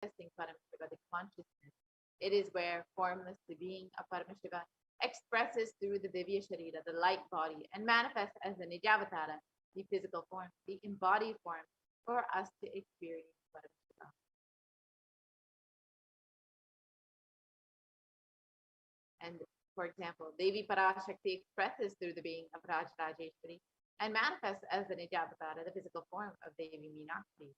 manifesting Paramashiva, the consciousness. It is where formless the being of Paramashiva expresses through the Divya Sharira, the light body, and manifests as the Nijavatara, the physical form, the embodied form, for us to experience Paramashiva. And for example, Devi Parashakti expresses through the being of Rajrajeshwari and manifests as the Nijavatara, the physical form of Devi Meenakshi.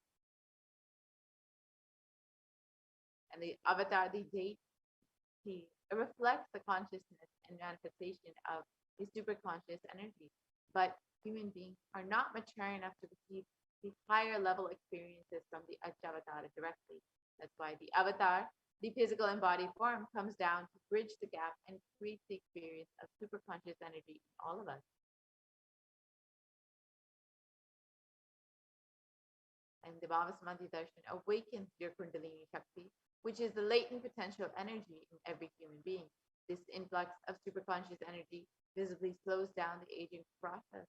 And the avatar, the deity, reflects the consciousness and manifestation of the superconscious energy. But human beings are not mature enough to receive these higher level experiences from the Ajavatara directly. That's why the avatar, the physical embodied form, comes down to bridge the gap and create the experience of superconscious energy in all of us. And the Bhavasamadhi Darshan awakens your Kundalini Shakti, which is the latent potential energy in every human being. This influx of superconscious energy visibly slows down the aging process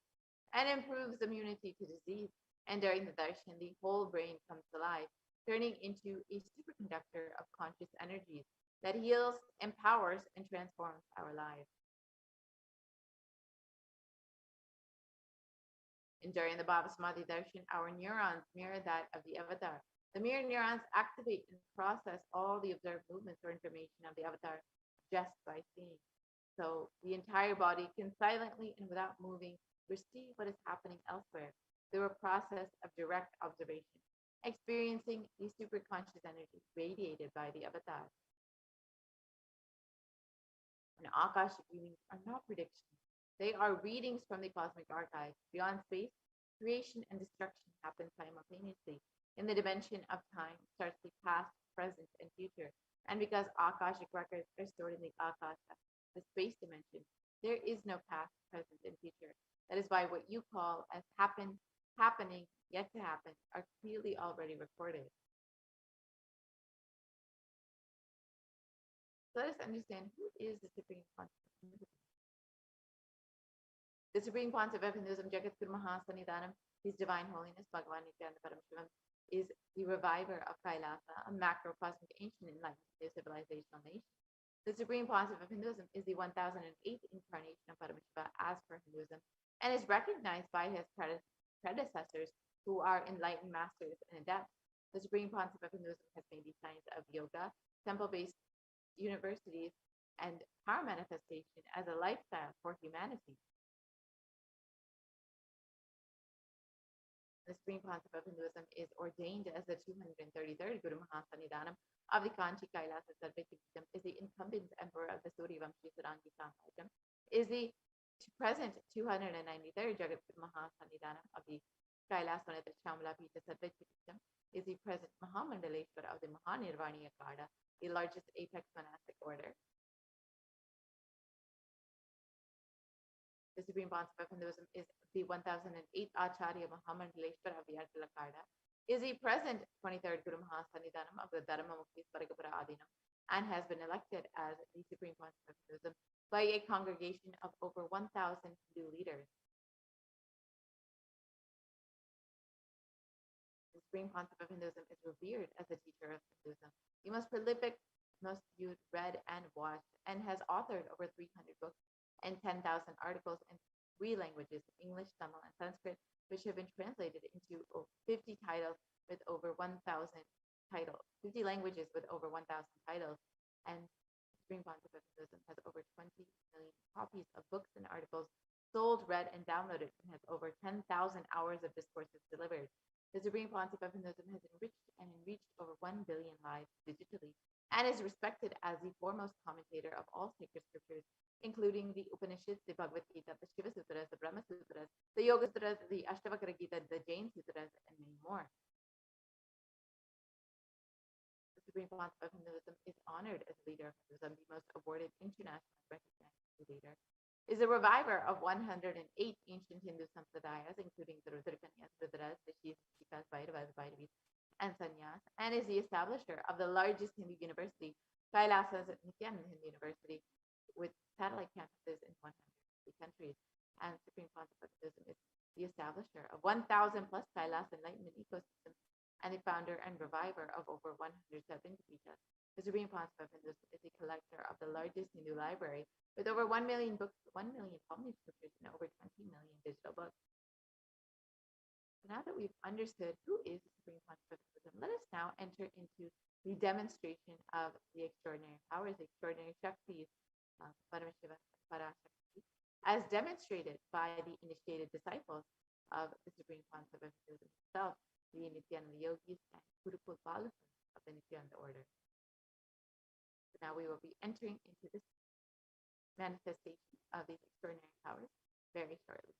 and improves immunity to disease. And during the darshan, the whole brain comes alive, turning into a superconductor of conscious energies that heals, empowers, and transforms our lives. And during the Bhava Samadhi Darshan, our neurons mirror that of the avatar. The mirror neurons activate and process all the observed movements or information of the avatar just by seeing. So the entire body can silently and without moving receive what is happening elsewhere through a process of direct observation, experiencing the superconscious energy radiated by the avatar. And Akashic readings are not predictions. They are readings from the cosmic archive. Beyond space, creation and destruction happen simultaneously. In the dimension of time starts the past, present, and future. And because Akashic records are stored in the Akasha, the space dimension, there is no past, present, and future. That is why what you call as happened, happening, yet to happen, are clearly already recorded. So let us understand who is the Supreme Pontiff. The Supreme Pontiff of Hinduism, Jagat Guru Mahasanidanam, His Divine Holiness Bhagavan Nithyananda Paramashivam, is the reviver of Kailasa, a macrocosmic ancient enlightened civilizational nation. The Supreme Pontiff of Hinduism is the 1008th incarnation of Paramashiva as per Hinduism, and is recognized by his predecessors who are enlightened masters and adepts. The Supreme Pontiff of Hinduism has made the science of yoga, temple-based universities, and power manifestation as a lifestyle for humanity. The Supreme Pontiff of Hinduism is ordained as the 233rd Guru Mahasanidanam of the Kanchi Kailasa Sarvetikitam, is the incumbent emperor of the Suryavamshi Sarangi Samrajam, is the present 293rd Jagat Guru Mahasanidanam of the Kailasanatha Shamla Pita Sarvetikitam, is the present Mahamandaleshwar of the Mahanirvani Akada, the largest apex monastic order. The Supreme Pontiff of Hinduism is the 1008th Acharya Mahamandaleshwar of the Artalakada, is the present 23rd Guru Mahasanidanam of the Dharma Mukti Svaragapura Adinam, and has been elected as the Supreme Pontiff of Hinduism by a congregation of over 1,000 Hindu leaders. The Supreme Pontiff of Hinduism is revered as the teacher of Hinduism, the most prolific, most viewed, read, and watched, and has authored over 300 books and 10,000 articles in 3 languages, English, Tamil, and Sanskrit, which have been translated into 50 titles with over 1,000 titles, 50 languages with over 1,000 titles. And Supreme Pontiff of Hinduism has over 20 million copies of books and articles sold, read, and downloaded, and has over 10,000 hours of discourses delivered. The Supreme Pontiff of Hinduism has enriched and enriched over 1 billion lives digitally, and is respected as the foremost commentator of all sacred scriptures, including the Upanishads, the Bhagavad Gita, the Shiva Sutras, the Brahma Sutras, the Yoga Sutras, the Ashtavakra Gita, the Jain Sutras, and many more. The Supreme Pontiff of Hinduism is honored as leader of Hinduism, the most awarded internationally recognized leader, is a reviver of 108 ancient Hindu sampradayas, including the Rudrakanyas, Rudras, the Shivas, Shikas, Bhairavas, Bhairavis, and Sannyas, and is the establisher of the largest Hindu university, Kailasa's Nithyananda University, with satellite campuses in 150 countries. And Supreme Pontiff of Hinduism is the establisher of 1,000 plus Kailas enlightenment ecosystems and the founder and reviver of over 170 pijas. The Supreme Concept of Hinduism is the collector of the largest Hindu library with over 1 million books, 1 million published scriptures, and over 20 million digital books. Now that we've understood who is the Supreme Concept of Hinduism, let us now enter into the demonstration of the extraordinary powers, the extraordinary Shaktis, Paramashivoham, Parashakti, as demonstrated by the initiated disciples of the Supreme Concept of Hinduism itself, the Nithyananda Yogis and Gurukul Balasas of the Nithyananda order. So now we will be entering into this manifestation of these extraordinary powers very shortly.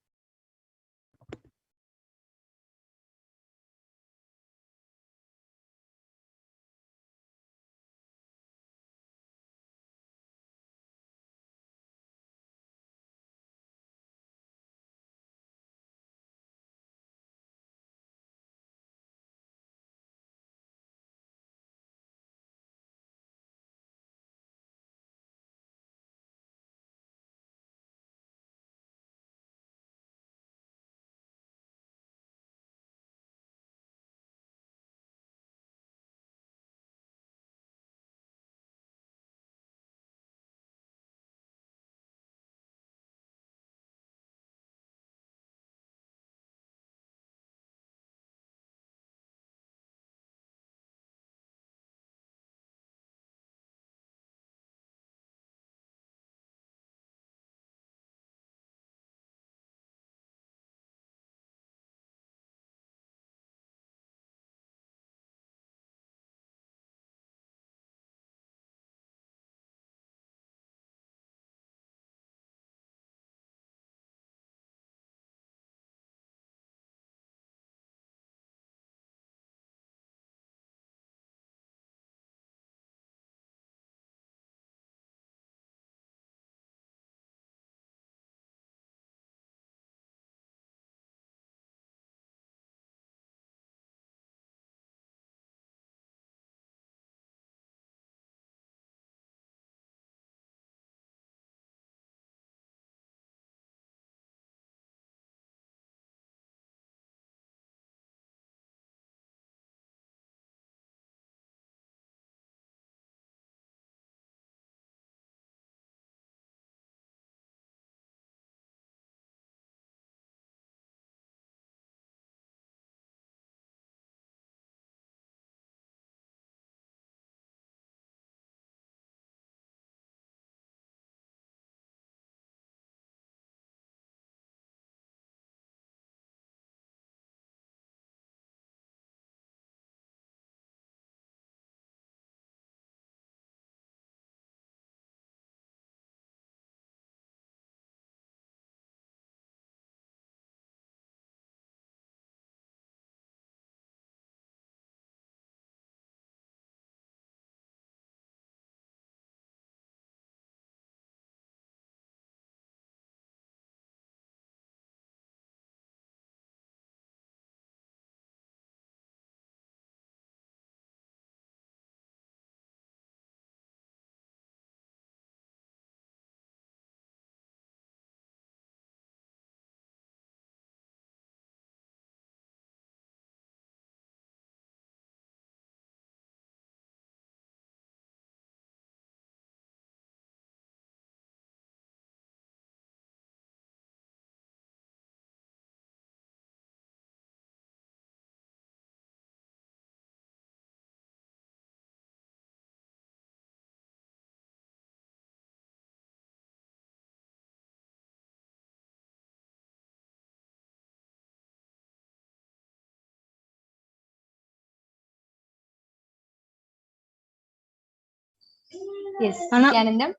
Yes, Nithyanandam.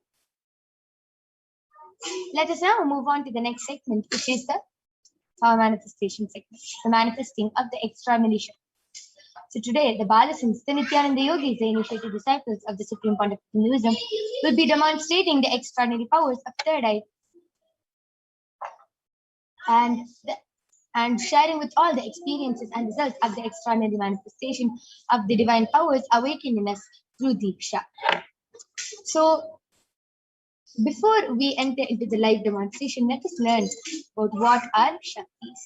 Let us now move on to the next segment, which is the power manifestation segment, the manifesting of the extraordinary Shakti. So today, the Balasins, the Nithyananda Yogis, the initiated disciples of the Supreme Concept of Hinduism, will be demonstrating the extraordinary powers of third eye and sharing with all the experiences and results of the extraordinary manifestation of the divine powers awakened in us through Diksha. So, before we enter into the live demonstration, let us learn about what are Shaktis.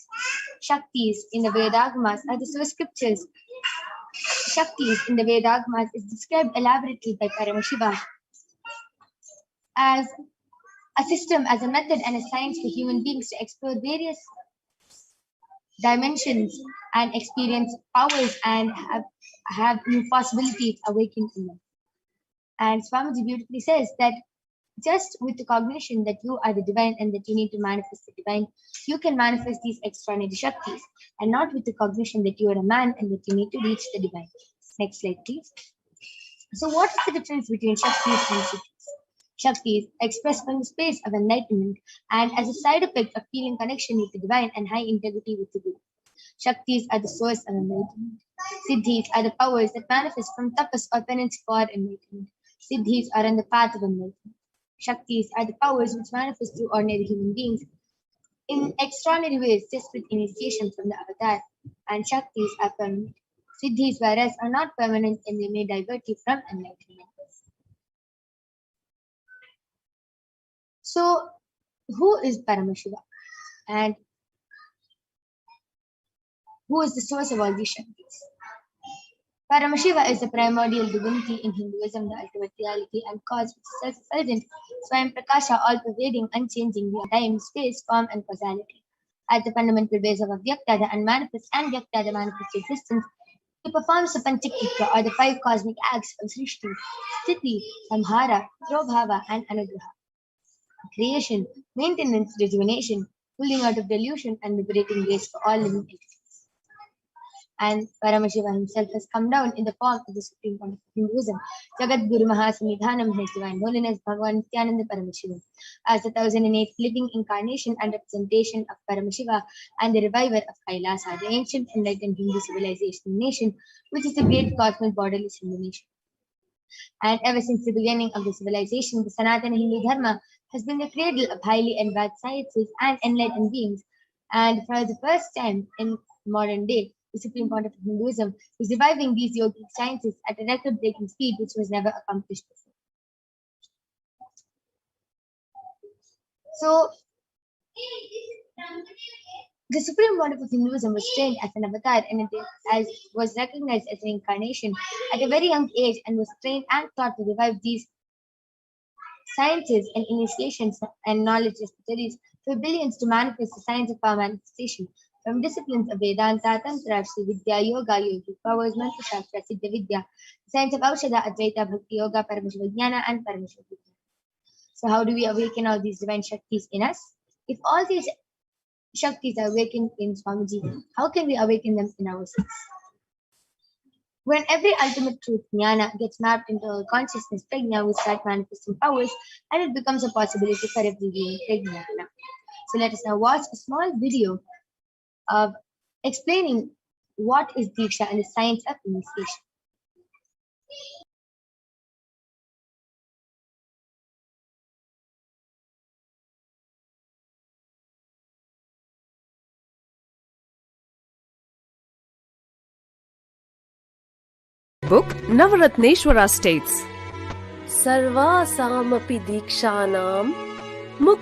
Shaktis in the Vedagamas are the source scriptures Shaktis in the Vedagmas is described elaborately by Paramashivoham as a system, as a method, and a science for human beings to explore various dimensions and experience powers and have new possibilities awakened in them. And Swamiji beautifully says that just with the cognition that you are the divine and that you need to manifest the divine, you can manifest these extraordinary Shaktis, and not with the cognition that you are a man and that you need to reach the divine. Next slide, please. So, what is the difference between Shaktis and Siddhis? Shaktis expressed from the space of enlightenment and as a side effect of feeling connection with the divine and high integrity with the Guru. Shaktis are the source of enlightenment. Siddhis are the powers that manifest from tapas or penance for enlightenment. Siddhis are on the path of enlightenment. Shaktis are the powers which manifest through ordinary human beings in extraordinary ways just with initiation from the avatar. And Shaktis are permanent. Siddhis, whereas, are not permanent and they may divert you from enlightenment. So, who is Paramashiva? And who is the source of all these Shaktis? Paramashiva is the primordial divinity in Hinduism, the ultimate reality and cause which is self-effulgent, Swayam Prakasha, all-pervading, unchanging, beyond time, space, form, and causality. At the fundamental base of Avyakta, the unmanifest, and Vyakta, the manifest existence, he performs the Panchakriya, or the 5 cosmic acts of Srishti, Sthiti, Samhara, Prabhava, and Anugraha. Creation, maintenance, rejuvenation, pulling out of delusion, and liberating grace for all living entities. And Paramashiva himself has come down in the form of the Supreme Point of Hinduism, Jagat Guru Mahasamidhanam, His Divine Holiness Bhagavan Nithyananda Paramashivam, as the 1008th living incarnation and representation of Paramashiva and the reviver of Kailasa, the ancient enlightened Hindu civilization nation, which is the great cosmic borderless Hindu nation. And ever since the beginning of the civilization, the Sanatana Hindu Dharma has been the cradle of highly advanced sciences and enlightened beings. And for the first time in modern day, the Supreme Point of Hinduism is reviving these yogic sciences at a record-breaking speed which was never accomplished before. So, the Supreme Point of Hinduism was trained as an avatar and was recognized as an incarnation at a very young age and was trained and taught to revive these sciences and initiations and knowledge repositories for billions to manifest the science of power manifestation. From disciplines of Vedanta, Tantra, Sri Vidya, Yoga, Yogic powers, Mantra Shastra, Siddha Vidya, science of Aushadha, Advaita, Bhakti Yoga, Paramashiva Jnana, and Paramashiva Vidya. So, how do we awaken all these divine Shaktis in us? If all these Shaktis are awakened in Swamiji, how can we awaken them in ourselves? When every ultimate truth, Jnana, gets mapped into our consciousness, Prajna will start manifesting powers and it becomes a possibility for every being, Prajna. So, let us now watch a small video of explaining what is Diksha and the science of initiation. Book Navaratneshwara states, Sarvasamapi Dikshanam Muk.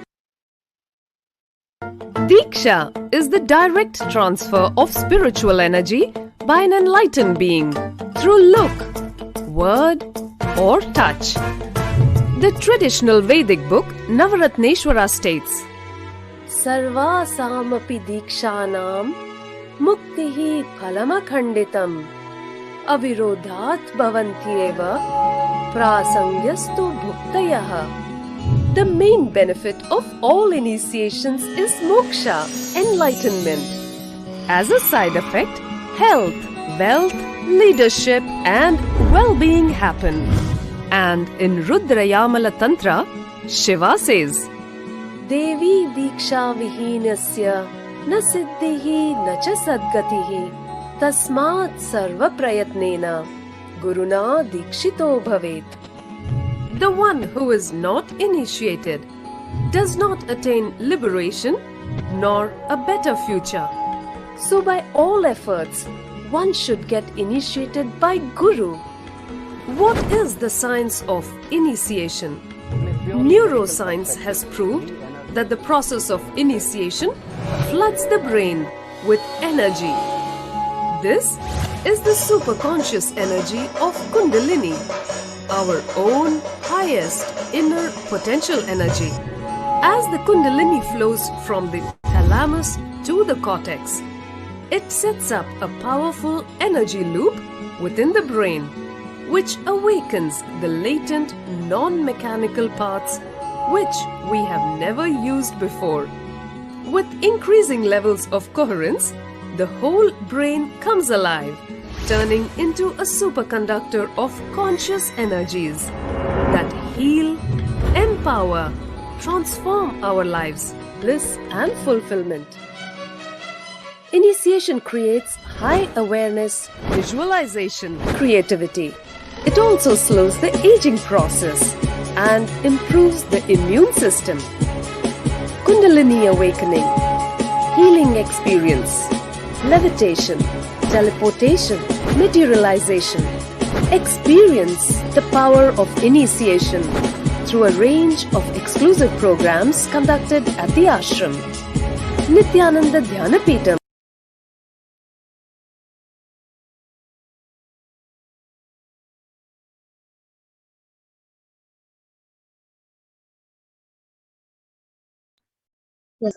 Diksha is the direct transfer of spiritual energy by an enlightened being through look, word, or touch. The traditional Vedic book Navaratneshwara states, Sarvasamapi Dikshanam Muktihi Phalamakhanditam Avirodhat Bhavantyeva Prasangyastu Bhuktayaha. The main benefit of all initiations is moksha, enlightenment. As a side effect, health, wealth, leadership, and well-being happen. And in Rudrayamala Tantra, Shiva says, Devi Diksha Vihinasya Na Siddhihi Na Cha Sadgatihi Tasmat Sarva Prayatnena Guruna Dikshito Bhavet. The one who is not initiated does not attain liberation nor a better future. So by all efforts, one should get initiated by Guru. What is the science of initiation? Neuroscience has proved that the process of initiation floods the brain with energy. This is the superconscious energy of Kundalini, our own highest inner potential energy. As the Kundalini flows from the thalamus to the cortex, it sets up a powerful energy loop within the brain, which awakens the latent non-mechanical parts which we have never used before. With increasing levels of coherence, the whole brain comes alive, turning into a superconductor of conscious energies that heal, empower, transform our lives, bliss and fulfillment. Initiation creates high awareness, visualization, creativity. It also slows the aging process and improves the immune system. Kundalini awakening, healing experience, levitation, teleportation, materialization. Experience the power of initiation through a range of exclusive programs conducted at the ashram. Nithyananda Dhyanapitham. Yes.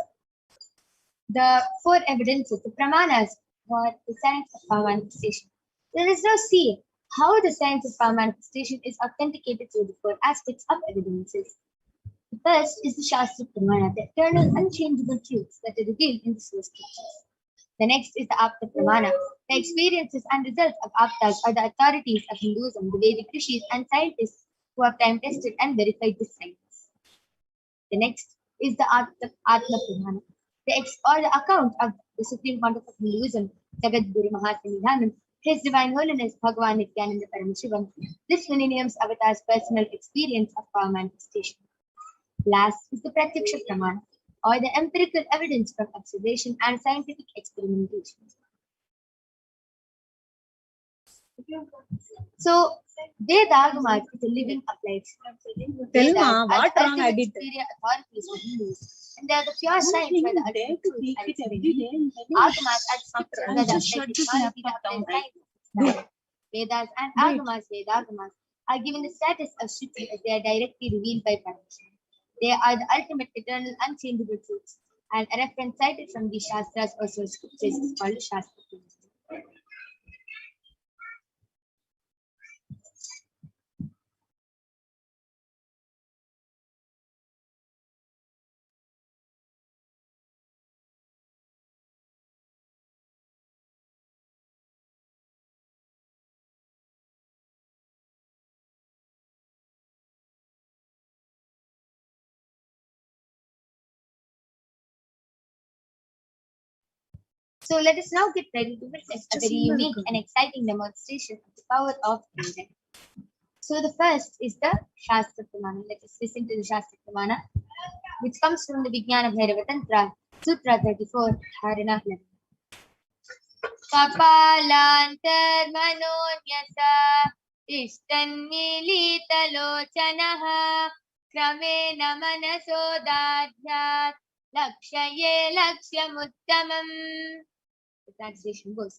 The four evidences, the pramanas, for the science of power manifestation. Let us now see how the science of power manifestation is authenticated through the four aspects of evidences. The first is the Shastra Pramana, the eternal, unchangeable truths that are revealed in the source scriptures. The next is the Apta Pramana, the experiences and results of Aptas are the authorities of Hinduism, the Vedic rishis and scientists who have time tested and verified this science. The next is the Atma Pramana, or the account of the Supreme Pontiff of Hinduism, Jagat Guru Mahasanidhanam, His Divine Holiness Bhagavan Nithyananda Paramashivam, this millennium's avatar's personal experience of power manifestation. Last is the Pratyaksha Pramana, or the empirical evidence from observation and scientific experimentation. So, Vedagamas is a living applied. Vedas are the ultimate superior authorities for Hindus, and they are the pure science by the ultimate truth and experience. Agamas are scriptures by the applied technology that applies science. Vedas and Agamas, Vedagamas, are given the status of Shruti as they are directly revealed by Paramashivoham. They are the ultimate, eternal, unchangeable truths, and a reference cited from these Shastras or source scriptures is called a Shastra. So let us now get ready to witness a very unique and exciting demonstration of the power of breathing. So the first is the Shastra Pramana. Let us listen to the Shastra Pramana, which comes from the Vijnana Bhairava Tantra, Sutra 34, Dharana 11. Kapalantar manonyasa ishtanmilitalochanaha kramena manasodadhyat lakshaye lakshyamuttamam. The translation goes,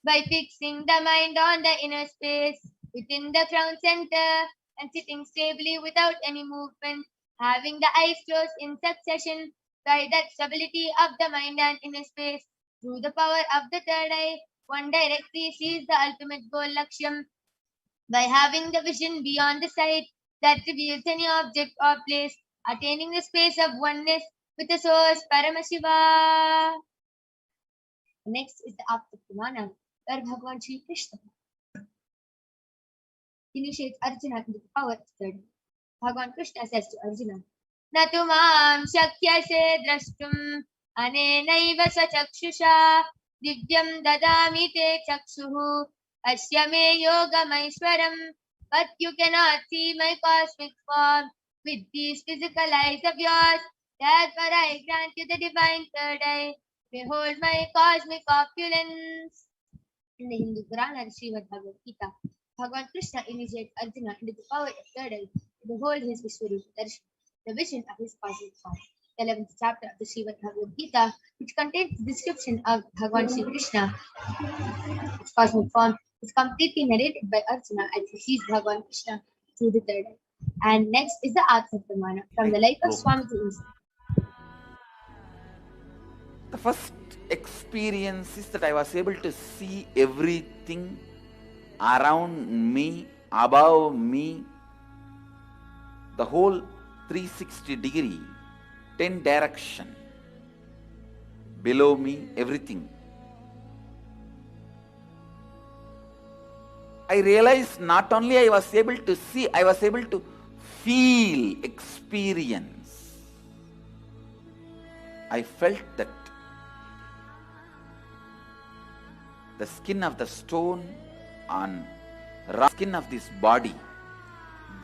by fixing the mind on the inner space within the crown center and sitting stably without any movement, having the eyes closed in succession, by that stability of the mind and inner space, through the power of the third eye, one directly sees the ultimate goal Lakshyam. By having the vision beyond the sight that reveals any object or place, attaining the space of oneness with the source Paramashiva. Next is the Apta Pramana, where Bhagavan Shri Krishna initiates Arjuna into the power of third eye. Bhagavan Krishna says to Arjuna, Natu mam shakyase drashtum anenaiva sachakshusha divyam dadami te chakshuhu asya me yogamaishwaram. But you cannot see my cosmic form with these physical eyes of yours. Therefore I grant you the divine third eye. Behold my cosmic opulence. In the Hindu Purana, Srimad Bhagavad Gita, Bhagavan Krishna initiates Arjuna into the power of third eye to behold his Vishwarupa Darshan, the vision of his cosmic form. 11th chapter of the Srimad Bhagavad Gita, which contains the description of Bhagavan Sri Krishna, its cosmic form, is completely narrated by Arjuna as he sees Bhagavan Krishna through the third eye. And next is the Atma Pramana from the life of Swamiji himself. The first experience is that I was able to see everything around me, above me, the whole 360-degree, 10 direction, below me, everything. I realized not only I was able to see, I was able to feel, experience. I felt that the skin of the stone and skin of this body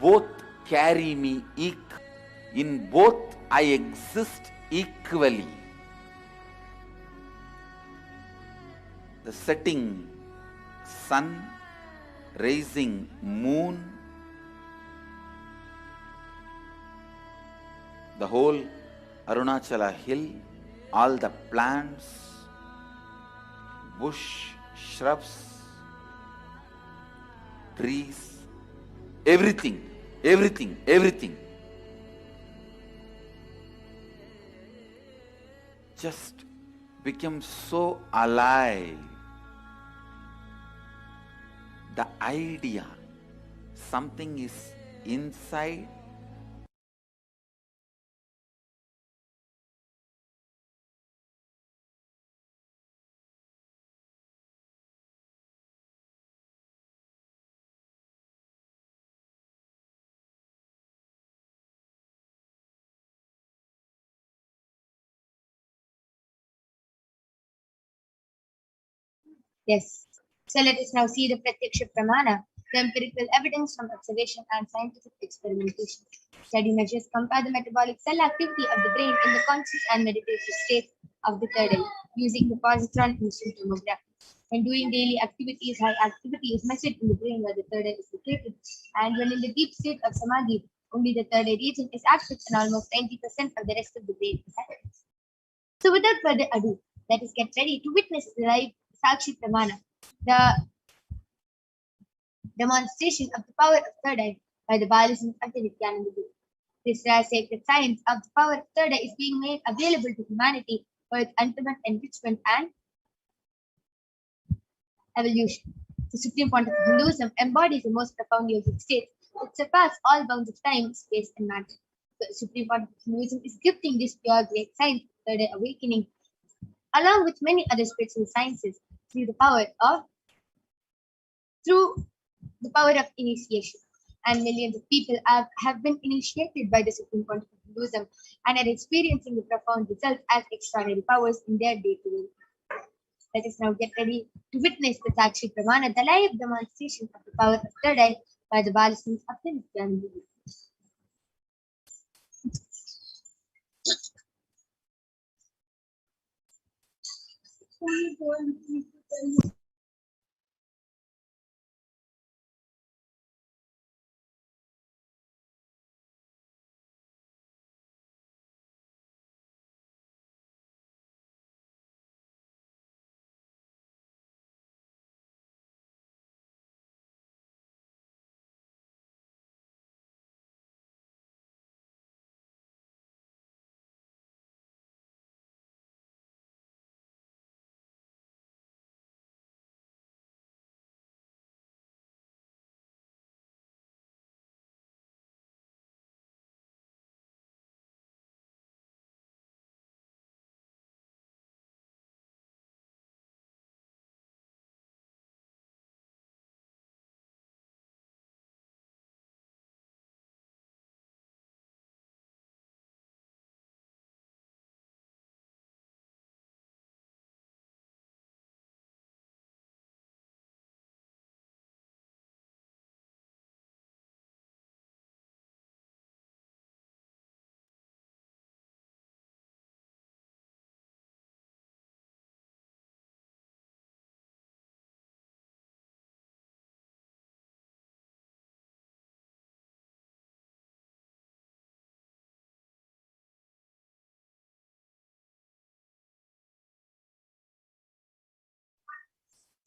both carry me equally. In both I exist equally. The setting sun, rising moon, the whole Arunachala hill, all the plants, bush, shrubs, trees, everything, everything, everything just became so alive. The idea, something is inside, Yes. So let us now see the Pratyaksha Pramana, the empirical evidence from observation and scientific experimentation. Study measures compare the metabolic cell activity of the brain in the conscious and meditative state of the third eye using the positron emission tomography. When doing daily activities, high activity is measured in the brain where the third eye is located, and when in the deep state of samadhi, only the third eye region is active and almost 90% of the rest of the brain is active. So without further ado, let us get ready to witness the live Sakshi Pramana, the demonstration of the power of third eye by the biologist of the Nithyananda Guru. This rare sacred science of the power of third eye is being made available to humanity for its ultimate enrichment and evolution. The supreme point of Hinduism embodies the most profound yogic states that surpass all bounds of time, space, and matter. The supreme point of Hinduism is gifting this pure great science, third eye awakening, along with many other spiritual sciences, through the power of initiation. And millions of people have been initiated by the supreme point of Hinduism and are experiencing the profound results as extraordinary powers in their day-to-day. Let us now get ready to witness the Sakshi Pramana, the live demonstration of the power of third eye by the Balasins of the Nithyananda Guru.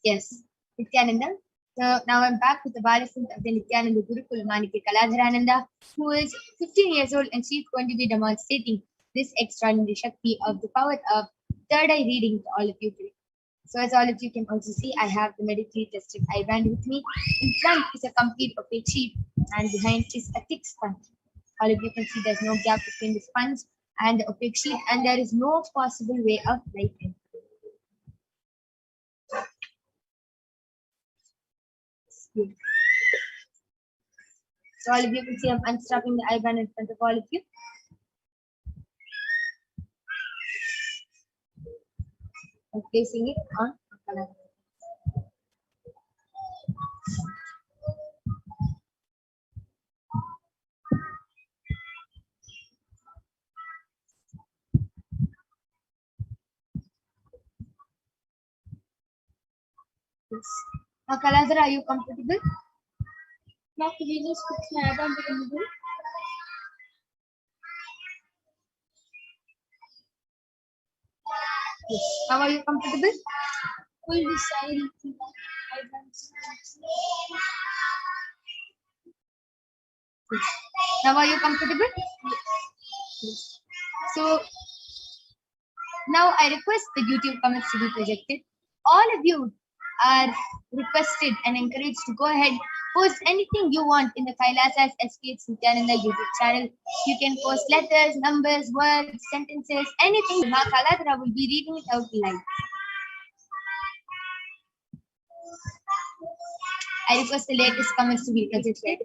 Yes, Nithyananda. So now I'm back with the Balasan of the Nithyananda Gurukul Manike Kaladharananda, who is 15 years old, and she's going to be demonstrating this extraordinary Shakti of the power of third eye reading to all of you today. So as all of you can also see, I have the medically tested eye band with me. In front is a complete opaque sheet, and behind is a thick sponge. All of you can see there's no gap between the sponge and the opaque sheet, and there is no possible way of light entering. So all of you can see I'm unstrapping the eye band in front of all of you. I'm placing it on color. Yes. Now, Kaladhara, are you comfortable? Now, could you just put my eye band in the middle? Yes. Now, are you comfortable? Pull the side of the eye band. Yes. Now, are you comfortable? Yes. So, now I request the YouTube comments to be projected. All of you are requested and encouraged to go ahead, post anything you want in the Kailasas HDH Nithyananda YouTube channel. You can post letters, numbers, words, sentences, anything. Ma Kaladhara will be reading it out live. I request the latest comments to be projected.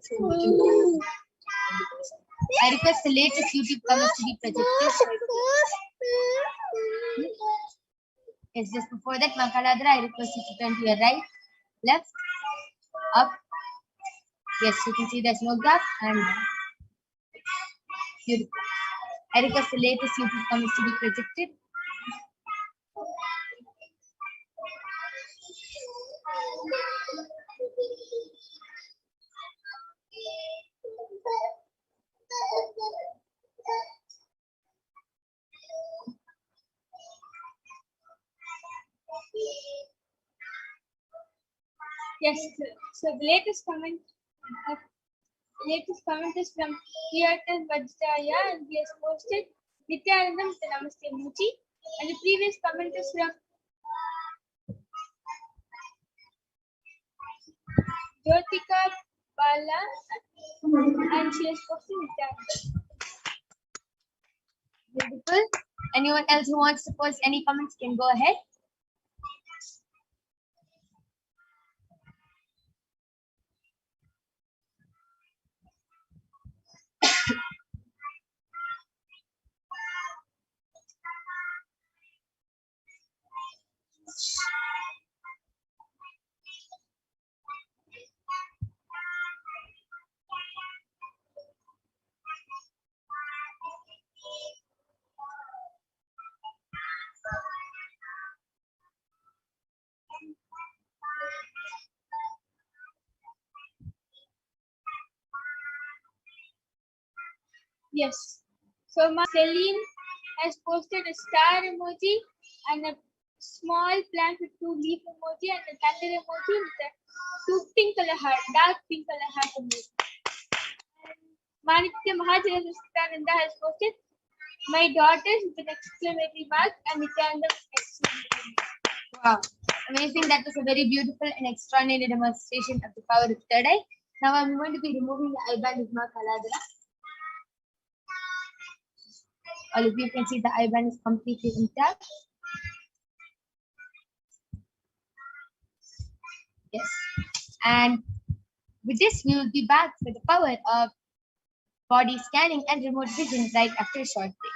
I request the latest YouTube comments to be projected. Yes, just before that, Makaladra, I request you to turn to your right, left, up. Yes, you can see there's no gap and down. Beautiful. I request the latest YouTube comments to be projected. Yes, so the latest comment is from Kirtan Vajraya, and he has posted Nithyanandam with the Namaste emoji. And the previous comment is from Jyotika Bala, and she has posted Nithyanandam. Beautiful. Anyone else who wants to post any comments can go ahead. Yes. So Celine has posted a star emoji and a small plant with 2 leaf emoji and a thunder emoji with a 2 pink color heart, dark pink color heart emoji. And Manikya Mahajananda has posted my daughters with an exclamatory mark and Nithyananda exclamatory mark. Wow. Amazing. That was a very beautiful and extraordinary demonstration of the power of third eye. Now I'm going to be removing the eye band with my Kaladhara. All of you can see the eye band is completely intact. Yes. And with this, we will be back with the power of body scanning and remote vision right after a short break.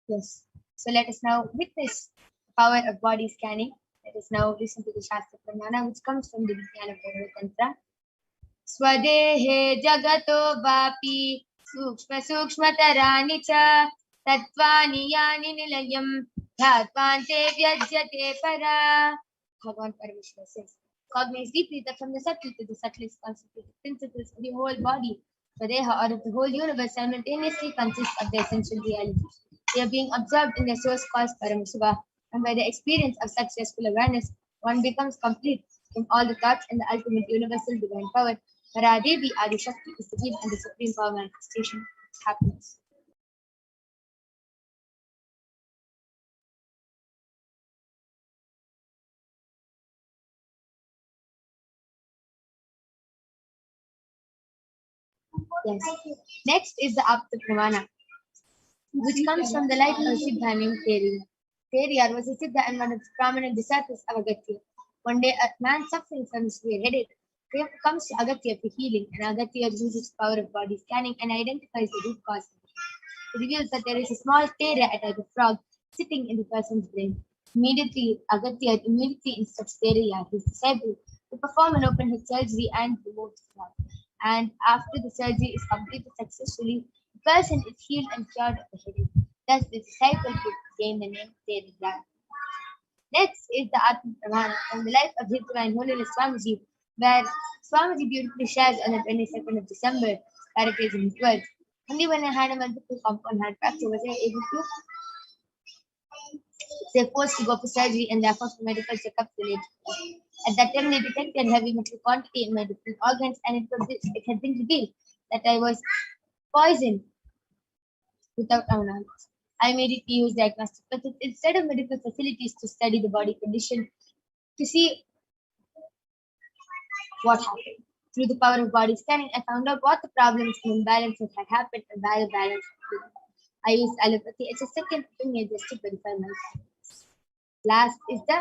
Yes. So let us now witness the power of body scanning. Let us now listen to the Shastra Pramana, which comes from the Vijnana Tantra. Swadehe jagato vapi sukshma sukshmatarani cha tattvani yani nilayam dhattvante vyajyate para. Bhagavan Parashakti says, cognize deeply that from the subtle to the subtlest constituted principles of the whole body, Swadeha, or of the whole universe, simultaneously consists of the essential realities. They are being observed in their source cause Paramashiva, and by the experience of such restful awareness, one becomes complete in all the thoughts and the ultimate universal divine power. Paradevi Adishakti is the gift and the supreme power manifestation of happiness. Yes. Next is the Apta Pramana, which comes from the life of a Siddha named Teriyar. Teriyar was a Siddha and one of the prominent disciples of Agastya. One day, a man suffering from severe headache comes to Agastya for healing, and Agastya uses the power of body scanning and identifies the root cause. It reveals that there is a small Teriyar, a type of frog, sitting in the person's brain. Agastya immediately instructs Teriyar, his disciple, to perform an open head surgery and remove the frog. And after the surgery is completed successfully, the person is healed and cured of the headache. Thus, the disciple could gain the name Teriyar. Next is the Atma Pramana from the life of His Divine Holiness Swamiji, where Swamiji beautifully shares on the 22nd of December, paraphrasing his words. Only when I had a multiple compound heart fracture was I able to say forced to go for surgery and therefore for medical checkups related. At that time, they detected heavy metal quantity in my different organs, and it had been revealed that I was poisoned without our knowledge. I immediately used diagnostic methods instead of medical facilities to study the body condition to see what happened. Through the power of body scanning, I found out what the problems and imbalances had happened and why the balance had been. I used allopathy as a second opinion just to verify myself. Last is the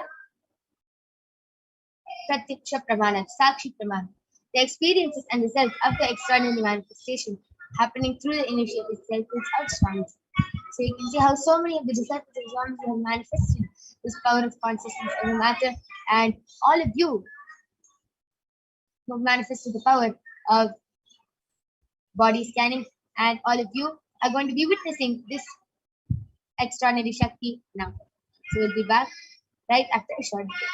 Pratyaksha Pramana, Sakshi Pramana, the experiences and results of the extraordinary manifestation happening through the initiated cycles of Swami. So you can see how so many of the disciples of Swami have manifested this power of consciousness in the matter, and all of you have manifested the power of body scanning, and all of you are going to be witnessing this extraordinary Shakti now. So we'll be back right after a short break.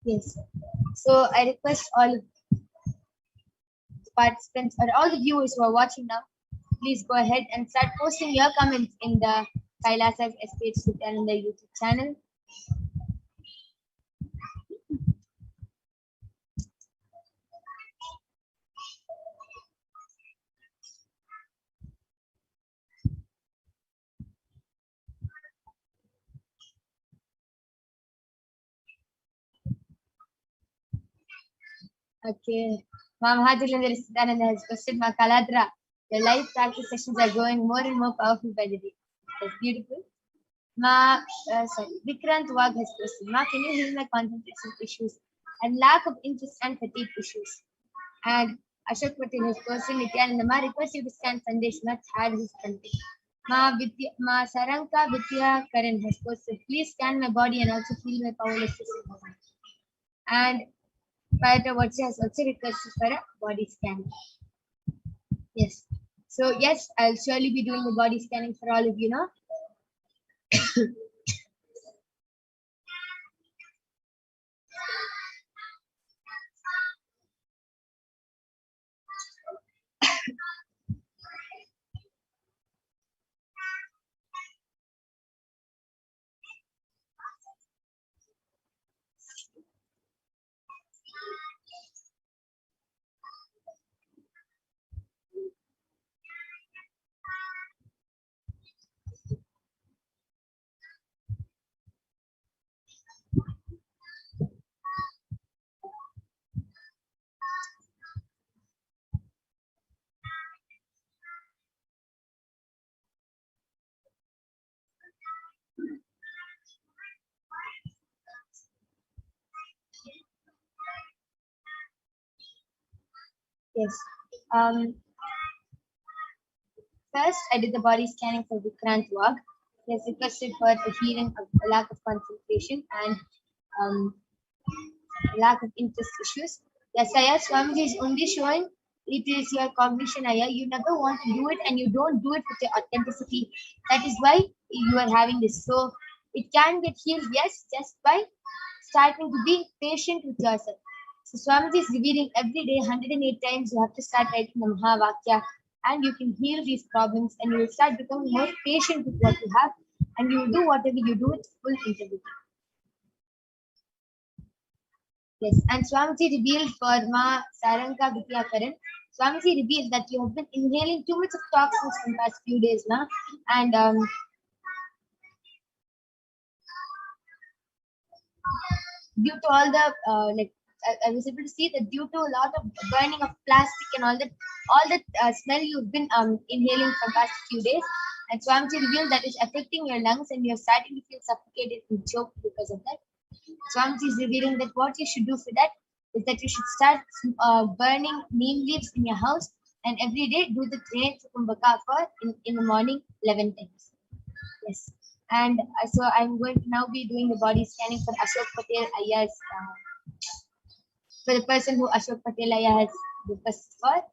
Yes. So I request all of the participants or all the viewers who are watching now, please go ahead and start posting your comments in the Kailasa's HDH Nithyananda YouTube channel. Okay. Ma Mahajirendra Siddhananda has posted, Ma Kaladra, your live practice sessions are growing more and more powerful by the day. That's beautiful. Vikrant Wag has posted, Ma, can you heal my concentration issues and lack of interest and fatigue issues? And Ashok Patel has posted Nithyananda, ma request you to scan Sandesh Nath had his content. Ma Saranka Vidya Karan has posted, please scan my body and also feel my powerless system. And Payata Watsi has also requested for a body scan. Yes. So yes, I'll surely be doing the body scanning for all of you now. Yes. First, I did the body scanning for Vikrant Wag. He has requested for a healing of a lack of concentration and lack of interest issues. Yes, Aya, Swamiji is only showing it is your cognition, Aya. You never want to do it and you don't do it with your authenticity. That is why you are having this. So it can get healed, yes, just by starting to be patient with yourself. So Swamiji is revealing every day 108 times you have to start writing the Mahavakya and you can heal these problems and you will start becoming more patient with what you have and you will do whatever you do with full integrity. Yes, and Swamiji revealed for Ma Saranka Vidya Karan. Swamiji revealed that you have been inhaling too much of toxins in the past few days now and due to all the I was able to see that due to a lot of burning of plastic and all that smell you've been inhaling for past few days, and Swamiji revealed that is affecting your lungs and you're starting to feel suffocated and choked because of that. Swamiji is revealing that what you should do for that is that you should start burning neem leaves in your house and every day do the Trine Kumbhaka for in the morning 11 times. Yes. And so I'm going to now be doing the body scanning for Ashok Patel Aya's, for the person who Ashok Patel Aya has requested for.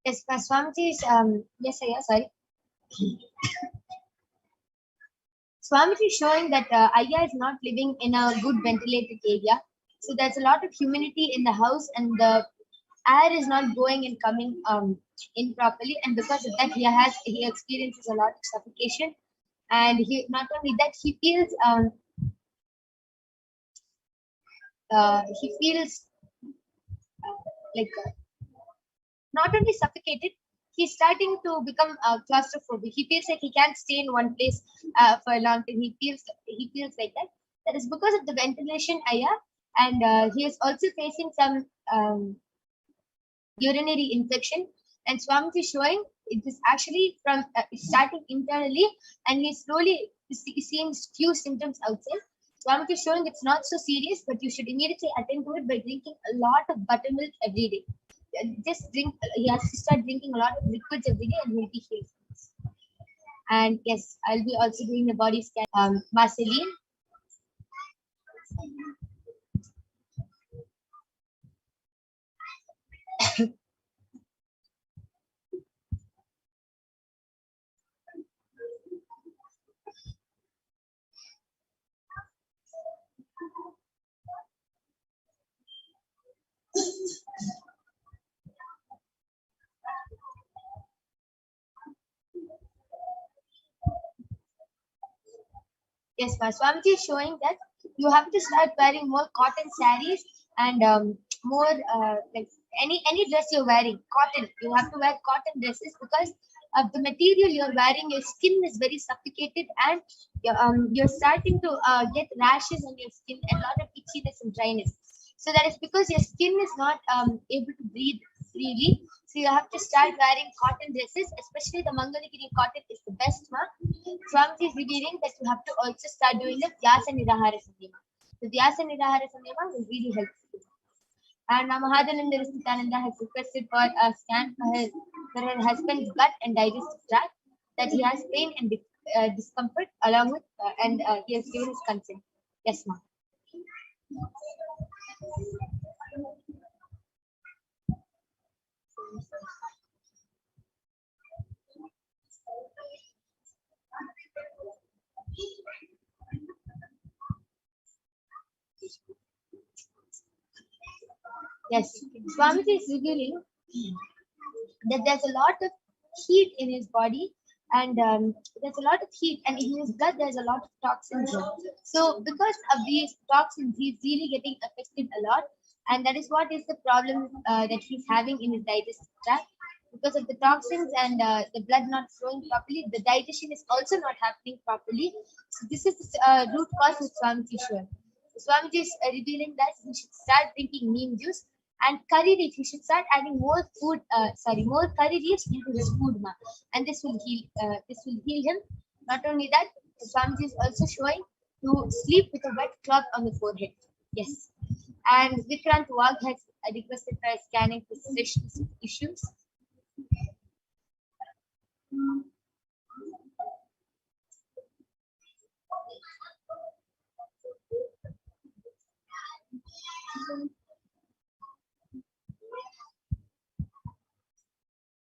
Yes, Swamiji is, yes, sorry. Swamiji is showing that Aya is not living in a good ventilated area. So there's a lot of humidity in the house and the air is not going and coming in properly. And because of that, he experiences a lot of suffocation. And he not only that, he feels like not only suffocated, he's starting to become claustrophobic. He feels like he can't stay in one place for a long time. He feels like that. That is because of the ventilation, Aya, and he is also facing some urinary infection. And Swamiji is showing it is actually from starting internally, and he's slowly seeing few symptoms outside. Swamiji is showing it's not so serious, but you should immediately attend to it by drinking a lot of buttermilk every day. Just drink, he has to start drinking a lot of liquids every day and he'll be healed. And yes, I'll be also doing the body scan. Marceline. Yes, Swamiji is showing that you have to start wearing more cotton sarees and more like any dress you're wearing, cotton, you have to wear cotton dresses because of the material you're wearing. Your skin is very suffocated, and you're starting to get rashes on your skin and a lot of itchiness and dryness. So that is because your skin is not able to breathe freely. So you have to start wearing cotton dresses, especially the Mangalagiri cotton is the best. Swamiji is revealing that you have to also start doing the Vyasa Nidahara Samyama. The Vyasa Nidahara Samyama will really help you. And Mahadalinda Nithyananda has requested for a scan for her husband's gut and digestive tract, that he has pain and discomfort along with, and he has given his consent. Yes, ma'am. Yes, Swamiji is revealing that there's a lot of heat in his body, and there's a lot of heat, and in his blood there's a lot of toxins here. So because of these toxins, he's really getting affected a lot, and that is what is the problem that he's having in his digestive tract. Because of the toxins and the blood not flowing properly, the digestion is also not happening properly. So this is the root cause of Swamiji Shwar. Swamiji is revealing that he should start drinking neem juice and curry leaf. He should start adding more more curry leaves into his food, and this will heal him. Not only that, Swamiji is also showing to sleep with a wet cloth on the forehead. Yes, and Vikrant Wag has requested for a scanning for sessions issues.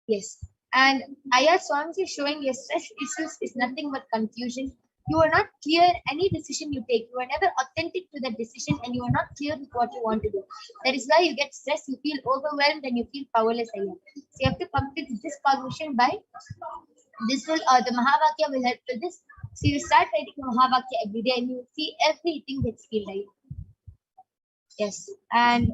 Yes, and Aya Swamiji is showing your stress issues is nothing but confusion. You are not clear any decision you take. You are never authentic to that decision, and you are not clear with what you want to do. That is why you get stressed, you feel overwhelmed, and you feel powerless. Aya. So you have to complete this cognition by this will the Mahavakya will help with this. So you start writing Mahavakya every day, and you will see everything gets healed. Aya. Yes, and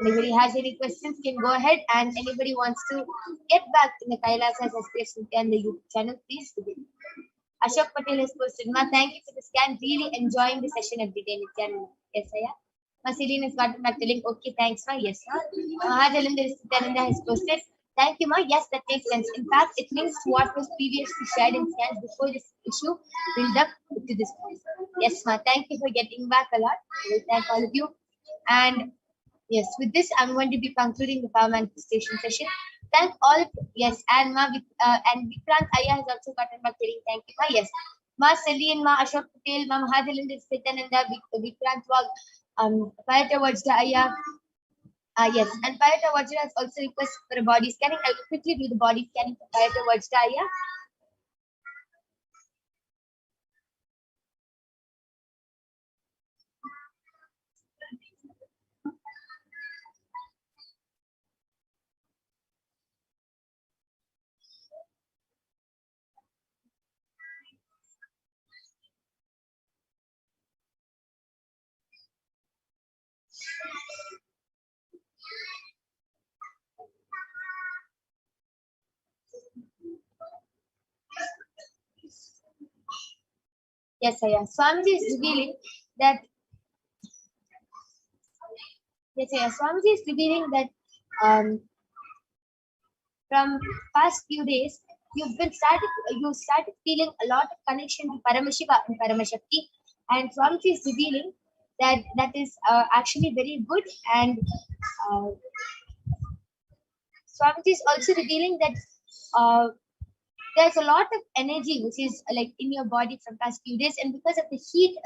anybody has any questions can go ahead, and anybody wants to get back in the Kailasas Aspiration and the YouTube channel, please do it. Ashok Patel has posted, Ma, thank you for the scan. Really enjoying the session every day, Nithyananda. Yes, Aya. Ma, Celine has gotten back to link. Okay, thanks, Ma. Yes, Ma. Mahajalinda Nithyananda has posted, thank you, Ma. Yes, that makes sense. In fact, it links to what was previously shared in scans before this issue build up to this point. Yes, Ma. Thank you for getting back a lot. I will thank all of you. And yes, with this, I'm going to be concluding the power manifestation session. Thank all of you. Yes, and Ma and Vikrant Aya has also gotten back telling thank you, Ma. Yes, Ma Celine, Ma Ashok Patel, Ma Mahadalinda Nithyananda, Vikrant Wag, Payata Vajda Aya. Yes, and Payata Vajda has also requested for a body scanning. I will quickly do the body scanning for Payata Vajda Aya. Yes, Aya. Swamiji is revealing that. Yes, Aya. Swamiji is revealing that from past few days you started feeling a lot of connection to Paramashiva and Paramashakti, and Swamiji is revealing that that is actually very good, and Swamiji is also revealing that there's a lot of energy which is like in your body from past few days, and because of the heat,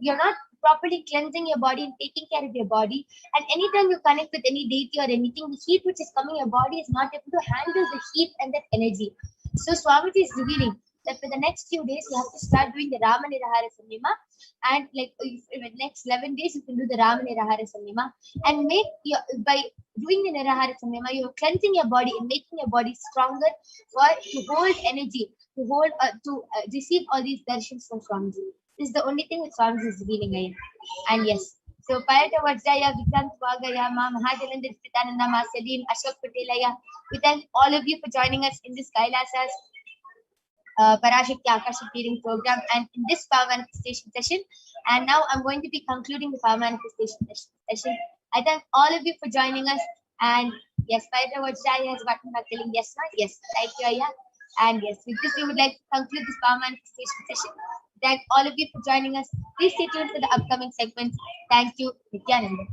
you're not properly cleansing your body and taking care of your body. And anytime you connect with any deity or anything, the heat which is coming, your body is not able to handle the heat and that energy. So Swamiji is revealing that for the next few days you have to start doing the Rama Nirahara Samyama, and like in the next 11 days you can do the Rama Nirahara Samyama, and make your, by doing the Nirahara Samyama, you're cleansing your body and making your body stronger for to hold energy, to hold to receive all these darshans from Swamiji. This is the only thing that Swamiji is revealing again. And yes, so Parata Vajraya, Vikrant Vagaya, Ma Mahadevendra Nithyananda Ma Salim, Ashok Patelaya. We thank all of you for joining us in this Kailasa's Parashakti Akashic reading program and in this power manifestation session. And now I'm going to be concluding the power manifestation session. I thank all of you for joining us. And yes, Parata Vajraya has gotten back telling yes, not yes. Thank you, Aya. And yes, with this, we would like to conclude this power manifestation session. Thank all of you for joining us. Please stay tuned for the upcoming segments. Thank you, Nithyananda.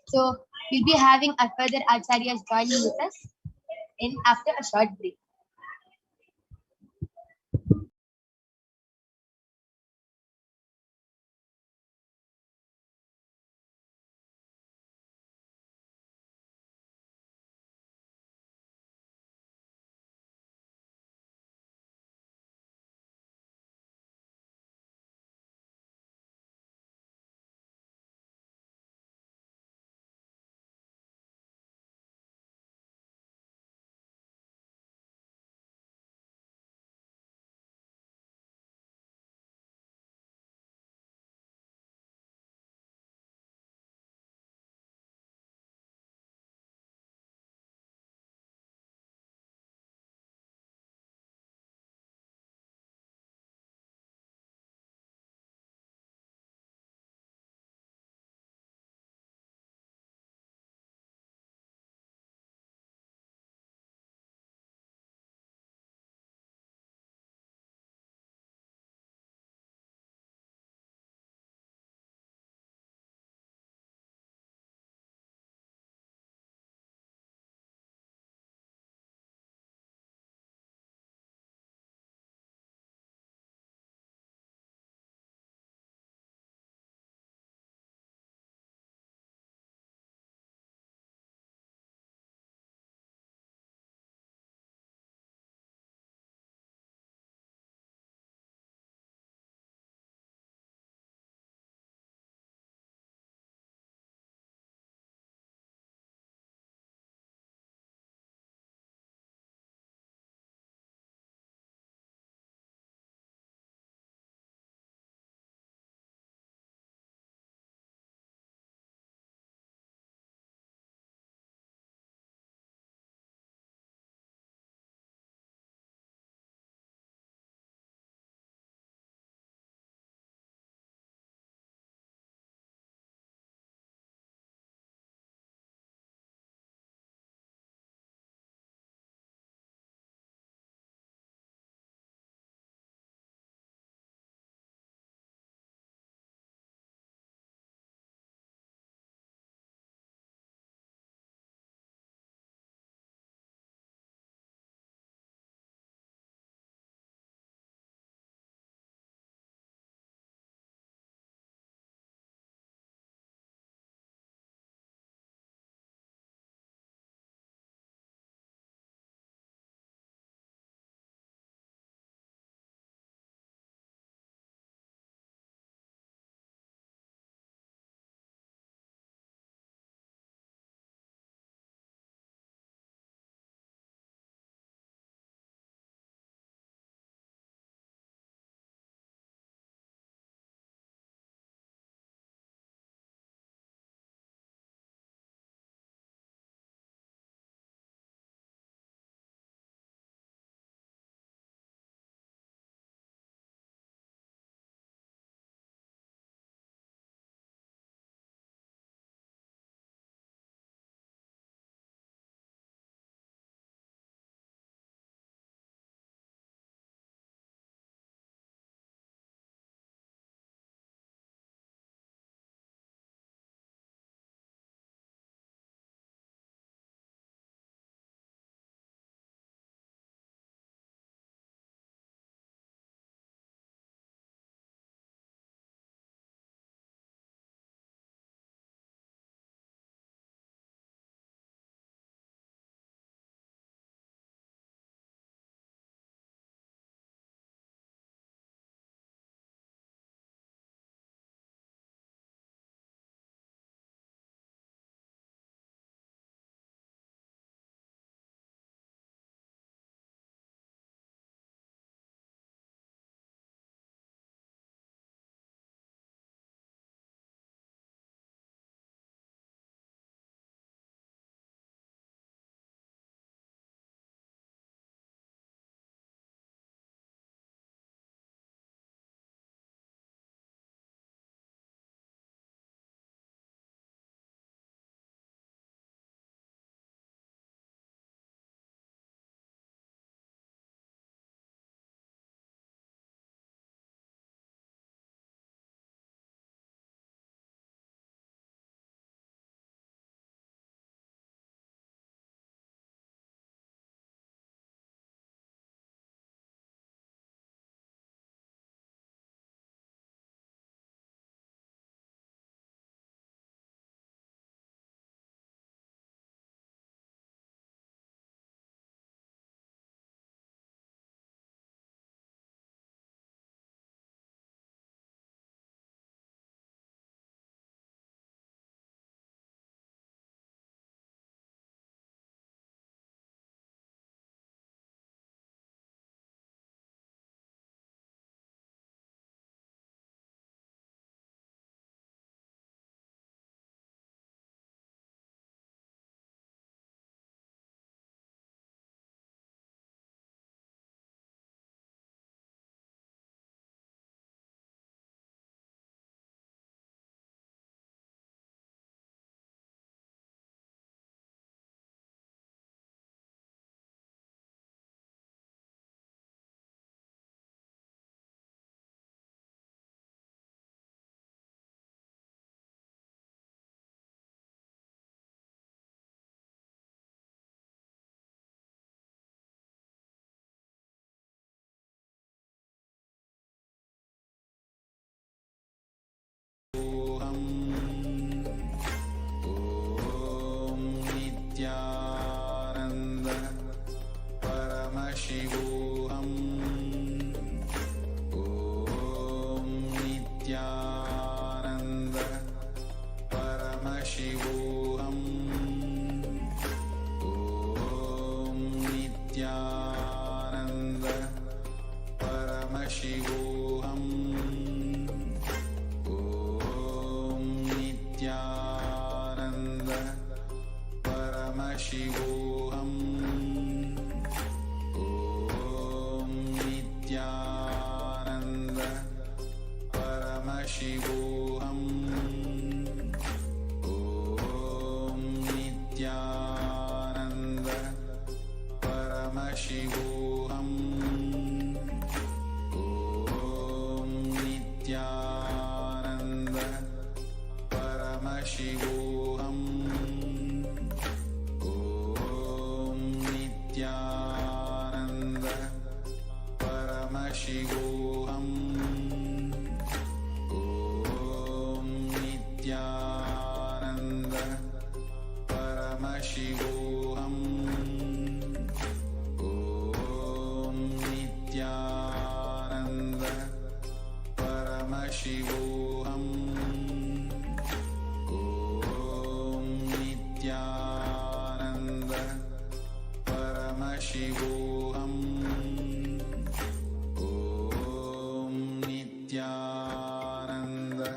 So we'll be having our further acharyas joining with us in after a short break. Paramashivoham. Om Nithyananda Paramashivoham. Om Nithyananda Paramashivoham. Om Nithyananda Paramashivoham. Om Nithyananda Paramashivoham. Om Nithyananda Paramashivoham. Om Nithyananda Paramashivoham. Om Nithyananda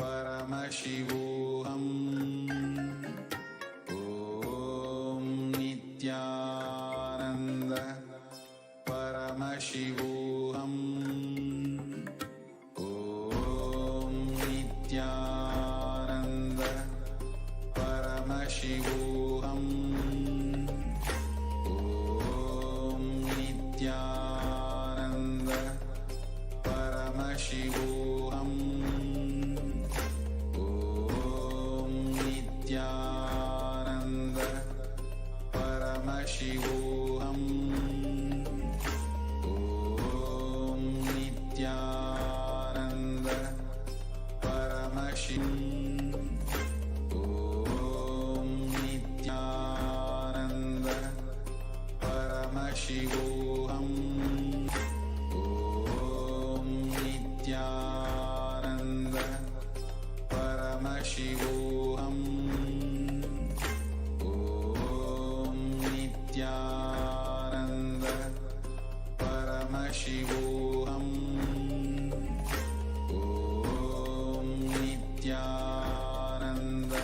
Paramashivoham. Om Nithyananda Paramashivoham. Om Nithyananda Paramashivoham. Om Nithyananda Paramashivoham. Om Nithyananda Paramashivoham. Om Nithyananda Paramashivoham. Om Nithyananda Paramashivoham. Om Nithyananda Paramashivoham. Om Nithyananda Paramashivoham. Om Nithyananda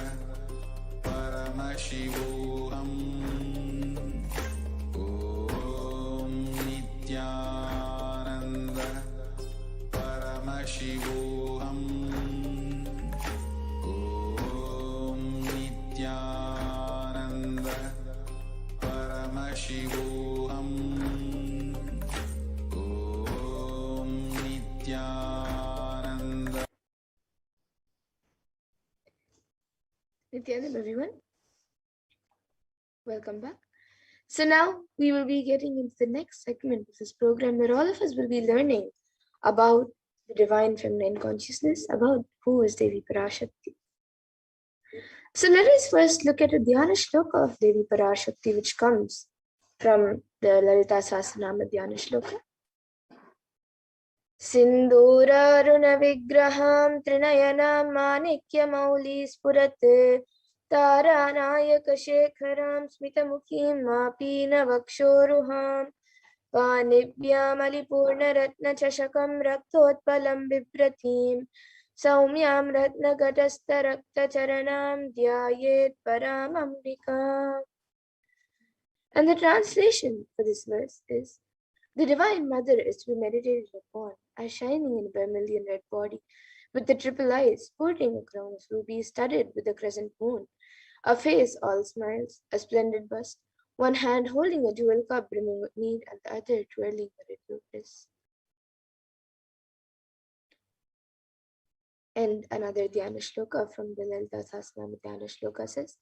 Paramashivoham. Om Nithyananda Paramashivoham. Om Nithyananda Paramashivoham. Om Nithyananda. Nithyananda, everyone. Welcome back. So now we will be getting into the next segment of this program where all of us will be learning about the divine feminine consciousness, about who is Devi Parashakti. So let us first look at a Dhyana Shloka of Devi Parashakti, which comes from the Lalita Sahasranama Dhyana Shloka. Sindhuraruna vigraham trinayanam manikya mauli spurate taranayaka shekharam smitamukhim mapina vakshoruham panibhyam alipurna ratna chashakam raktotpalam bipratim saumyam ratna gatasta rakta charanam dhyayet paramambika. And the translation for this verse is: the Divine Mother is to be meditated upon as shining in a vermilion red body, with the triple eyes, sporting a crown of rubies studded with a crescent moon, a face all smiles, a splendid bust, one hand holding a jewel cup brimming with mead, and the other twirling a red lotus. And another Dhyana Shloka from the Lalita Sahasranama Dhyana Shloka says: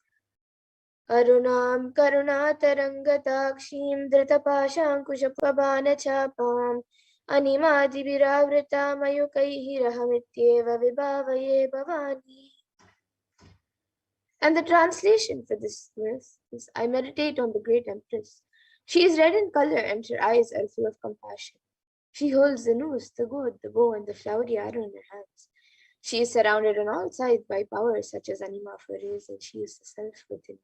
Arunam Karunatarangatakshim Dhritapashankushapabhanachapam Animadibiravrita Mayukaihi Rahamityeva Vibhavaye Bhavani. And the translation for this verse is: I meditate on the great Empress. She is red in color and her eyes are full of compassion. She holds the noose, the gourd, the bow, and the flowery arrow in her hands. She is surrounded on all sides by powers such as anima for rays, and she is the self within.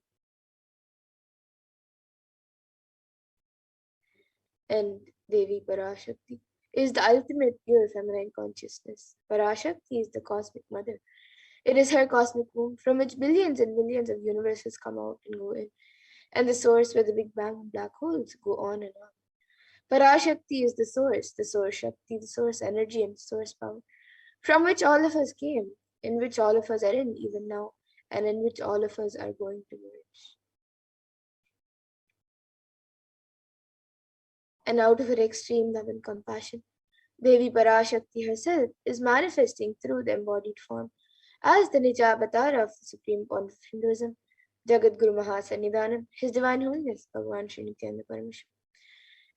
And Devi Parashakti is the ultimate pure feminine consciousness. Parashakti is the cosmic mother. It is her cosmic womb from which billions and millions of universes come out and go in, and the source where the Big Bang and black holes go on and on. Parashakti is the source Shakti, the source energy, and the source power. from which all of us came, in which all of us are in even now, and in which all of us are going to merge. And out of her extreme love and compassion, Devi Parashakti herself is manifesting through the embodied form as the Nija avatar of the Supreme Point of Hinduism, Jagat Guru Mahasannidhanam, His Divine Holiness, Bhagavan Sri Nithyananda Paramashivam,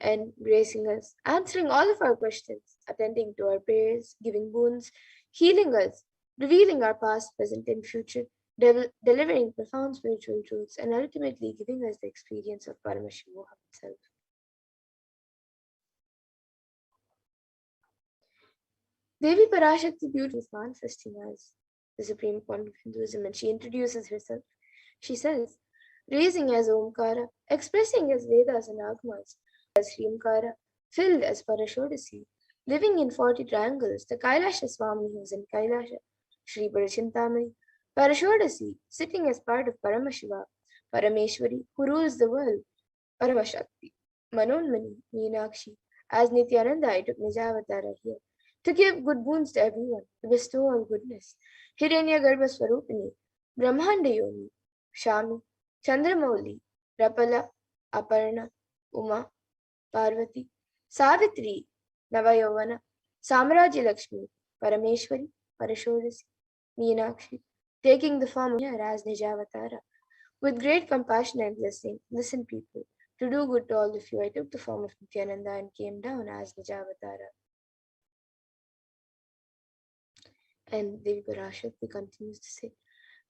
and gracing us, answering all of our questions, attending to our prayers, giving boons, healing us, revealing our past, present, and future, delivering profound spiritual truths, and ultimately giving us the experience of Paramashivoham itself. Devi Parashakti beauty is manifesting as the supreme point of Hinduism, and she introduces herself. She says, raising as Omkara, expressing as Vedas and Agmas, as Srimkara, filled as Parashodasi, living in 40 triangles, the Kailasha Swami who is in Kailasha, Sri Parachintamani, Parashodasi, sitting as part of Paramashiva, Parameshwari, who rules the world, Paramashakti, Manonmani, Meenakshi, as Nithyananda, I took Nijavatara here, to give good boons to everyone, to bestow all goodness. Hiranya Garbha Swarupini, Brahmanda Yoni, Shami, Chandramauli, Rapala, Aparna, Uma, Parvati, Savitri, Navayovana, Samraji Lakshmi, Parameshwari, Parashodasi, Meenakshi, taking the form of here as Nijavatara. With great compassion and blessing, listen people, to do good to all of you, I took the form of Nithyananda and came down as Nijavatara. And Devi Parashakti continues to say,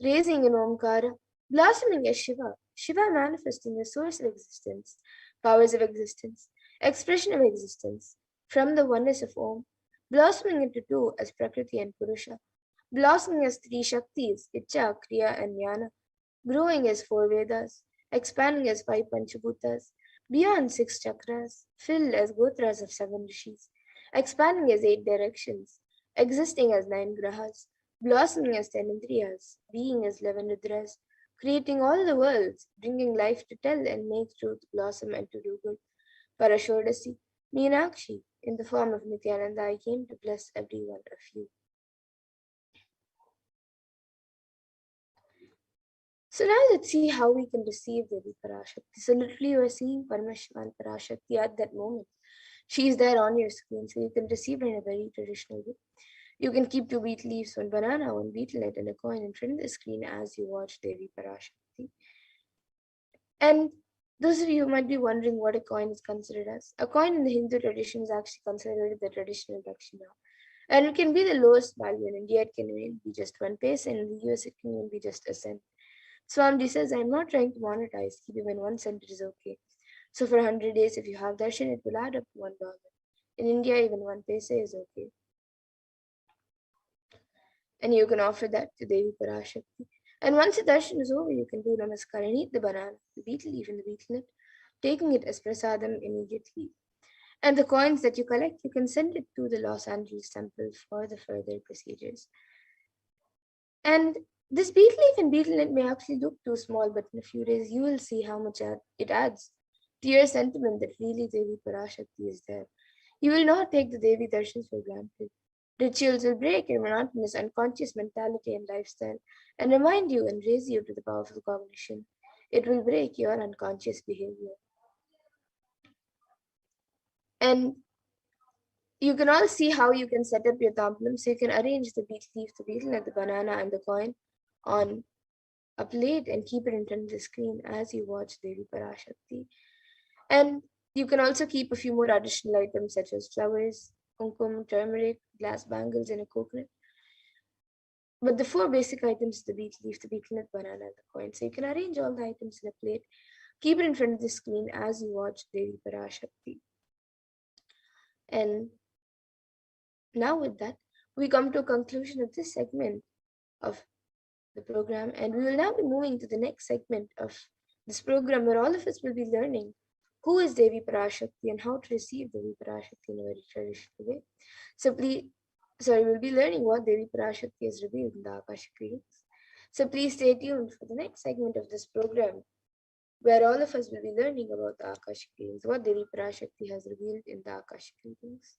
raising in Omkara, blossoming as Shiva, Shiva manifesting as source of existence, powers of existence, expression of existence, from the oneness of Om, blossoming into two as Prakriti and Purusha, blossoming as three Shaktis, Icha, Kriya, and Jnana, growing as four Vedas, expanding as five Panchabhutas, beyond six chakras, filled as Gotras of seven rishis, expanding as eight directions, existing as nine grahas, blossoming as 10 indriyas, being as 11 rudras, creating all the worlds, bringing life to tell and make truth blossom and to do good. Parashodasi, Meenakshi, in the form of Nithyananda, I came to bless every one of you. So now let's see how we can receive Devi Parashakti. So literally you are seeing Paramashiva and Parashakti at that moment. She is there on your screen, so you can receive her in a very traditional way. You can keep 2 beet leaves, 1 banana, 1 beetlet, and a coin in front of the screen as you watch Devi Parashakti. And those of you who might be wondering what a coin is considered as, a coin in the Hindu tradition is actually considered the traditional dakshina. And it can be the lowest value. In India, it can be just 1 paise, and in the US, it can be just a cent. Swamiji says, I'm not trying to monetize, keep even 1 cent is okay. So for 100 days, if you have darshan, it will add up to $1. In India, even 1 paise is okay. And you can offer that to Devi Parashakti. And once the darshan is over, you can do namaskar and eat the banana, the betel leaf, and the beetlet, taking it as prasadam immediately. And the coins that you collect, you can send it to the Los Angeles temple for the further procedures. And this betel leaf and beetlet may actually look too small, but in a few days, you will see how much it adds to your sentiment that really Devi Parashakti is there. You will not take the Devi darshans for granted. Rituals will break your monotonous unconscious mentality and lifestyle and remind you and raise you to the powerful cognition. It will break your unconscious behavior. And you can all see how you can set up your tambalam. So you can arrange the betel leaf, the beetlet, the banana, and the coin on a plate and keep it in front of the screen as you watch Devi Parashakti. And you can also keep a few more additional items such as flowers, kumkum, turmeric, glass bangles, and a coconut. But the 4 basic items, the betel leaf, the beetlet, banana, and the coin. So you can arrange all the items in a plate, keep it in front of the screen as you watch Devi Parashakti. And now with that, we come to a conclusion of this segment of the program, and we will now be moving to the next segment of this program where all of us will be learning who is Devi Parashakti and how to receive Devi Parashakti in a very traditional way. So we'll be learning what Devi Parashakti is revealed in the Akashic readings. So please stay tuned for the next segment of this program where all of us will be learning about the Akashic readings, what Devi Parashakti has revealed in the Akashic readings.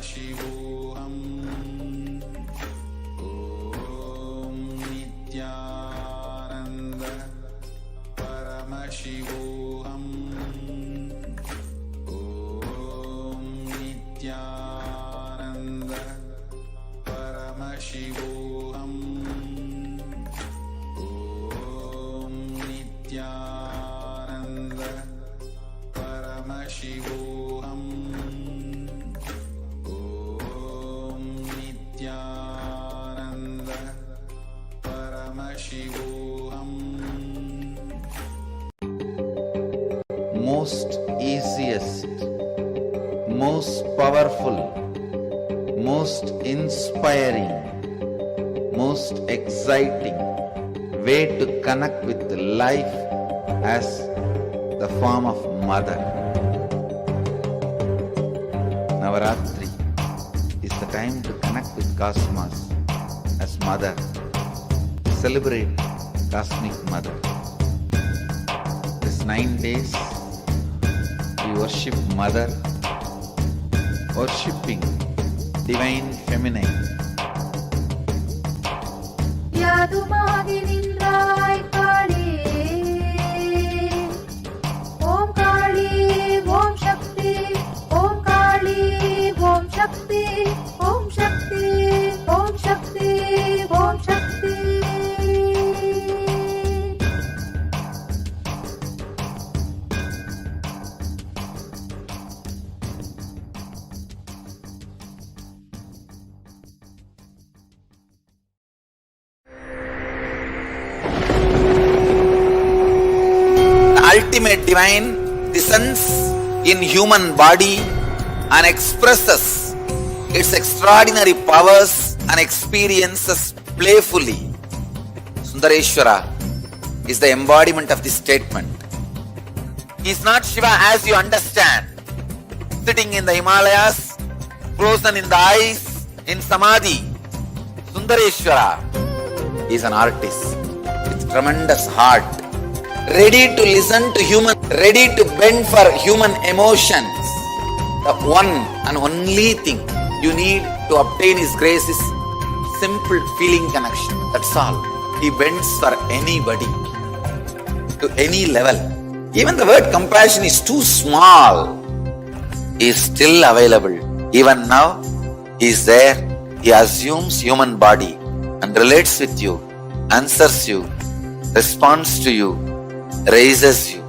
Parashakti. Om Nithyananda Paramashivoham. Om Nithyananda Paramashivoham. Om Nithyananda Paramashivoham. Om Nithyananda Paramashivoham. Most easiest, most powerful, most inspiring, most exciting way to connect with life as the form of mother. Navaratri is the time to connect with cosmos as mother. Celebrate cosmic mother. This 9 days we worship mother, worshipping divine feminine. யாதுமாகி நின்றாய் காளி. ஓம் காளி ஓம் சக்தி. ஓம் காளி ஓம் சக்தி. ஓம் சக்தி ஓம் சக்தி ஓம் சக்தி. Ultimate divine descends in human body and expresses its extraordinary powers and experiences playfully. Sundareshwara is the embodiment of this statement. He is not Shiva as you understand, sitting in the Himalayas, frozen in the ice, in Samadhi. Sundareshwara is an artist with tremendous heart, ready to listen to human, ready to bend for human emotions. The one and only thing you need to obtain His grace is simple feeling connection. That's all. He bends for anybody, to any level. Even the word compassion is too small. He is still available. Even now, He is there. He assumes human body and relates with you, answers you, responds to you, raises you.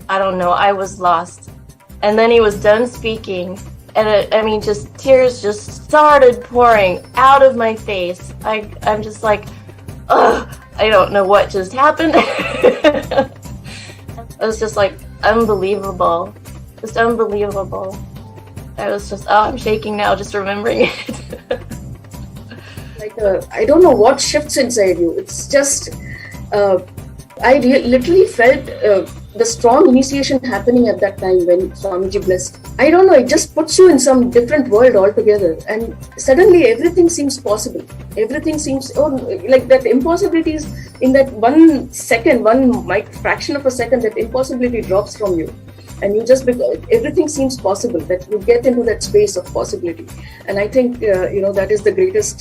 I don't know, I was lost. And then he was done speaking, and just tears just started pouring out of my face. I'm just like, ugh, I don't know what just happened. It was just like unbelievable, just unbelievable. I was just, I'm shaking now just remembering it. I don't know what shifts inside you. It's just, I literally felt the strong initiation happening at that time when Swamiji blessed. I don't know, it just puts you in some different world altogether, and suddenly everything seems possible. Everything seems, like that impossibilities in that 1 second, fraction of a second, that impossibility drops from you. And you just, everything seems possible, that you get into that space of possibility. And I think, that is the greatest,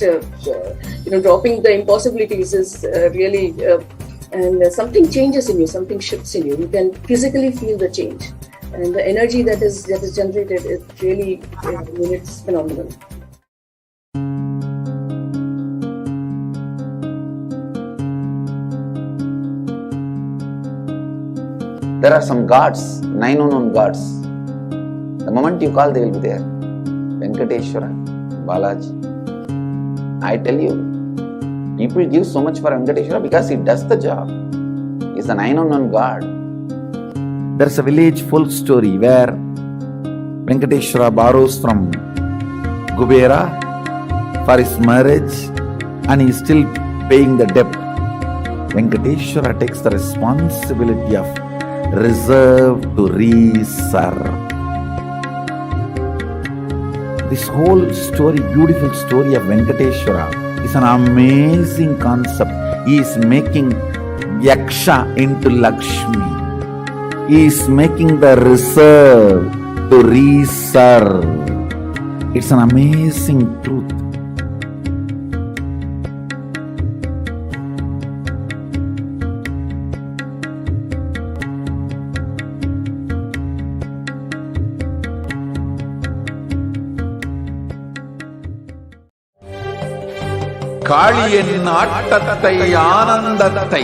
dropping the impossibilities is really and something changes in you, something shifts in you. You can physically feel the change, and the energy that is generated is really, it's phenomenal. There are some gods, 9 unknown gods. The moment you call, they will be there. Venkateshwara, Balaji. I tell you, people give so much for Venkateshwara because he does the job. He's the 9 unknown god. There's a village folk story where Venkateshwara borrows from Kubera for his marriage and he's still paying the debt. Venkateshwara takes the responsibility of reserve to reserve. This whole story, beautiful story of Venkateshwara is an amazing concept. He is making Yaksha into Lakshmi. He is making the reserve to reserve. It's an amazing truth. காளியின் ஆட்டத்தை ஆனந்தத்தை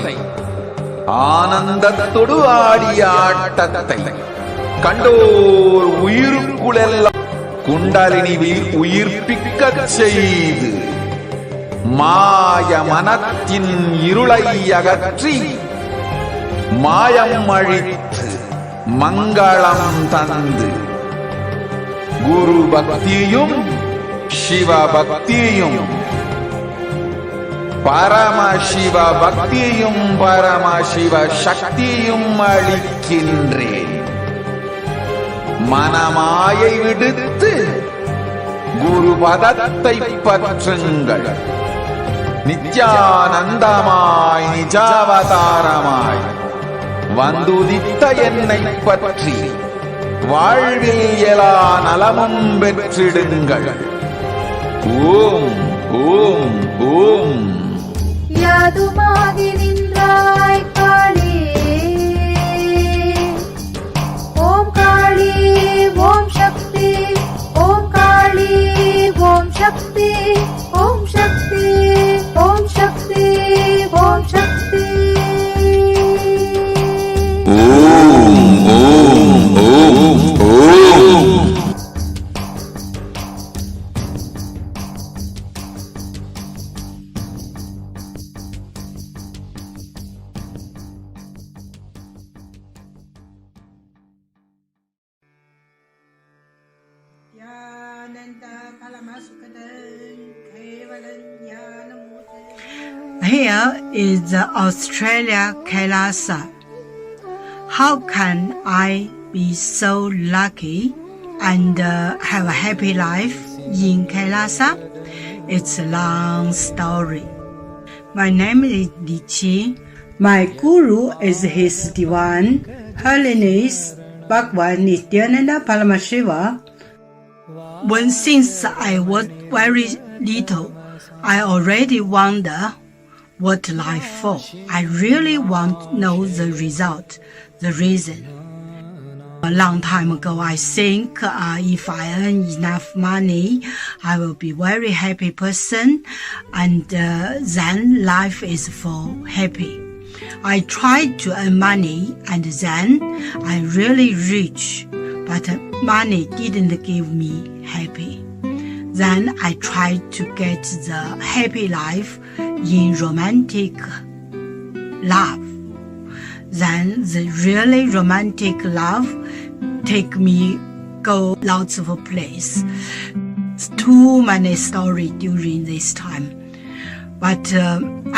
ஆனந்தத்தொடு ஆடிய ஆட்டத்தை கண்டோர் உயிருக்குளெல்லாம் குண்டலினிவில் உயிர்ப்பிக்கச் செய்து மாய மனத்தின் இருளை அகற்றி மாயம் அழித்து மங்களம் தந்து குரு பக்தியும் சிவ பக்தியும் பரமசிவ பக்தியும் பரமசிவ சக்தியும் அளிக்கின்றேன். மனமாயை விடுத்து குரு பதத்தை பற்றுங்கள். நித்யானந்தமாய் நிஜாவதாரமாய் வந்துதித்த என்னை பற்றி வாழ்வில் எல்லா நலமும் பெற்றிடுங்கள். ஓம் ஓம் ஓம். யாதுமாகி நின்றாய் காளி, ஓம் காளி ஓம் சக்தி, ஓம் காளி ஓம் சக்தி, ஓம் சக்தி ஓம் சக்தி ஓம் சக்தி. ஓம் ஓம் ஓம் ஓம். Here is Australia, Kailasa. How can I be so lucky and have a happy life in Kailasa? It's a long story. My name is Li Qi. My guru is His Divine Holiness Bhagwan Nithyananda Paramashivam. Since I was very little, I already wonder what life for. I really want to know the result, the reason. A long time ago, I think if I earn enough money, I will be very happy person, and then life is for happy. I tried to earn money, and then I really rich, but money didn't give me happy. Then I tried to get the happy life in romantic love. Then the really romantic love take me go lots of place. Too many stories during this time. But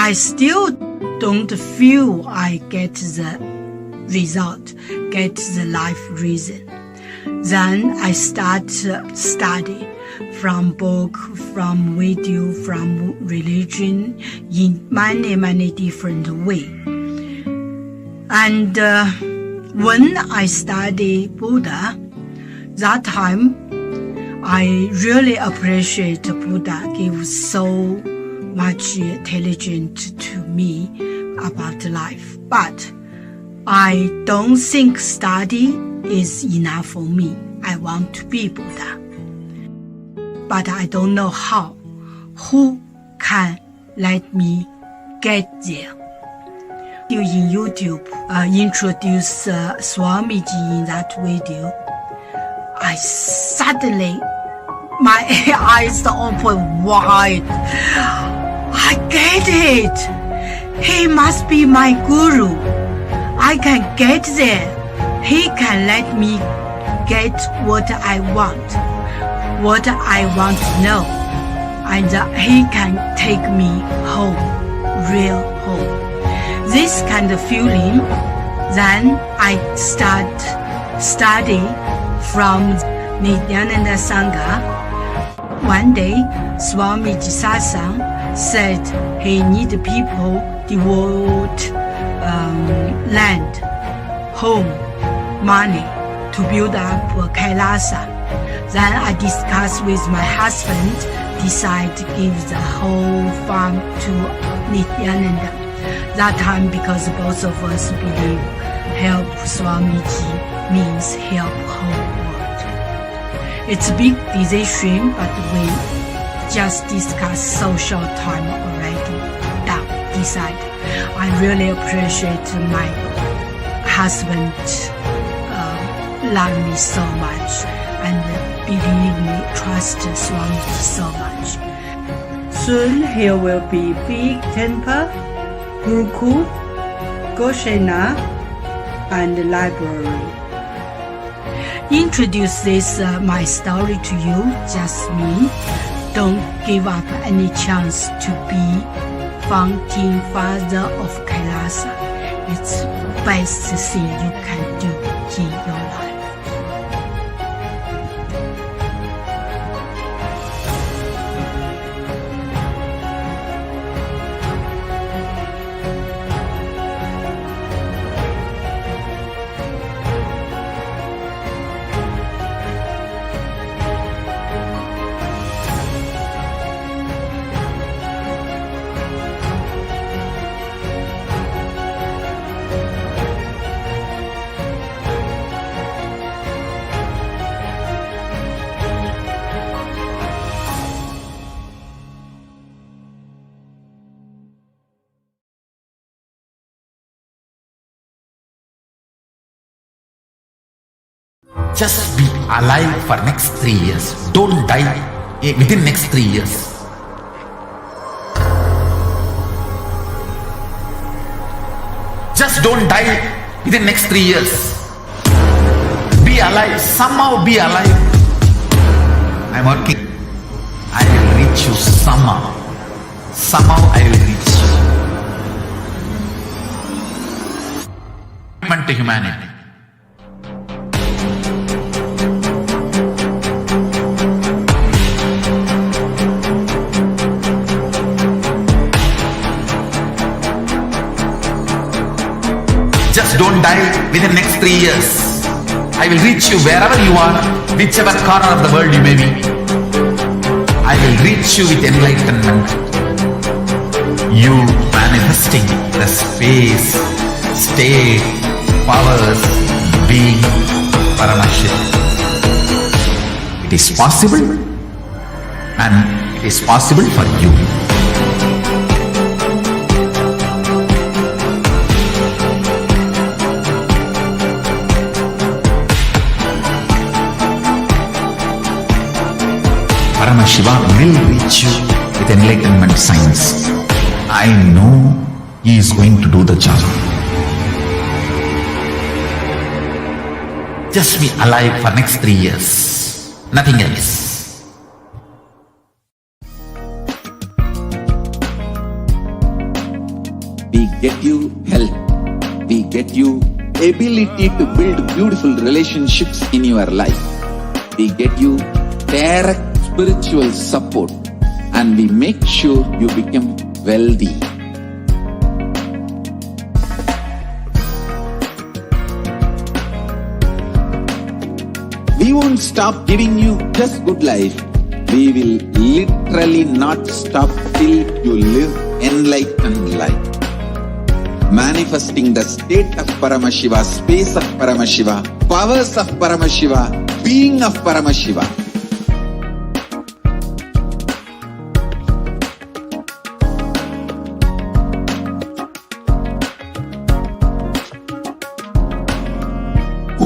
I still don't feel I get the result, get the life reason. Then I start study from book, from video, from religion in many different ways. And when I study Buddha, that time I really appreciate Buddha give so much intelligence to me about life. But I don't think study is enough for me. I want to be Buddha. But I don't know how. Who can let me get there? You in YouTube introduce Swamiji in that video. I suddenly, my eyes open wide. I get it. He must be my guru. I can get there. He can let me get what I want to know. And he can take me home, real home. This kind of feeling, then I start studying from Nithyananda Sangha. One day, Swamiji Satsang said he need people devote land, home, money to build up Kailasa. Then I discussed with my husband, decide to give the whole farm to Nithyananda. That time, because both of us believe help Swamiji means help whole world. It's a big decision, but we just discussed so short time already. Decide. I really appreciate my husband love me so much and believe me, trust Swamiji so much. Soon here will be big temple, Gurukul, Goshena, and library. Introduce this my story to you, just me. Don't give up any chance to be founding father of Kailasa. It's best thing you can do in your life. Just be alive for next 3 years. Don't die within next 3 years. Just don't die within next 3 years. Be alive. Somehow be alive. I'm working. I will reach you somehow. Somehow I will reach you. Enlightenment to humanity. Just don't die within the next 3 years. I will reach you wherever you are, whichever corner of the world you may be. I will reach you with enlightenment. You manifesting the space, state, powers, being Paramashivoham. It is possible, and it is possible for you. Paramashivoham will reach you with enlightenment science. I know he is going to do the job. Just be alive for next 3 years. Nothing else. We get you health. We get you ability to build beautiful relationships in your life. We get you direct spiritual support, and we make sure you become wealthy. We won't stop giving you just good life. We will literally not stop till you live enlightened life. manifesting the state of Paramashiva, space of Paramashiva, powers of Paramashiva, being of Paramashiva.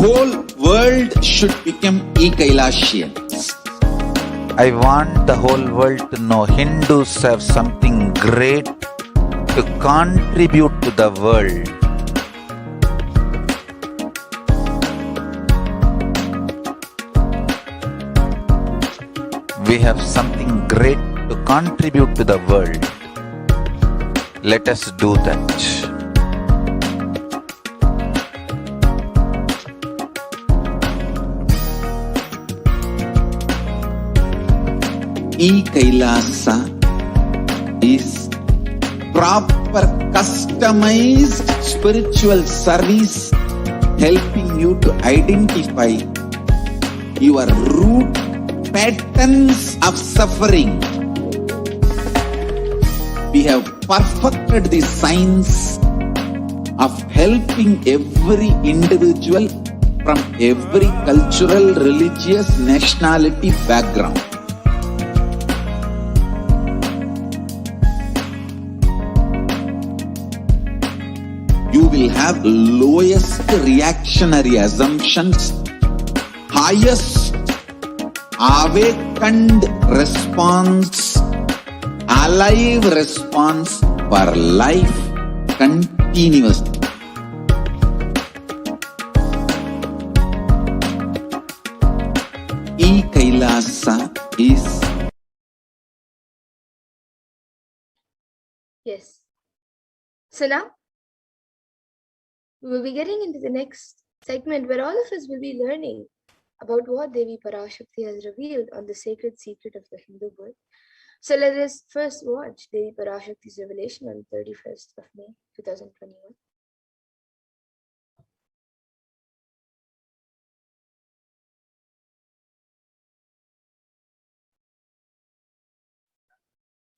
Whole world should become e-Kailashian. I want the whole world to know Hindus have something great to contribute to the world. We have something great to contribute to the world. Let us do that. E-Kailasa is proper customized spiritual service helping you to identify your root patterns of suffering. We have perfected the science of helping every individual from every cultural, religious, nationality background. You will have lowest reactionary assumptions, highest awakened response, alive response for life continuously. E-Kailasa is Yes. So now we will be getting into the next segment where all of us will be learning about what Devi Parashakti has revealed on the sacred secret of the Hindu birth. So let us first watch Devi Parashakti's revelation on 31st of May 2021.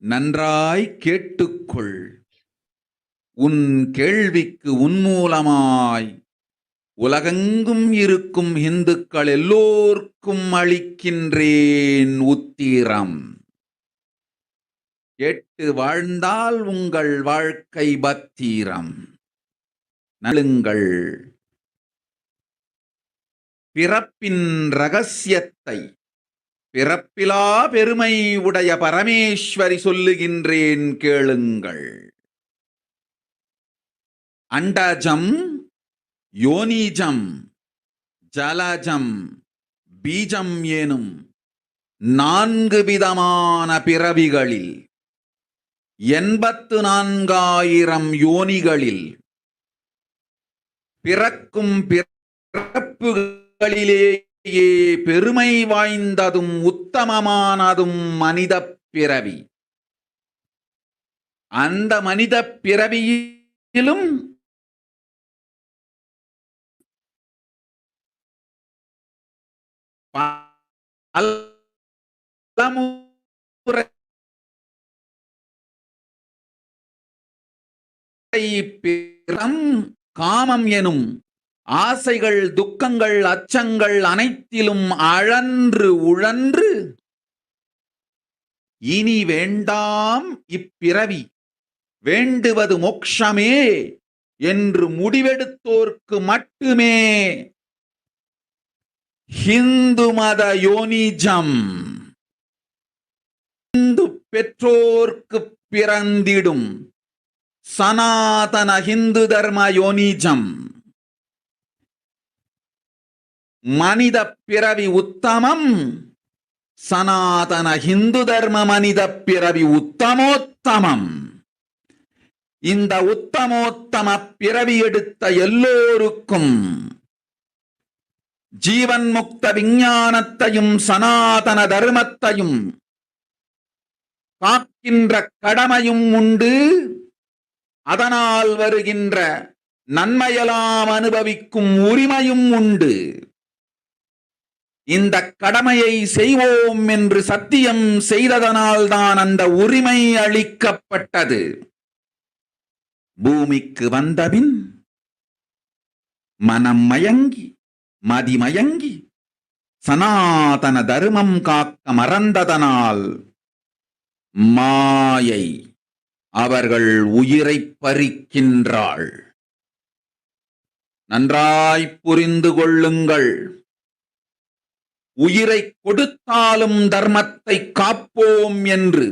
நன்றாய் கேட்டுக்கொள். உன் கேள்விக்கு உன்மூலமாய் உலகெங்கும் இருக்கும் இந்துக்கள் எல்லோர்க்கும் அளிக்கின்றேன் உத்திரம். கேட்டு வாழ்ந்தால் உங்கள் வாழ்க்கை பத்திரம். நலுங்கள். பிறப்பின் ரகசியத்தை பிறப்பிலா பெருமை உடைய பரமேஸ்வரி சொல்லுகின்றேன் கேளுங்கள். அண்டஜம், யோனிஜம், ஜலஜம், பீஜம் எனும் 4 விதமான பிறவிகளில் 84,000 யோனிகளில் பிறக்கும் பிறப்புகளிலேயே பெருமை வாய்ந்ததும் உத்தமமானதும் மனித பிறவி. அந்த மனித பிறவியிலும் பலமுறை காமம் எனும் ஆசைகள், துக்கங்கள், அச்சங்கள் அனைத்திலும் அழன்று உழன்று இனி வேண்டாம் இப்பிறவி, வேண்டுவது மோட்சமே என்று முடிவெடுத்தோர்க்கு மட்டுமே ஹிந்து மத யோனிஜம், இந்து பெற்றோர்க்கு பிறந்திடும் சனாதன ஹிந்து தர்ம யோனிஜம், மனித பிறவி உத்தமம், சனாதன ஹிந்து தர்ம மனித பிறவி உத்தமோத்தமம். இந்த உத்தமோத்தம பிறவி எடுத்த எல்லோருக்கும் ஜீவன் முக்த விஞ்ஞானத்தையும் சனாதன தர்மத்தையும் காக்கின்ற கடமையும் உண்டு. அதனால் வருகின்ற நன்மையெல்லாம் அனுபவிக்கும் உரிமையும் உண்டு. இந்த கடமையை செய்வோம் என்று சத்தியம் செய்ததனால்தான் அந்த உரிமை அளிக்கப்பட்டது. பூமிக்கு வந்தபின் மனம் மயங்கி மதிமயங்கி சனாதன தர்மம் காக்க மறந்ததனால் மாயை அவர்கள் உயிரை பறிக்கின்றாள். நன்றாய் புரிந்து கொள்ளுங்கள். உயிரை கொடுத்தாலும் தர்மத்தை காப்போம் என்று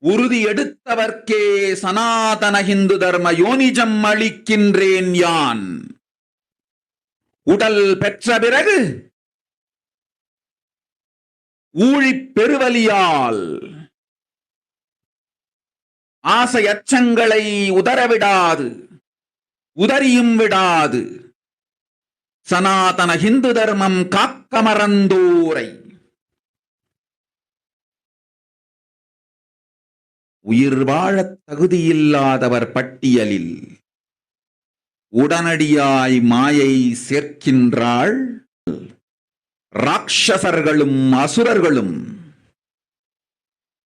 உறுதி எடுத்தவர்க்கே சனாதன இந்து தர்ம யோனிஜம் அளிக்கின்றேன் யான். உடல் பெற்ற பிறகு ஊழிப் பெருவலியால் ஆசை அச்சங்களை உதறவிடாது, உதறியும் விடாது சனாதன இந்து தர்மம் காக்க மறந்தோரை உயிர் வாழத் தகுதியில்லாதவர் பட்டியலில் உடனடியாய் மாயை சேர்க்கின்றாள். ராட்சசர்களும் அசுரர்களும்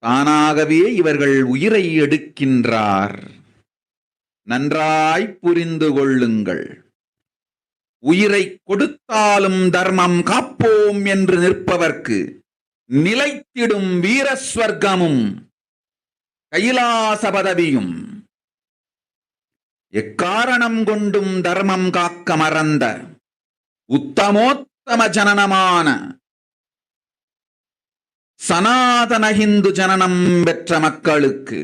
தானாகவே இவர்கள் உயிரை எடுக்கின்றார். நன்றாய் புரிந்து கொள்ளுங்கள். உயிரை கொடுத்தாலும் தர்மம் காப்போம் என்று நிற்பவர்க்கு நிலைத்திடும் வீரஸ்வர்க்கமும் கைலாச பதவியும், எக்காரணம் கொண்டும் தர்மம் காக்க மறந்த உத்தமோத்தம ஜனனமான சனாதன இந்து ஜனனம் பெற்ற மக்களுக்கு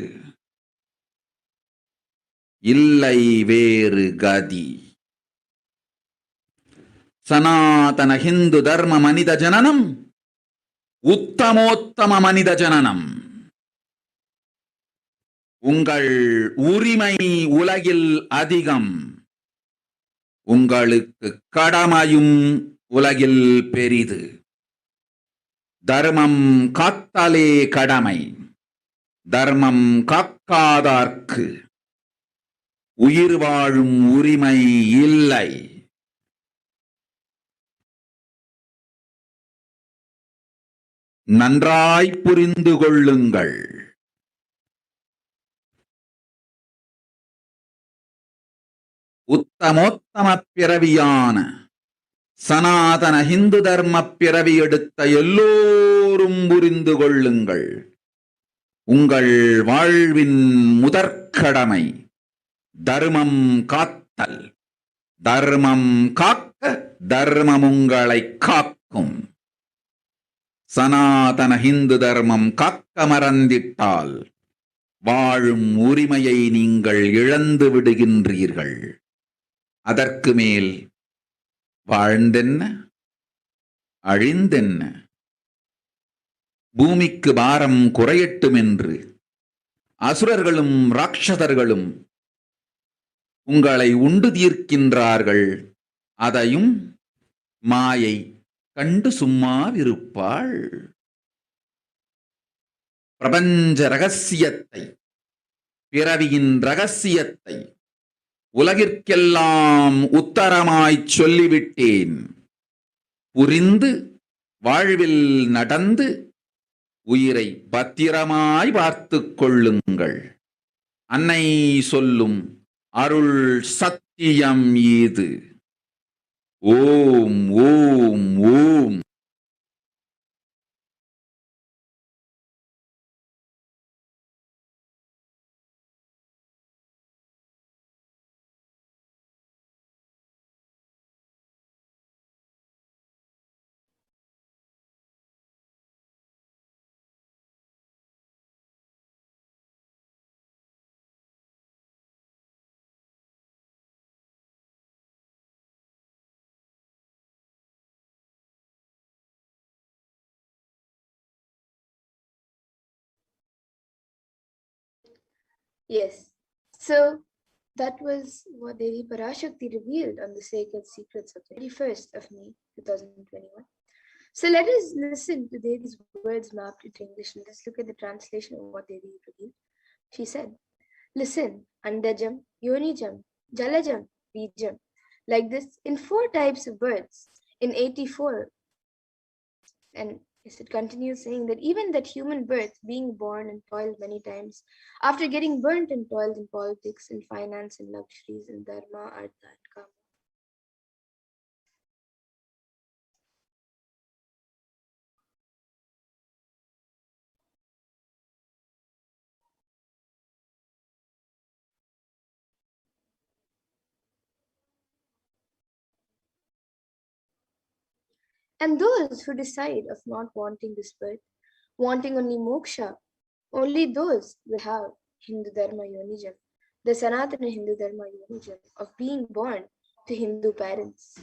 இல்லை வேறு கதி. சனாதன இந்து தர்ம மனித ஜனனம் உத்தமோத்தம மனித ஜனனம். உங்கள் உரிமை உலகில் அதிகம், உங்களுக்கு கடமையும் உலகில் பெரிது. தர்மம் காத்தாலே கடமை, தர்மம் காக்காதார்க்கு உயிர் வாழும் உரிமை இல்லை. நன்றாய் புரிந்து கொள்ளுங்கள். உத்தமோத்தம பிறவியான சனாதன இந்து தர்ம பிறவி எடுத்த எல்லோரும் புரிந்து கொள்ளுங்கள். உங்கள் வாழ்வின் முதற்கடமை தர்மம் காத்தல். தர்மம் காக்க தர்மம் உங்களை காக்கும். சனாதன இந்து தர்மம் காக்க மறந்திட்டால் வாழும் உரிமையை நீங்கள் இழந்து விடுகின்றீர்கள். அதற்கு மேல் வாழ்ந்தென்ன அழிந்தென்ன? பூமிக்கு பாரம் குறையட்டும் என்று அசுரர்களும் ராட்சதர்களும் உங்களை உண்டு தீர்க்கின்றார்கள். அதையும் மாயை கண்டு சும்மாவிருப்பாள். பிரபஞ்ச ரகசியத்தை, பிறவியின் ரகசியத்தை உலகிற்கெல்லாம் உத்தரமாய்ச் சொல்லிவிட்டேன். புரிந்து வாழ்வில் நடந்து உயிரை பத்திரமாய் பார்த்துக் கொள்ளுங்கள். அன்னை சொல்லும் அருள் சத்தியம் இது. ஓம் ஓம் ஓம். Yes. So that was what Devi Parashakti revealed on the sacred secrets of the 21st of May 2021. So let us listen to Devi's words mapped into English and let's look at the translation of what Devi revealed. She said, listen, Andajam, Yonijam, Jalajam, Bijam, like this in 4 types of birds, in 84 and Yes, it continues saying that even that human birth, being born and toiled many times, after getting burnt and toiled in politics, in finance, in luxuries, in dharma, artha, and kama. And those who decide of not wanting this birth, wanting only moksha, only those will have Hindu Dharma Yonijam, the Sanatana Hindu Dharma Yonijam of being born to Hindu parents.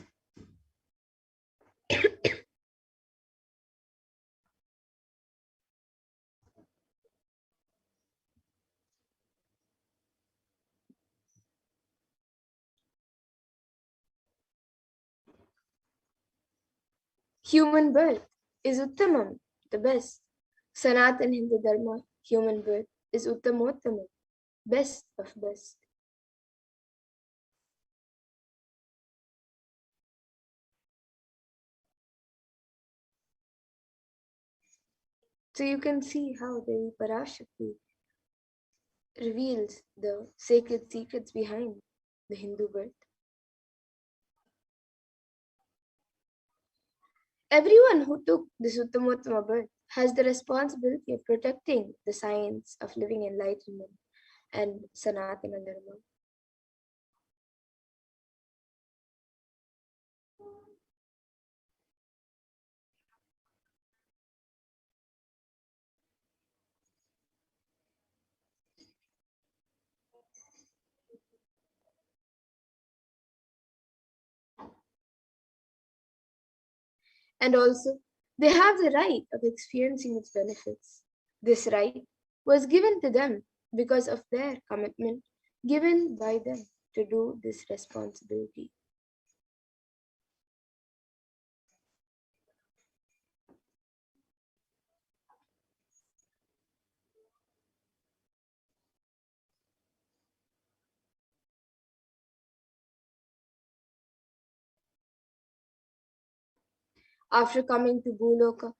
Human birth is Uttamam, the best. Sanatan Hindu Dharma, human birth, is Uttamottamam, best of best. So you can see how the Parashakti reveals the sacred secrets behind the Hindu birth. Everyone who took the Suttamottama birth has the responsibility of protecting the science of living enlightenment and Sanatana Dharma. And also, they have the right of experiencing its benefits. This right was given to them because of their commitment given by them to do this responsibility. After coming to Bhuloka,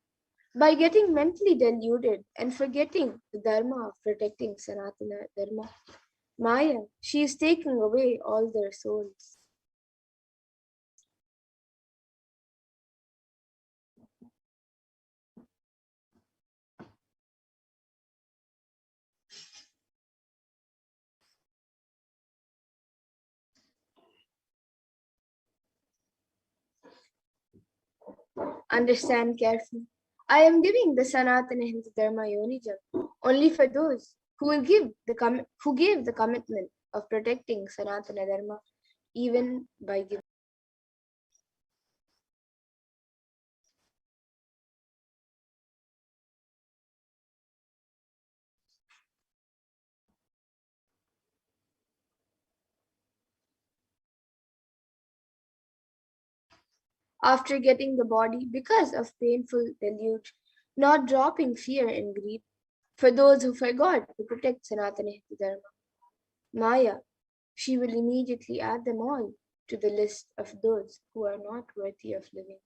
by getting mentally deluded and forgetting the dharma of protecting Sanatana Dharma, Maya, she is taking away all their souls. Understand carefully. I am giving the Sanatana Hindu Dharma Yonijam only for those who will who gave the commitment of protecting Sanatana Dharma even by giving. After getting the body because of painful deluge, not dropping fear and grief, for those who forgot to protect Sanatana Hindu Dharma. Maya, she will immediately add them all to the list of those who are not worthy of living.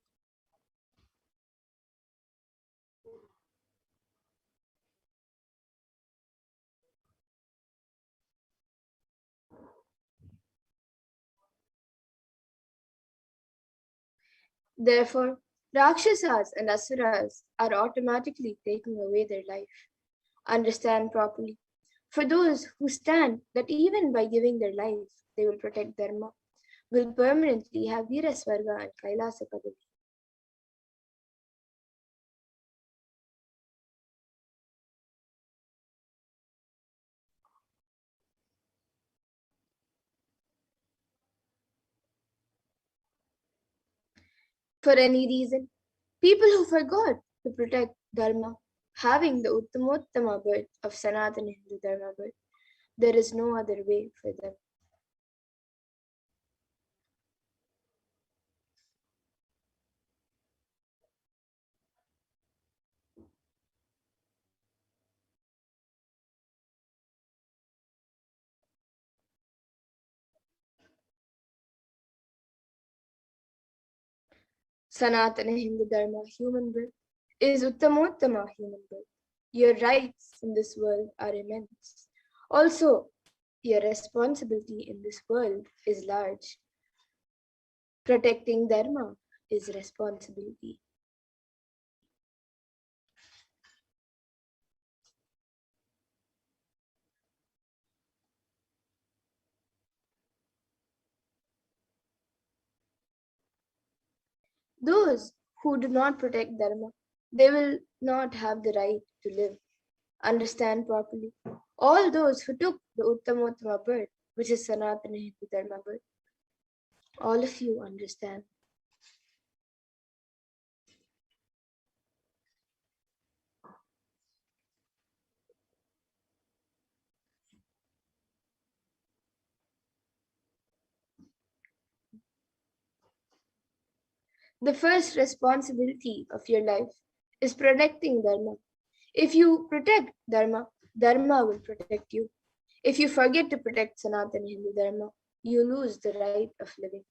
Therefore, Rakshasas and Asuras are automatically taking away their life. Understand properly. For those who stand that even by giving their life, they will protect Dharma, will permanently have Virasvarga and Kailasa Padavi. For any reason, people who forgot to protect Dharma, having the Uttamottama birth of Sanatana Hindu Dharma birth, there is no other way for them. Sanatana Hindu Dharma, human birth, is Uttamottama human birth. Your rights in this world are immense. Also, your responsibility in this world is large. Protecting Dharma is responsibility. Those who do not protect Dharma, they will not have the right to live. Understand properly. All those who took the Uttamottama birth, which is Sanatana Hindu Dharma birth, all of you understand. The first responsibility of your life is protecting Dharma. If you protect Dharma, Dharma will protect you. If you forget to protect Sanatana Hindu Dharma, you lose the right of living.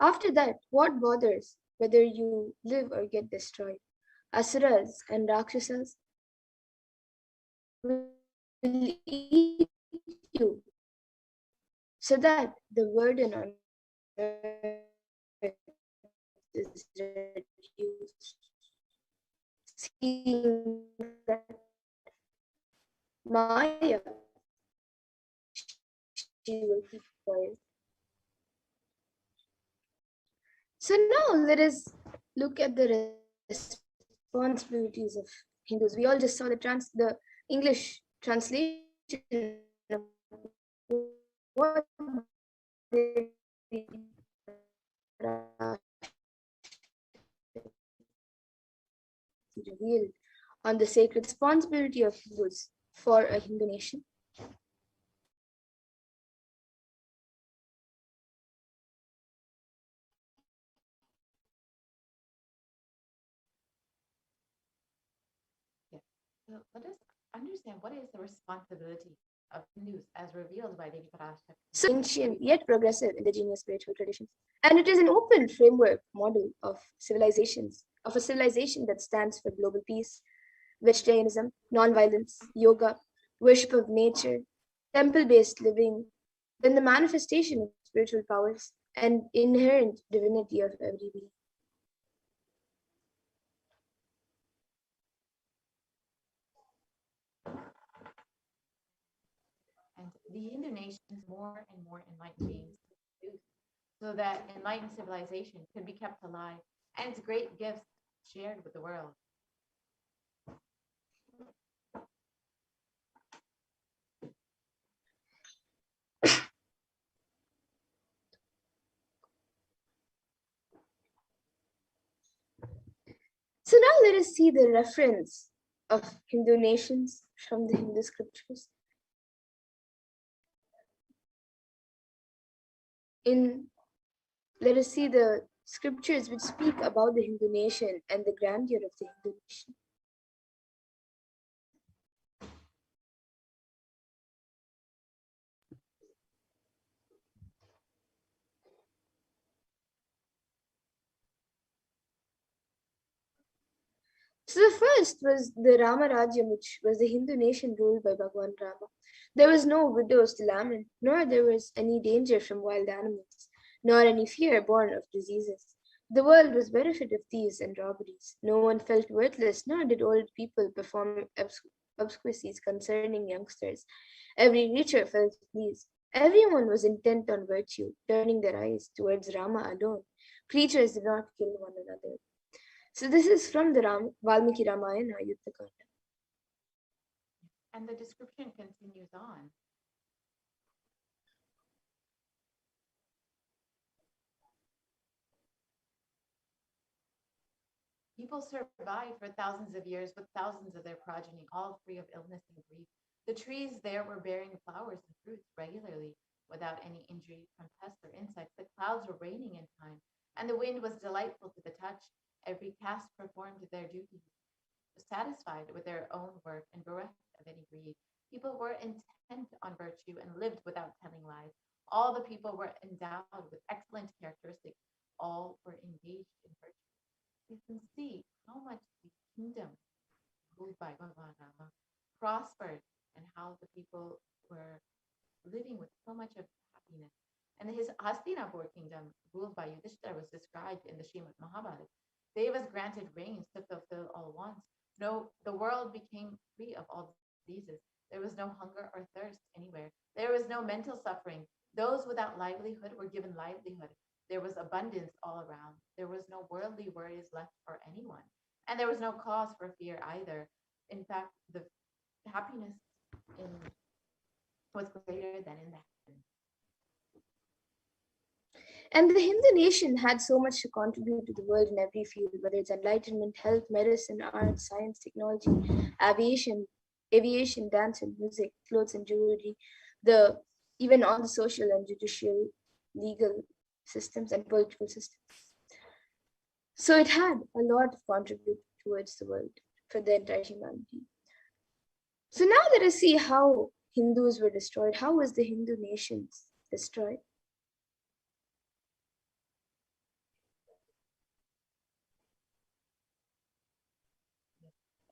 After that, what bothers whether you live or get destroyed? Asuras and Rakshasas will eat you so that the burden on earth is reduced. Seeing that Maya, she will keep quiet. So now let us look at the responsibilities of Hindus. We all just saw the English translation of what they revealed on the sacred responsibility of Hindus for a Hindu nation. So let us understand what is the responsibility of Hindus as revealed by Devi Parashakti. So ancient yet progressive indigenous spiritual traditions. And it is an open framework model of civilizations, of a civilization that stands for global peace, vegetarianism, non-violence, yoga, worship of nature, temple-based living, then the manifestation of spiritual powers and inherent divinity of every being. And the Hindu nations more and more enlightened beings so that enlightened civilization can be kept alive and its great gifts shared with the world. So now let us see the reference of Hindu nations from the Hindu scriptures. Let us see the scriptures which speak about the Hindu nation and the grandeur of the Hindu nation. So the first was the Rama Rajyam, which was the Hindu nation ruled by Bhagwan Rama. There was no widows to lament, nor there was any danger from wild animals, nor any fear born of diseases. The world was bereft of thieves and robberies. No one felt worthless, nor did old people perform obscurities concerning youngsters. Every creature felt pleased. Everyone was intent on virtue, turning their eyes towards Rama alone. Creatures did not kill one another. So this is from the Valmiki Ramayana, Yuddha Kanda. And the description continues on. People survived for thousands of years with thousands of their progeny, all free of illness and grief. The trees there were bearing flowers and fruits regularly, without any injury from pests or insects. The clouds were raining in time, and the wind was delightful to the touch. Every caste performed their duties, satisfied with their own work and bereft of any greed. People were intent on virtue and lived without telling lies. All the people were endowed with excellent characteristics. All were engaged in virtue. You can see how much the kingdom ruled by Bhagavan Rama prospered and how the people were living with so much of happiness. And his Hastinapur kingdom, ruled by Yudhishthira, was described in the Srimad Mahabharata. They was granted rains to fulfill all wants. No, the world became free of all diseases. There was no hunger or thirst anywhere. There was no mental suffering. Those without livelihood were given livelihood. There was abundance all around. There was no worldly worries left for anyone. And there was no cause for fear either. In fact, the happiness in was greater than in the heaven. And the Hindu nation had so much to contribute to the world in every field, whether it's enlightenment, health, medicine, art, science, technology, aviation, dance and music, clothes and jewelry, the even all the social and judicial, legal systems and political systems. So it had a lot to contribute towards the world for the entire humanity. So now let us see how Hindus were destroyed. How was the Hindu nations destroyed?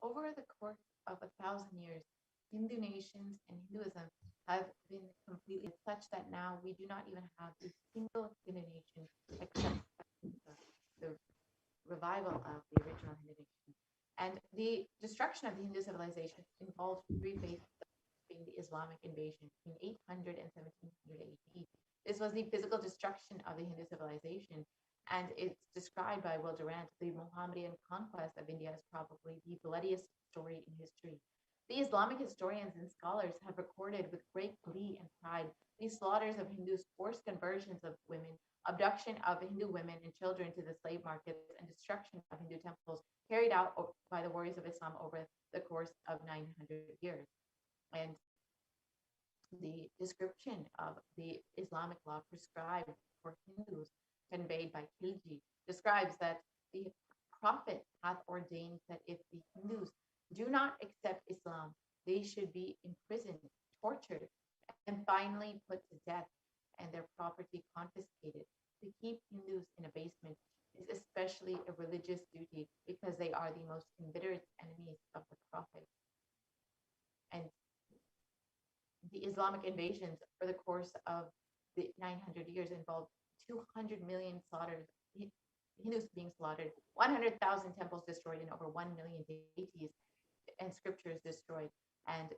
Over the course of 1,000 years, Hindu nations and Hinduism have been completely such that now we do not even have a single Hindu nation except the revival of the original Hindu nation. And the destruction of the Hindu civilization involved three phases, being the Islamic invasion in 800 and 1700 AD. This was the physical destruction of the Hindu civilization, and it's described by Will Durant, the Mohammedan conquest of India is probably the bloodiest story in history. The Islamic historians and scholars have recorded with great glee and pride these slaughters of Hindus, forced conversions of women, abduction of Hindu women and children to the slave markets, and destruction of Hindu temples carried out by the warriors of Islam over the course of 900 years. And the description of the Islamic law prescribed for Hindus conveyed by Khilji describes that the Prophet hath ordained that if the Hindus do not accept Islam, they should be imprisoned, tortured, and finally put to death and their property confiscated. To keep Hindus in abasement is especially a religious duty because they are the most embittered enemies of the Prophet. And the Islamic invasions over the course of the 900 years involved 200 million slaughtered, Hindus being slaughtered, 100,000 temples destroyed, and over 1 million deities and scriptures destroyed. And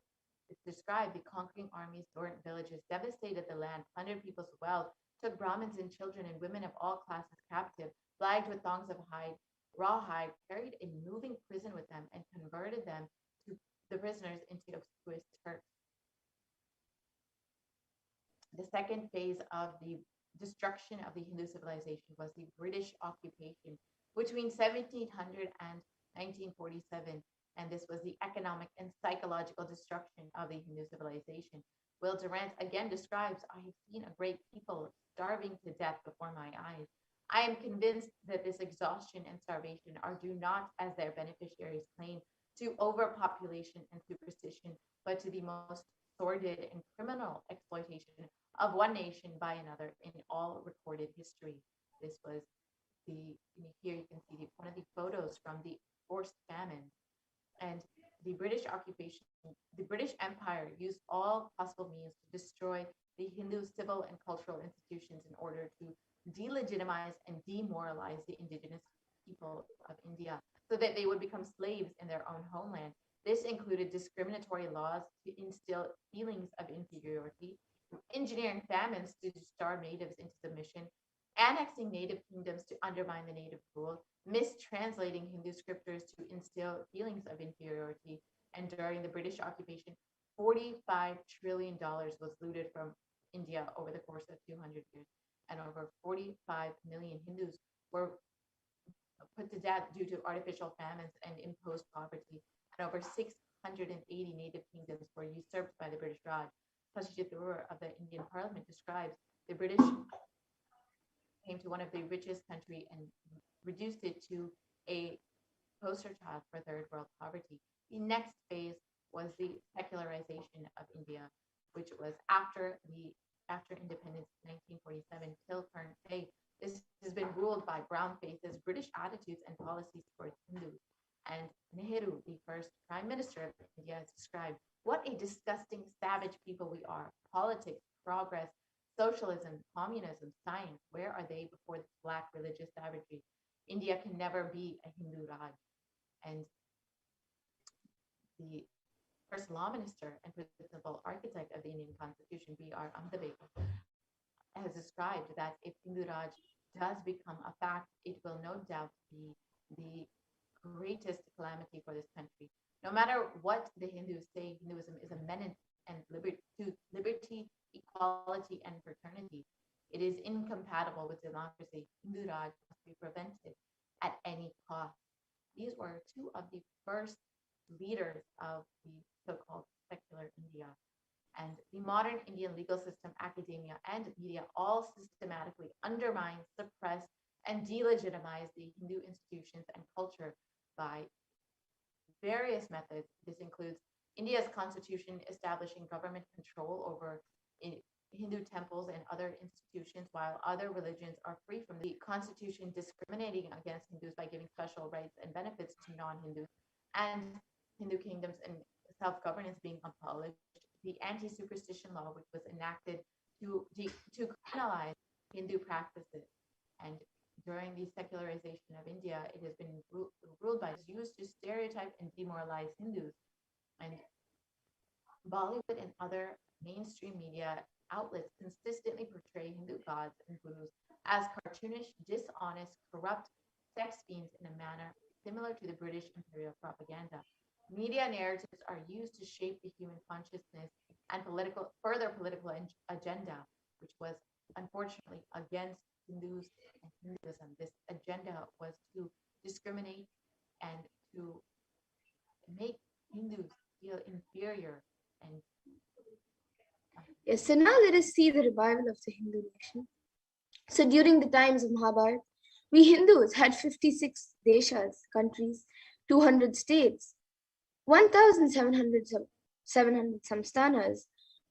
it described the conquering armies, burnt villages, devastated the land, plundered people's wealth, took Brahmins and children and women of all classes captive, flagged with thongs of hide, raw hide, carried a moving prison with them, and converted them to the prisoners into Swiss Turks. The second phase of the destruction of the Hindu civilization was the British occupation between 1700 and 1947, and this was the economic and psychological destruction of the Hindu civilization. Will Durant again describes, I have seen a great people starving to death before my eyes. I am convinced that this exhaustion and starvation are due not, as their beneficiaries claim, to overpopulation and superstition, but to the most sordid and criminal exploitation of one nation by another in all recorded history. This was here you can see one of the photos from the forced famine. And the British occupation, the British Empire used all possible means to destroy the Hindu civil and cultural institutions in order to delegitimize and demoralize the indigenous people of India so that they would become slaves in their own homeland. This included discriminatory laws to instill feelings of inferiority, engineering famines to starve natives into submission, annexing native kingdoms to undermine the native rule, mistranslating Hindu scriptures to instill feelings of inferiority, and during the British occupation, $45 trillion was looted from India over the course of 200 years, and over 45 million Hindus were put to death due to artificial famines and imposed poverty, and over 680 native kingdoms were usurped by the British Raj. Shashi Tharoor of the Indian Parliament describes the British came to one of the richest country and reduced it to a poster child for third world poverty. The next phase was the secularization of India, which was after independence in 1947 till current day. This has been ruled by brown faces, British attitudes and policies towards Hindus. And Nehru, the first prime minister of India, has described what a disgusting, savage people we are. Politics, progress, socialism, communism, science, where are they before this black religious savagery? India can never be a Hindu Raj. And the first law minister and principal architect of the Indian Constitution, B.R. Ambedkar, has described that if Hindu Raj does become a fact, it will no doubt be the greatest calamity for this country. No matter what the Hindus say, Hinduism is a menace and to liberty, equality, and fraternity. It is incompatible with democracy. Hindu Raj must be prevented at any cost. These were two of the first leaders of the so-called secular India. And the modern Indian legal system, academia, and media all systematically undermine, suppress, and delegitimize the Hindu institutions and culture by various methods. This includes India's constitution establishing government control over Hindu temples and other institutions, while other religions are free from the constitution discriminating against Hindus by giving special rights and benefits to non-Hindus, and Hindu kingdoms and self-governance being abolished. The anti-superstition law, which was enacted to criminalize Hindu practices, and during the secularization of India, it has been ruled by used to stereotype and demoralize Hindus. And Bollywood and other mainstream media outlets consistently portray Hindu gods and gurus as cartoonish, dishonest, corrupt sex fiends in a manner similar to the British imperial propaganda. Media narratives are used to shape the human consciousness and further political agenda, which was unfortunately against Hindus and Hinduism. This agenda was to discriminate and to make Hindus feel inferior. And Yes, so now let us see the revival of the Hindu nation. So during the times of Mahabharata, we Hindus had 56 deshas, countries, 200 states, 1,700 samsthanas,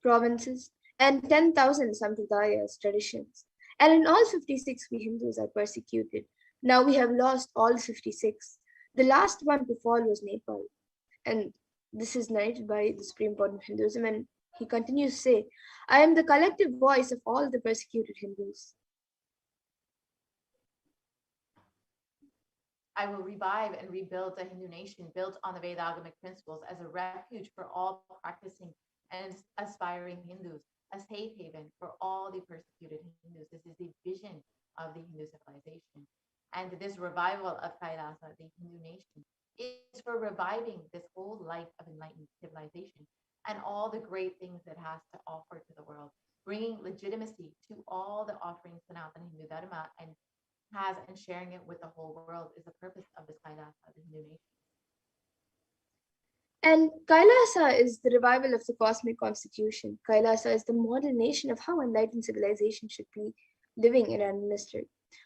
provinces, and 10,000 sampradayas, traditions. And in all 56, we Hindus are persecuted. Now we have lost all 56. The last one to fall was Nepal. And this is narrated by the Supreme Court of Hinduism. And he continues to say, I am the collective voice of all the persecuted Hindus. I will revive and rebuild a Hindu nation built on the Vedagamic principles as a refuge for all practicing and aspiring Hindus, a safe haven for all the persecuted Hindus. This is the vision of the Hindu civilization. And this revival of Kailasa, the Hindu nation, is for reviving this whole life of enlightened civilization and all the great things it has to offer to the world, bringing legitimacy to all the offerings Sanatana Hindu Dharma and sharing it with the whole world is the purpose of this Kailasa, the Hindu nation. And Kailasa is the revival of the cosmic constitution. Kailasa is the model nation of how enlightened civilization should be living and administered.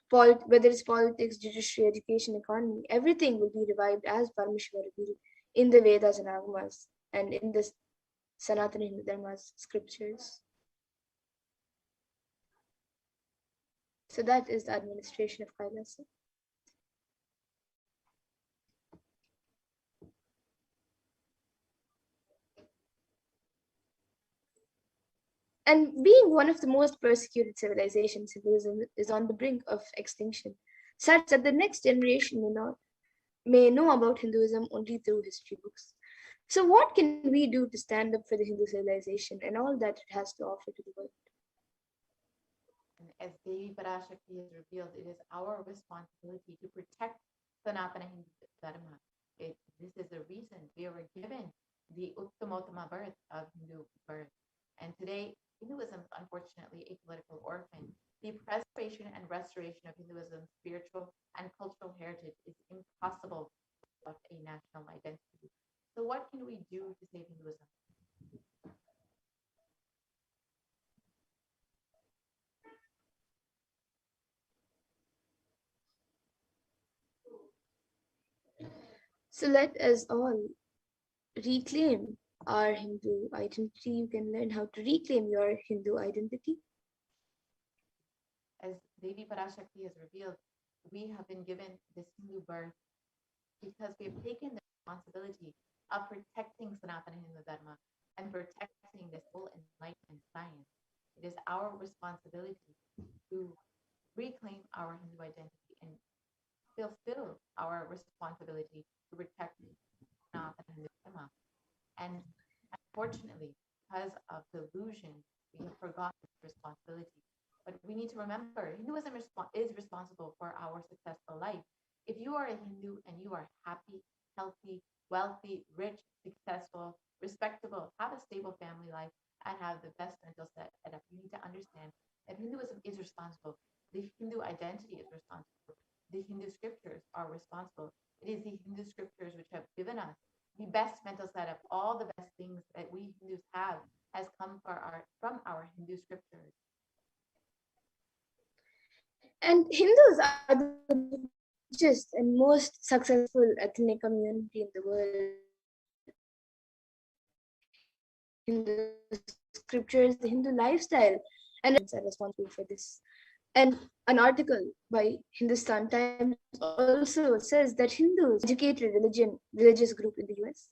Whether it's politics, judiciary, education, economy, everything will be revived as Paramashiva revealed in the Vedas and Agamas and in the Sanatana Hindu Dharma's scriptures. So that is the administration of Kailasa. And being one of the most persecuted civilizations, Hinduism is on the brink of extinction, such that the next generation may know about Hinduism only through history books. So what can we do to stand up for the Hindu civilization and all that it has to offer to the world? And as Devi Parashakti has revealed, it is our responsibility to protect Sanatana Hindu Dharma. This is the reason we were given the Uttamotama birth of Hindu birth. And today, Hinduism is unfortunately a political orphan. The preservation and restoration of Hinduism's spiritual and cultural heritage is impossible without a national identity. So what can we do to save Hinduism? So let us all reclaim our Hindu identity. You can learn how to reclaim your Hindu identity. As Devi Parashakti has revealed, we have been given this Hindu birth because we have taken the responsibility of protecting Sanatana Hindu Dharma and protecting this whole enlightenment science. It is our responsibility to reclaim our Hindu identity and fulfill our responsibility to protect Sanatana Hindu Dharma. And unfortunately, because of delusion, we have forgotten this responsibility. But we need to remember, Hinduism is responsible for our successful life. If you are a Hindu and you are happy, healthy, wealthy, rich, successful, respectable, have a stable family life, and have the best mental setup, you need to understand that Hinduism is responsible. The Hindu identity is responsible. The Hindu scriptures are responsible. It is the Hindu scriptures which have given us the best mental setup. All the best things that we Hindus have has come from our Hindu scriptures. And Hindus are the richest and most successful ethnic community in the world. Hindu scriptures, the Hindu lifestyle, and are responsible for this. And an article by Hindustan Times also says that Hindus educated religious group in the US.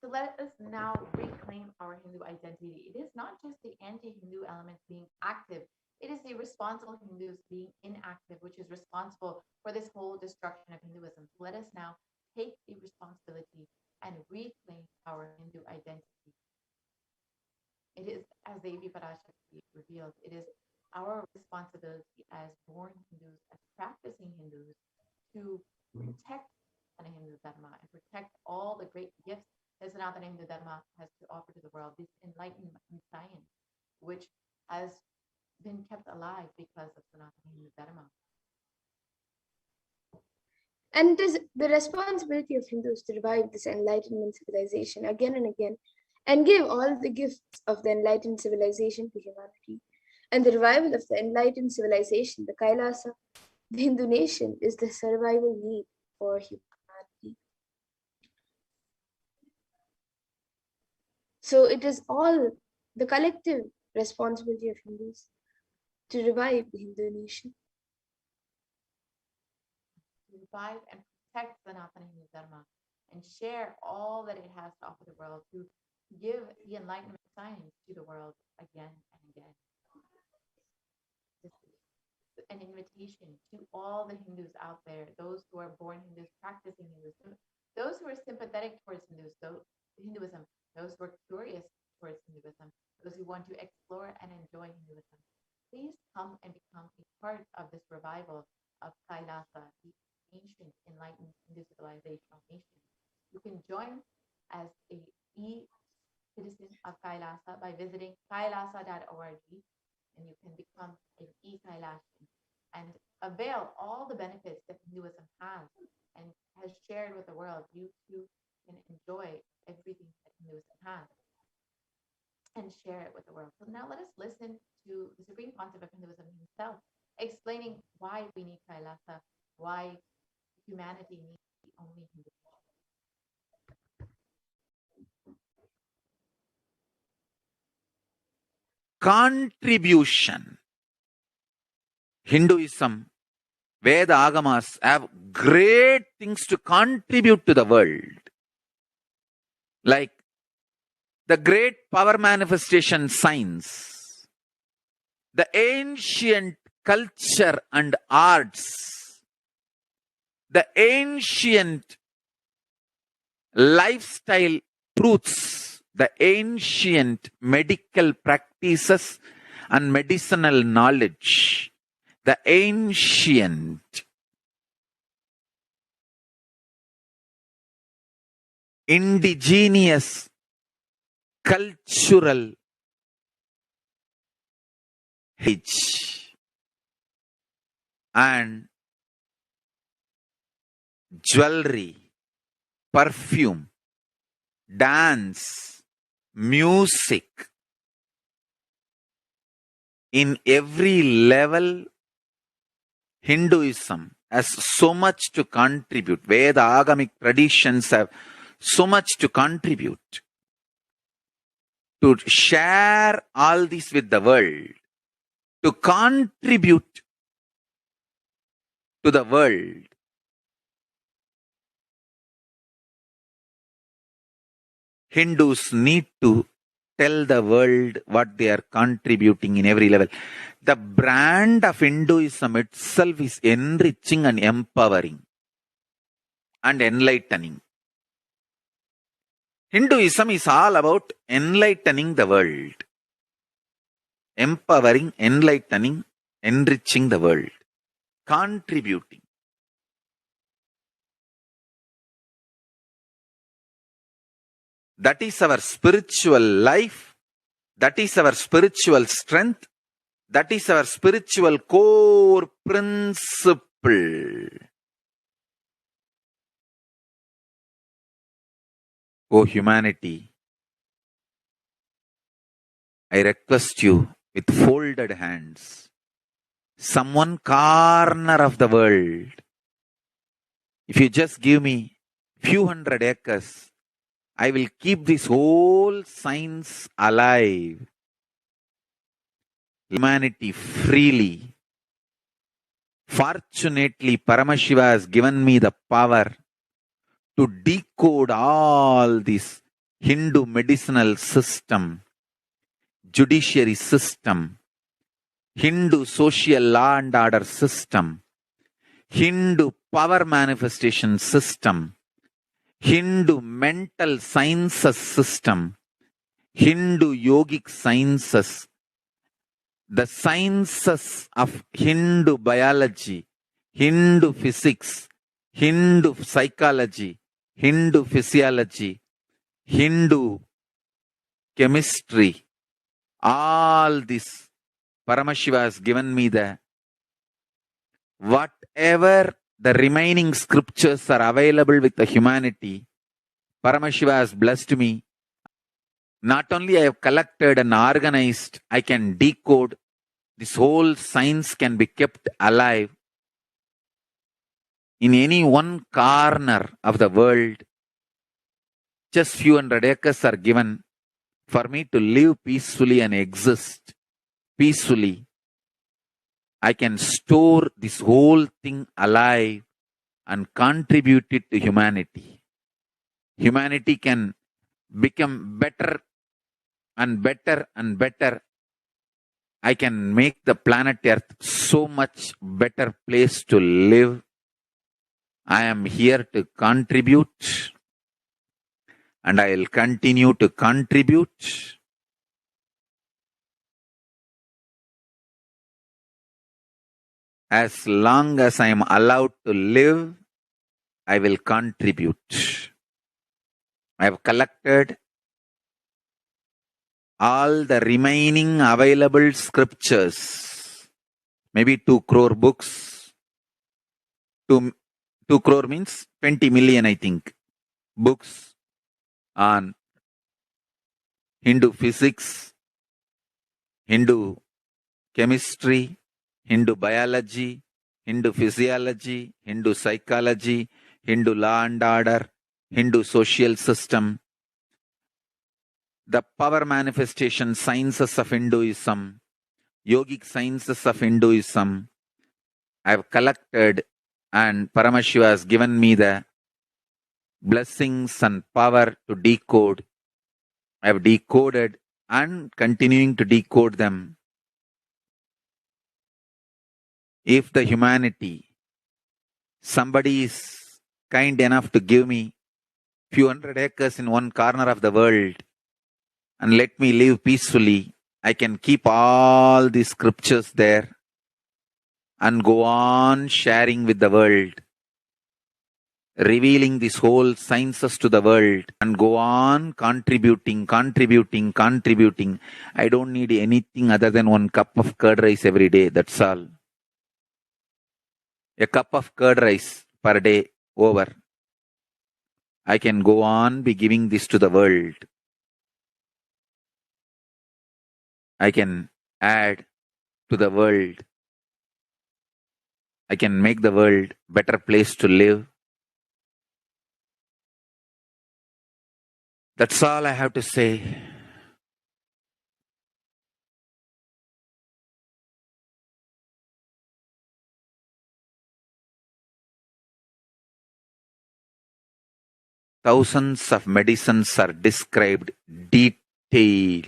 So let us now reclaim our Hindu identity. It is not just the anti-Hindu elements being active, it is the responsible Hindus being inactive, which is responsible for this whole destruction of Hinduism. So let us now take the responsibility and reclaim our Hindu identity. It is, as Devi Parashakti revealed, it is our responsibility as born Hindus, as practicing Hindus, to protect Sanatana Hindu Dharma and protect all the great gifts that Sanatana Hindu Dharma has to offer to the world, this enlightenment science, which has been kept alive because of Sanatana Hindu Dharma. And it is the responsibility of Hindus to revive this enlightenment civilization again and again, and give all the gifts of the enlightened civilization to humanity. And the revival of the enlightened civilization, the Kailasa, the Hindu nation, is the survival need for humanity. So it is all the collective responsibility of Hindus to revive the Hindu nation. To revive and protect Sanatana Hindu Dharma and share all that it has to offer the world, to give the enlightenment science to the world again and again. This is an invitation to all the Hindus out there, those who are born Hindus, practicing Hindus, those who are sympathetic towards Hinduism, those who are curious towards Hinduism, those who want to explore and enjoy Hinduism. Please come and become a part of this revival of Kailasa, the ancient enlightened Hindu civilizational nation. You can join as a e-citizen of Kailasa by visiting kailasa.org, and you can become an e-Kailashian and avail all the benefits that Hinduism has and has shared with the world. You too can enjoy everything that Hinduism has and share it with the world. So now let us listen to the Supreme Concept of Hinduism himself, explaining why we need Kailasa, why humanity needs the only Hindu. Contribution. Hinduism, Veda Agamas have great things to contribute to the world. Like the great power manifestation science, the ancient culture and arts, the ancient lifestyle truths, the ancient medical practices and medicinal knowledge, the ancient indigenous cultural H and jewelry, perfume, dance, music. In every level, Hinduism has so much to contribute. Veda, Agamic traditions have so much to contribute. To share all this with the world, to contribute to the world. Hindus need to tell the world what they are contributing in every level. The brand of Hinduism itself is enriching and empowering and enlightening. Hinduism is all about enlightening the world. Empowering, enlightening, enriching the world. Contributing. That is our spiritual life. That is our spiritual strength. That is our spiritual core principle. O humanity, I request you with folded hands, some one corner of the world, if you just give me few hundred acres, I will keep this whole science alive. Humanity freely. Fortunately, Paramashiva has given me the power to decode all this Hindu medicinal system, judiciary system, Hindu social law and order system, Hindu power manifestation system, Hindu mental sciences system, Hindu yogic sciences, the sciences of Hindu biology, Hindu physics, Hindu psychology, Hindu physiology, Hindu chemistry, all this Paramashiva has given me the whatever the remaining scriptures are available with the humanity. Paramashiva has blessed me. Not only I have collected and organized, I can decode. This whole science can be kept alive in any one corner of the world. Just few hundred acres are given for me to live peacefully and exist peacefully. I can store this whole thing alive and contribute it to humanity. Humanity can become better and better and better. I can make the planet Earth so much better place to live. I am here to contribute, and I will continue to contribute. As long as I am allowed to live, I will contribute. I have collected all the remaining available scriptures, maybe 2 crore books. 2 crore means 20 million, I think, books on Hindu physics, Hindu chemistry, Hindu biology, Hindu physiology, Hindu psychology, Hindu law and order, Hindu social system, the power manifestation sciences of Hinduism, yogic sciences of Hinduism. I have collected, and Paramashiva has given me the blessings and power to decode. I have decoded and continuing to decode them. If the humanity, somebody is kind enough to give me few hundred acres in one corner of the world and let me live peacefully, I can keep all these scriptures there and go on sharing with the world. revealing these whole sciences to the world and go on contributing. I don't need anything other than one cup of curd rice every day. That's all. A cup of curd rice per day over. I can go on be giving this to the world. I can add to the world. I can make the world a better place to live. That's all I have to say. Thousands of medicines are described detail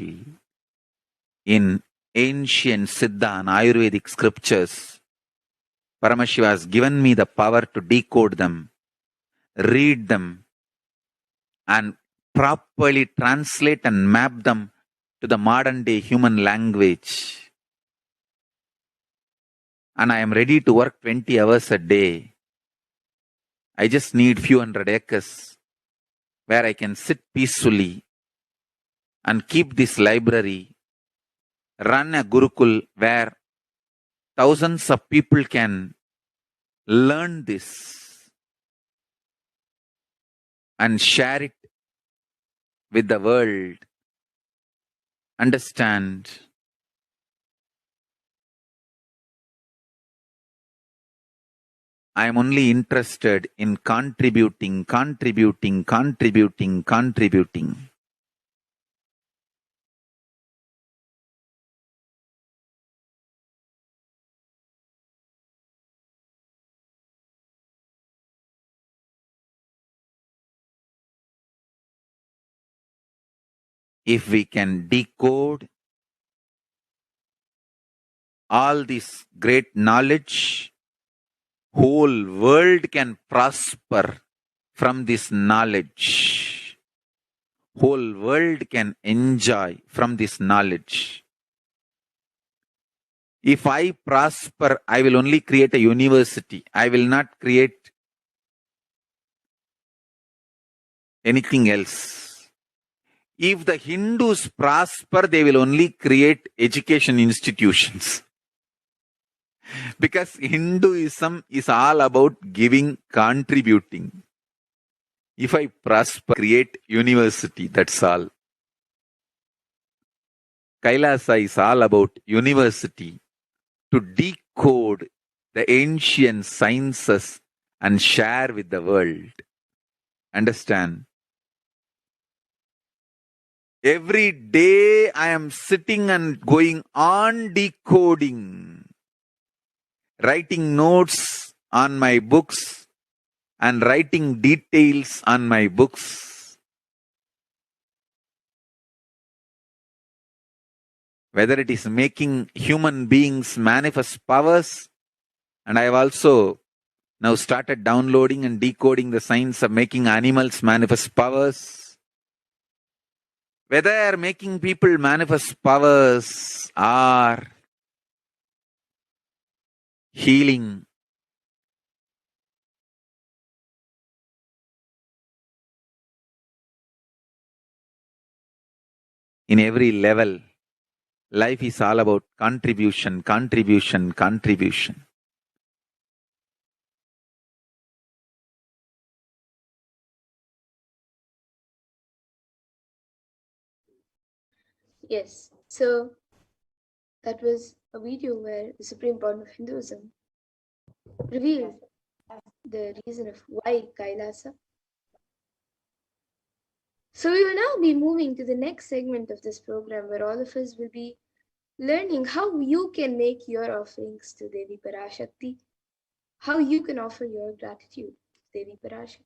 in ancient Siddha and Ayurvedic scriptures. Paramashiva has given me the power to decode them, read them, and properly translate and map them to the modern day human language. And I am ready to work 20 hours a day. I just need few hundred acres where I can sit peacefully and keep this library, run a Gurukul where thousands of people can learn this and share it with the world. Understand? I am only interested in contributing. If we can decode all this great knowledge, whole world can prosper from this knowledge. Whole world can enjoy from this knowledge. If I prosper, I will only create a university. I will not create anything else. If the Hindus prosper, they will only create education institutions. Because Hinduism is all about giving, contributing. If I prosper, create university, that's all. Kailasa is all about university, to decode the ancient sciences and share with the world. Understand? Every day I am sitting and going on decoding, writing notes on my books and writing details on my books. Whether it is making human beings manifest powers, and I have also now started downloading and decoding the science of making animals manifest powers. Whether making people manifest powers or healing, in every level, life is all about contribution. Yes, so that was a video where the Supreme Lord of Hinduism revealed the reason of why Kailasa. So we will now be moving to the next segment of this program where all of us will be learning how you can make your offerings to Devi Parashakti, how you can offer your gratitude to Devi Parashakti.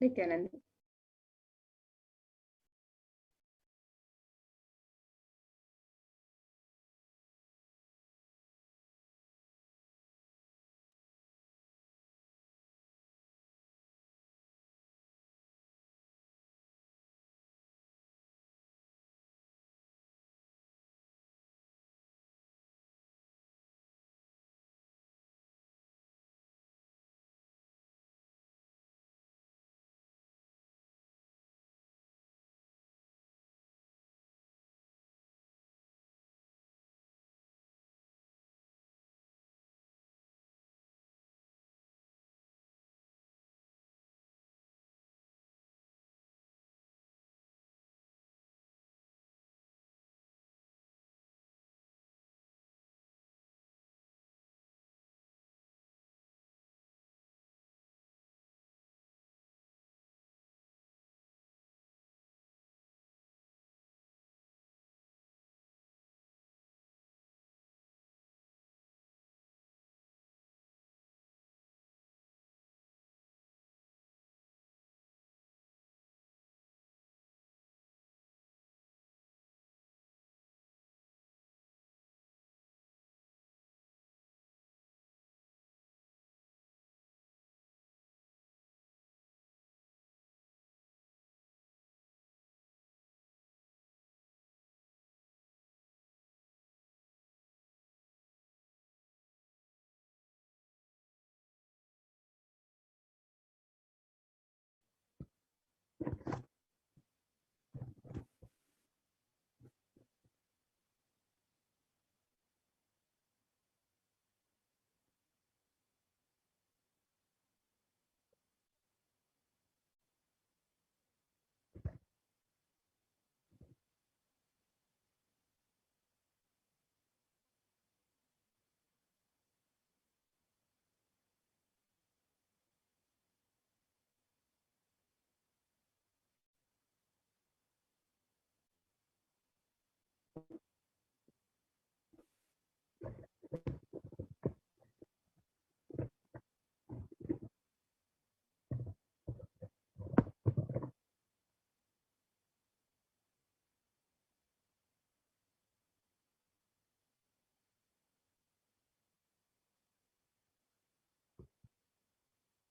Nithyananda.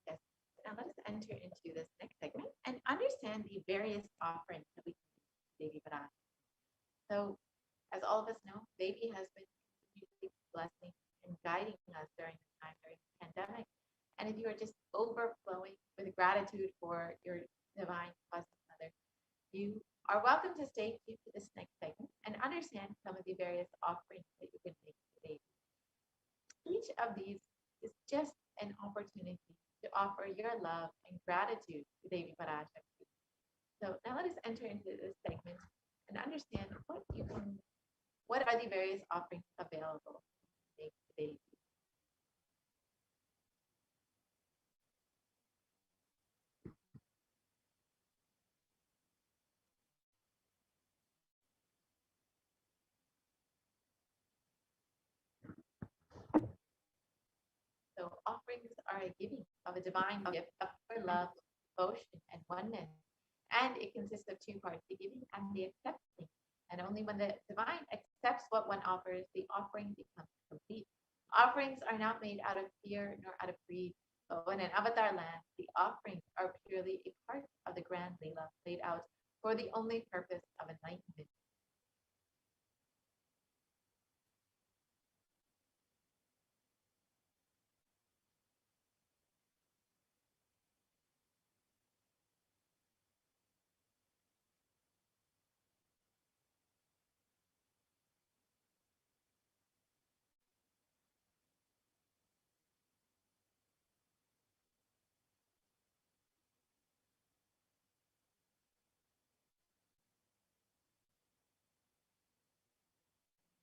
Yes. Now let us enter into this next segment and understand the various offerings that we can make to Devi Parashakti. So, as all of us know, Devi has been continuously blessing and guiding us during the time during the pandemic. And if you are just overflowing with gratitude for your divine cosmic mother, you are welcome to stay tuned to this next segment and understand some of the various offerings that you can make today. Each of these is just an opportunity to offer your love and gratitude to Devi Parashakti. So now let us enter into this segment and understand what are the various offerings available to make today. So offerings are a giving of a divine gift of pure love, devotion, and oneness. And it consists of two parts, the giving and the accepting. And only when the divine accepts what one offers, the offering becomes complete. Offerings are not made out of fear nor out of greed, but when in avatar land, the offerings are purely a part of the grand Leela laid out for the only purpose of enlightenment.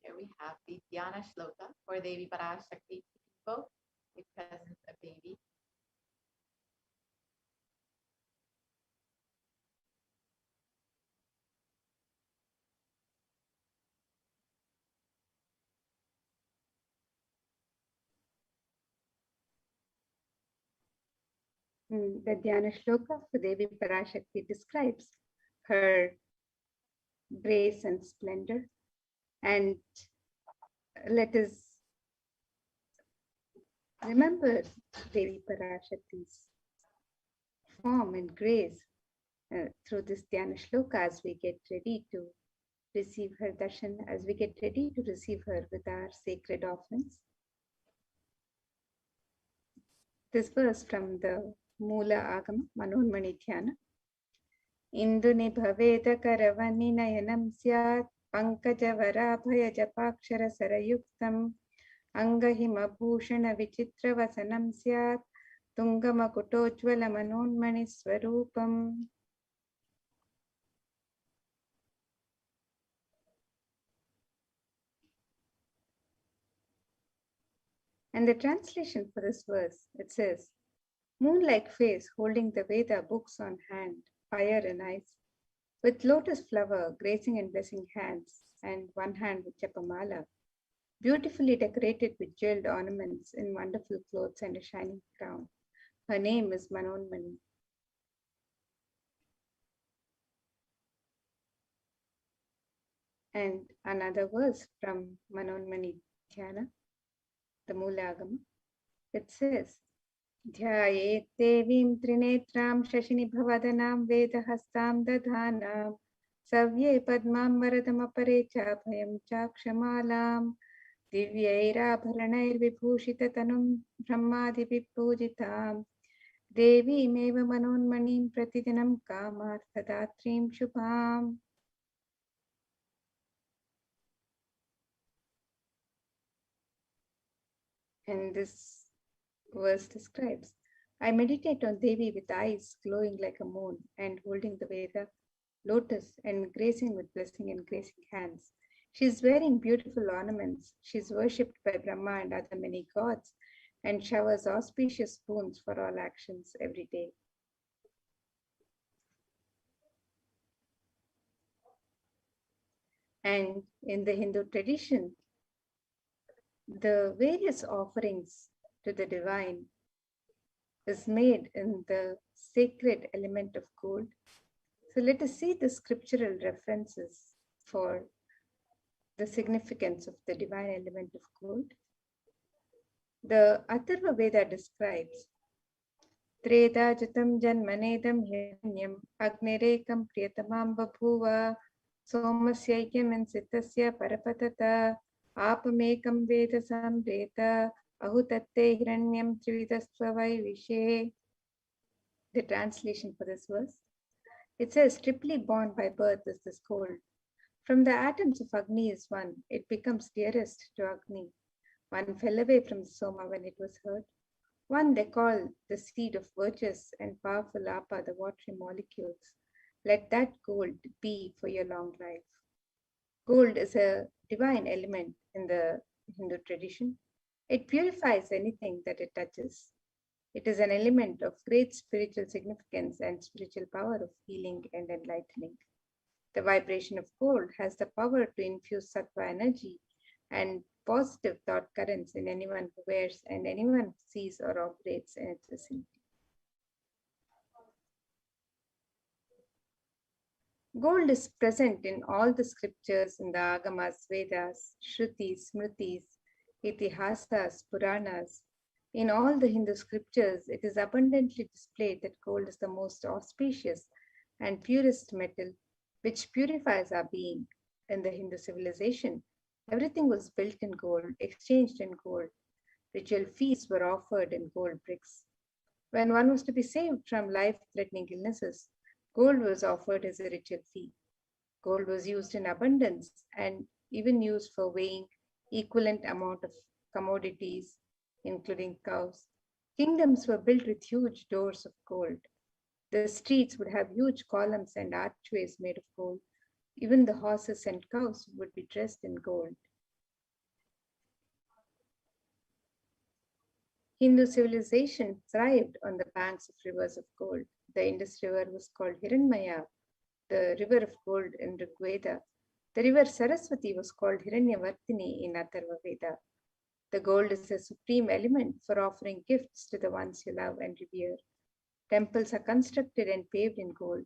Here we have the Dhyana Shloka for Devi Parashakti to invoke the presence of Devi. The Dhyana Shloka for Devi Parashakti describes her grace and splendor. And let us remember Devi Parashakti's form and grace through this Dhyana Shloka as we get ready to receive her darshan, as we get ready to receive her with our sacred offerings. This verse from the Mula Agama, Manonmani Dhyana. Induni bhaveda karavani nayanam syat pankajavara japakshara sarayuktam angahima bhushana vichitra vasanam syat tungamakutojvala manonmani swarupam. And the translation for this verse, it says, moon-like face holding the Veda books on hand, fire in eyes, with lotus flower gracing and blessing hands, and one hand with japamala, beautifully decorated with jeweled ornaments in wonderful clothes and a shining crown. Her name is Manonmani. And another verse from Manonmani Dhyana, the Mulagama, it says, Dhyayet devim trinetram shashinibhavadanam vedahastam dadhanam savye padmam varadam aparecha bhayam chakshamalam divyairabharanair vibhushitatanum brahmadibhipujitam devi meva manonmanim pratidinam kamarthadatrim shubham. And this verse describes, I meditate on Devi with eyes glowing like a moon and holding the Veda lotus and gracing with blessing and gracing hands. She is wearing beautiful ornaments. She is worshipped by Brahma and other many gods and showers auspicious boons for all actions every day. And in the Hindu tradition, the various offerings to the divine is made in the sacred element of gold. So let us see the scriptural references for the significance of the divine element of gold. The Atharva Veda describes Treda Jatam Janmanedam Hiranyam Agnirekam Priyatamam Babhuva Somasyaikyam and Sitasya Parapatata Apamekam Veda Samreta Ahutatte Hiranyam Trividastva Vishe. The translation for this verse, it says, triply born by birth is this gold. From the atoms of Agni is one, it becomes dearest to Agni. One fell away from the Soma when it was heard. One they call the seed of virtuous and powerful Apa, the watery molecules. Let that gold be for your long life. Gold is a divine element in the Hindu tradition. It purifies anything that it touches. It is an element of great spiritual significance and spiritual power of healing and enlightening. The vibration of gold has the power to infuse sattva energy and positive thought currents in anyone who wears and anyone who sees or operates in its vicinity. Gold is present in all the scriptures in the Agamas, Vedas, Shrutis, Smritis, Itihasas, Puranas. In all the Hindu scriptures, it is abundantly displayed that gold is the most auspicious and purest metal which purifies our being. In the Hindu civilization, everything was built in gold, exchanged in gold. Ritual feasts were offered in gold bricks. When one was to be saved from life-threatening illnesses, gold was offered as a ritual fee. Gold was used in abundance and even used for weighing equivalent amount of commodities, including cows. Kingdoms were built with huge doors of gold. The streets would have huge columns and archways made of gold. Even the horses and cows would be dressed in gold. Hindu civilization thrived on the banks of rivers of gold. The Indus River was called Hiranmaya, the river of gold in Rig Veda. The river Saraswati was called Hiranyavartini in Atharva Veda. The gold is a supreme element for offering gifts to the ones you love and revere. Temples are constructed and paved in gold.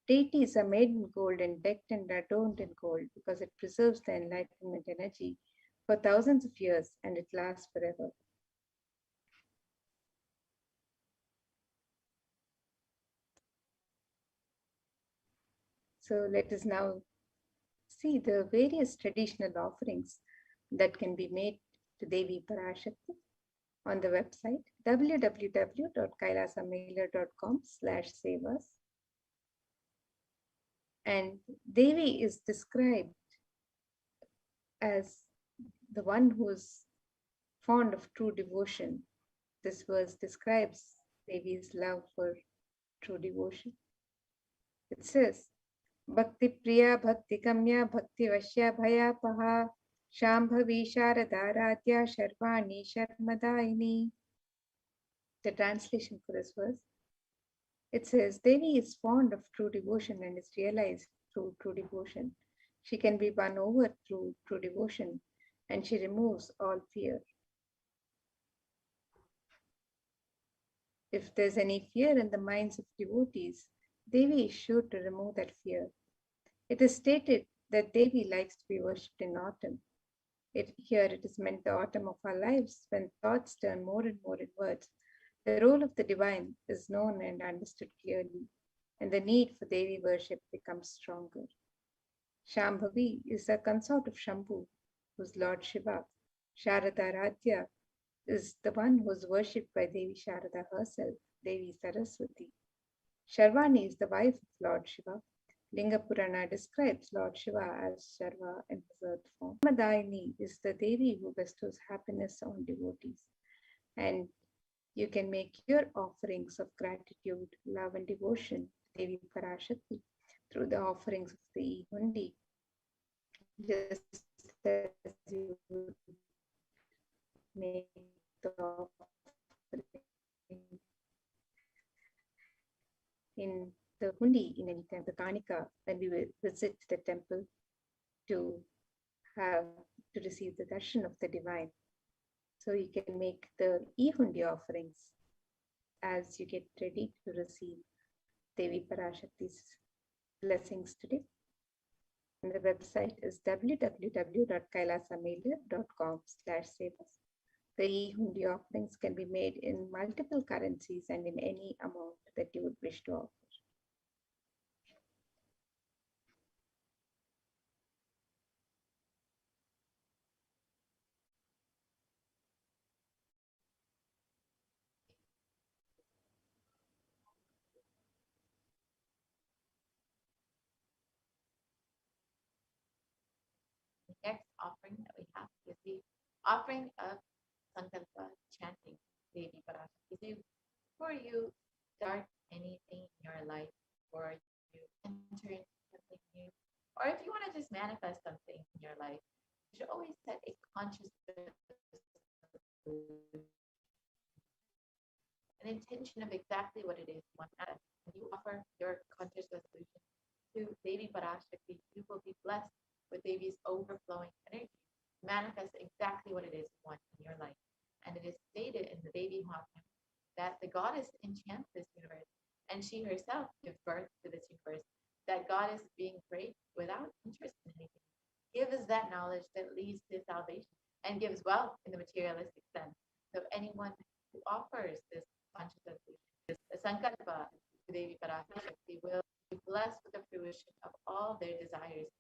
Deities are made in gold and decked and adorned in gold because it preserves the enlightenment energy for thousands of years and it lasts forever. So let us now see the various traditional offerings that can be made to Devi Parashakti on the website www.kailasamailer.com/sevas. And Devi is described as the one who is fond of true devotion. This verse describes Devi's love for true devotion. It says, Bhakti Priya, Bhakti Kamya, Bhakti Vashya, Bhaya Paha, Shambhavi Sharadaradhya, Sharvani Sharmadaini. The translation for this verse, it says, Devi is fond of true devotion and is realized through true devotion. She can be won over through true devotion and she removes all fear. If there's any fear in the minds of devotees, Devi is sure to remove that fear. It is stated that Devi likes to be worshipped in autumn. Here it is meant the autumn of our lives when thoughts turn more and more inwards. The role of the divine is known and understood clearly, and the need for Devi worship becomes stronger. Shambhavi is the consort of Shambhu, who's Lord Shiva. Sharadaradhya is the one who is worshipped by Devi Sharada herself, Devi Saraswati. Sharvani is the wife of Lord Shiva. Linga Purana describes Lord Shiva as Sharva in his earth form. Madayini is the Devi who bestows happiness on devotees. And you can make your offerings of gratitude, love, and devotion to Devi Parashakti through the offerings of the Hundi. Just as you would make the offering in the Hundi in any time, the Kanika, when we will visit the temple to receive the darshan of the divine. So you can make the e-Hundi offerings as you get ready to receive Devi Parashakti's blessings today. And the website is www.kailasamailer.com/sevas. The e-Hundi offerings can be made in multiple currencies and in any amount that you would wish to offer. The next offering that we have is the offering of Sankalpa chanting Devi Parashakti. Before you start anything in your life, or you enter into something new, or if you want to just manifest something in your life, you should always set a conscious an intention of exactly what it is you want to manifest. When you offer your conscious resolution to Devi Parashakti, you will be blessed with Devi's overflowing energy. Manifest exactly what it is you want in your life. And it is stated in the Devi Mahatmya that the goddess enchants this universe, and she herself gives birth to this universe. That goddess being great without interest in anything gives that knowledge that leads to salvation and gives wealth in the materialistic sense. So anyone who offers this conscious resolution, this sankalpa to Devi Parashakti, will be blessed with the fruition of all their desires.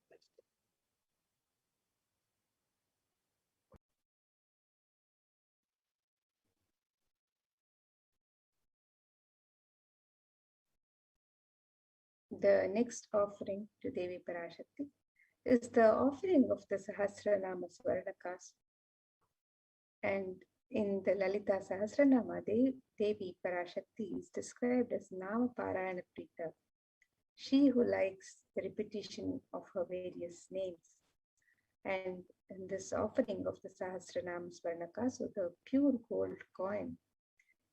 The next offering to Devi Parashakti is the offering of the Sahasranama Swarnakas. And in the Lalita Sahasranama, Devi Parashakti is described as Nama Parayana Prita, she who likes the repetition of her various names. And in this offering of the Sahasranama Swarnaka, so the pure gold coin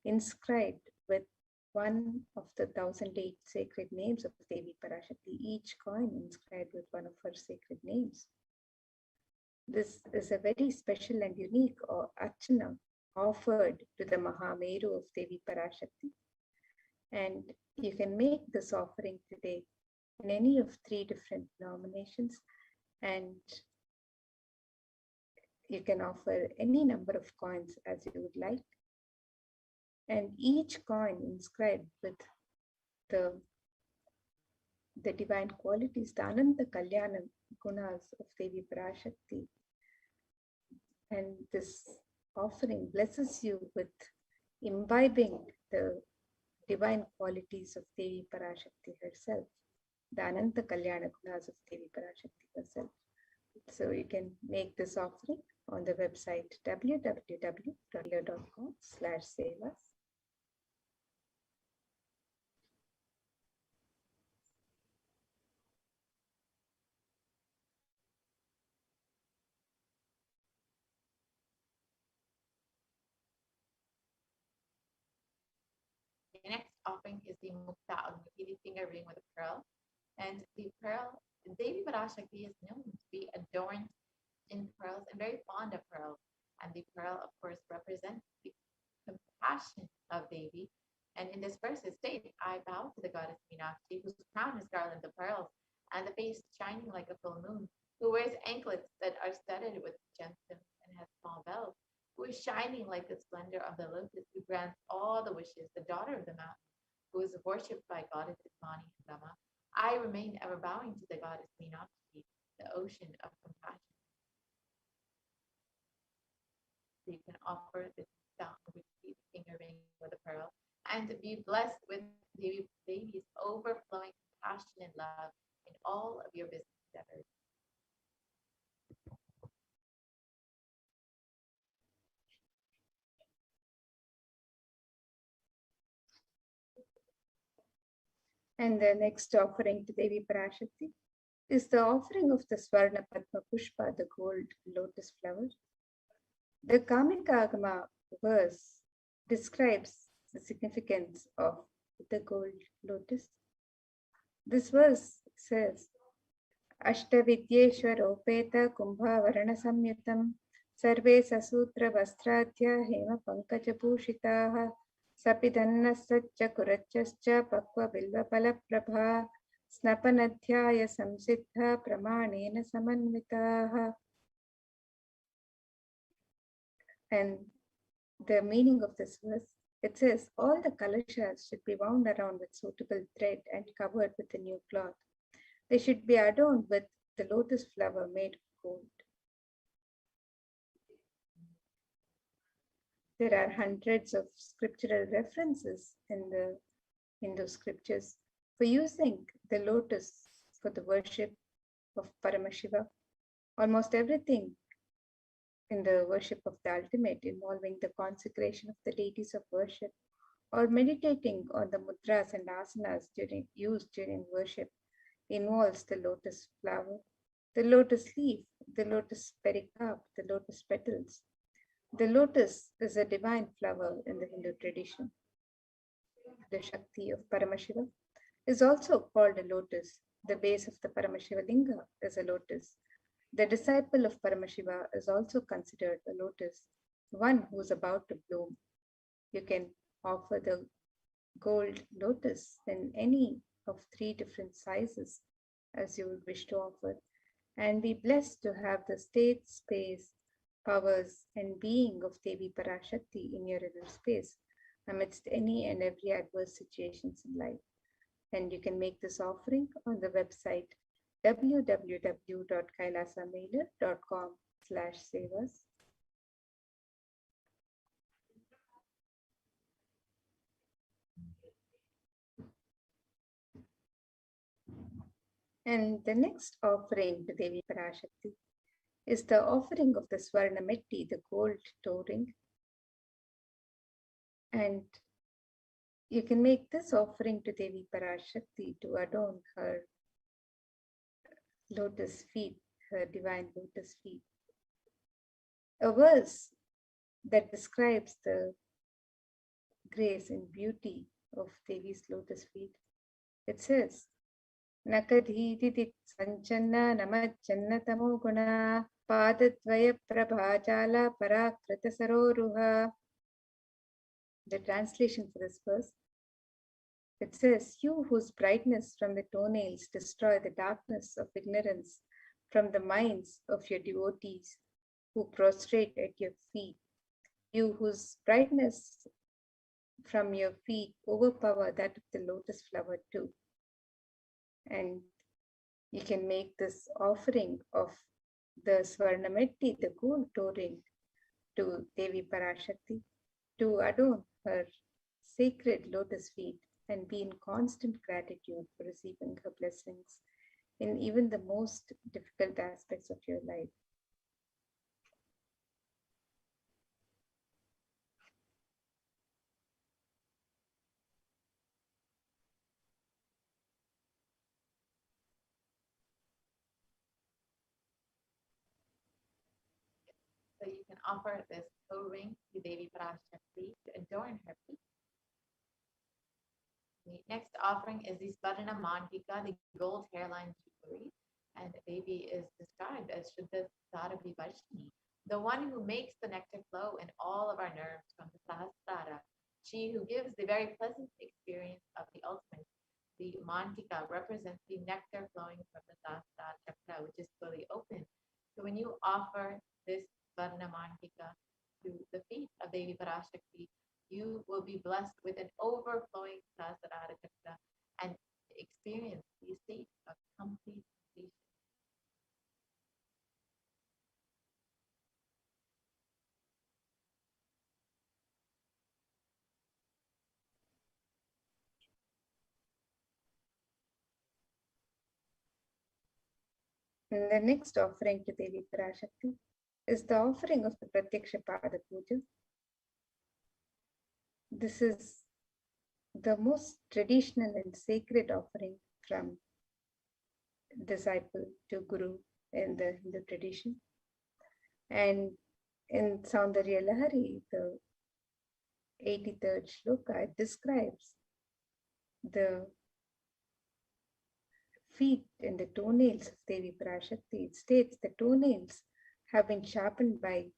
inscribed with one of the 1008 sacred names of Devi Parashakti, each coin inscribed with one of her sacred names. This is a very special and unique archana offered to the Mahameru of Devi Parashakti. And you can make this offering today in any of 3 different denominations, and you can offer any number of coins as you would like. And each coin inscribed with the divine qualities, the Ananta Kalyana gunas of Devi Parashakti. And this offering blesses you with imbibing the divine qualities of Devi Parashakti herself, the Ananta Kalyana gunas of Devi Parashakti herself. So you can make this offering on the website www.com/sevas. The next offering is the Mukta Agni finger ring with a pearl. And the pearl, Devi Parashakti is known to be adorned in pearls and very fond of pearls. And the pearl, of course, represents the compassion of Devi. And in this verse it states, I bow to the goddess Meenakshi, whose crown is garland of pearls, and the face shining like a full moon, who wears anklets that are studded with gemstones and has small bells, who is shining like the splendor of the lotus, who grants all the wishes, the daughter of the mountain, who is worshipped by goddesses Mani and Brahma. I remain ever bowing to the goddess Meenakshi, the ocean of compassion. So you can offer this finger ring with a pearl and be blessed with Devi's overflowing compassion and love in all of your business endeavors. And the next offering to Devi Parashakti is the offering of the Swarna Padma Pushpa, the gold lotus flower. The Kamikagama verse describes the significance of the gold lotus. This verse says, Ashtavidyeshwaropeta Kumbha Varana Samyutam Sarve Sasutra Vastradhya Hema Pankajabhushitaha Sapidanna Satcha Kurachascha Pakva Bilva Palaprabha Snapanadhyaya Samsiddha Pramanena Samanvitaha. And the meaning of this verse, it says, all the kalashas should be wound around with suitable thread and covered with a new cloth. They should be adorned with the lotus flower made of gold. There are hundreds of scriptural references in the Hindu scriptures for using the lotus for the worship of Paramashiva. Almost everything in the worship of the ultimate involving the consecration of the deities of worship or meditating on the mudras and asanas used during worship involves the lotus flower, the lotus leaf, the lotus pericarp, the lotus petals. The lotus is a divine flower in the Hindu tradition. The Shakti of Paramashiva is also called a lotus. The base of the Paramashiva Linga is a lotus. The disciple of Paramashiva is also considered a lotus, one who is about to bloom. You can offer the gold lotus in any of 3 different sizes as you would wish to offer, and be blessed to have the state, space, powers, and being of Devi Parashakti in your inner space amidst any and every adverse situations in life. And you can make this offering on the website www.kailasamailer.com/sevas. And the next offering to Devi Parashakti is the offering of the Swarna Metti, the gold toe ring. And you can make this offering to Devi Parashakti to adorn her lotus feet, her divine lotus feet. A verse that describes the grace and beauty of Devi's lotus feet. It says, Nakadhiti Sanchanna Namachanna Tamoguna Padadvaya Prabhajala Parakrita Saroruha. The translation for this verse: It says, "You whose brightness from the toenails destroy the darkness of ignorance from the minds of your devotees who prostrate at your feet. You whose brightness from your feet overpower that of the lotus flower too." And you can make this offering of the Swarnametti, the gold toe ring, to Devi Parashakti to adorn her sacred lotus feet and be in constant gratitude for receiving her blessings in even the most difficult aspects of your life. So you can offer this toe ring to Devi Parashakti to adorn her feet. The next offering is the Svarna Mantika, the gold hairline jewelry. And the baby is described as Shuddha Sarabi Varshini, the one who makes the nectar flow in all of our nerves from the Sahasrara. She who gives the very pleasant experience of the ultimate. The Mantika represents the nectar flowing from the Sahasrara chakra, which is fully open. So when you offer this Svarna Mantika to the feet of Devi Parashakti, you will be blessed with an overflowing Sahasrara chakra and experience the state of complete completion. And the next offering to Devi Parashakti is the offering of the Pratyaksha Pada Puja. This is the most traditional and sacred offering from disciple to guru in the Hindu tradition. And in Saundarya Lahari, the 83rd shloka, it describes the feet and the toenails of Devi Parashakti. It states the toenails have been sharpened by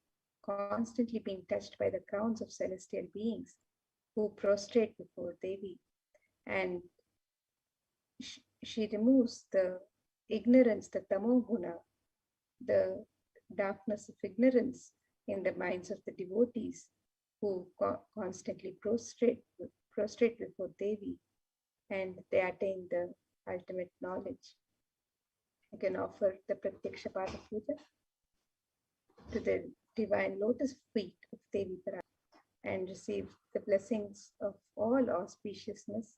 constantly being touched by the crowns of celestial beings who prostrate before Devi. And she removes the ignorance, the tamoguna, the darkness of ignorance in the minds of the devotees who constantly prostrate before Devi, and they attain the ultimate knowledge. You can offer the Pratyaksha Pada Puja to the divine lotus feet of Devi Parashakti and receive the blessings of all auspiciousness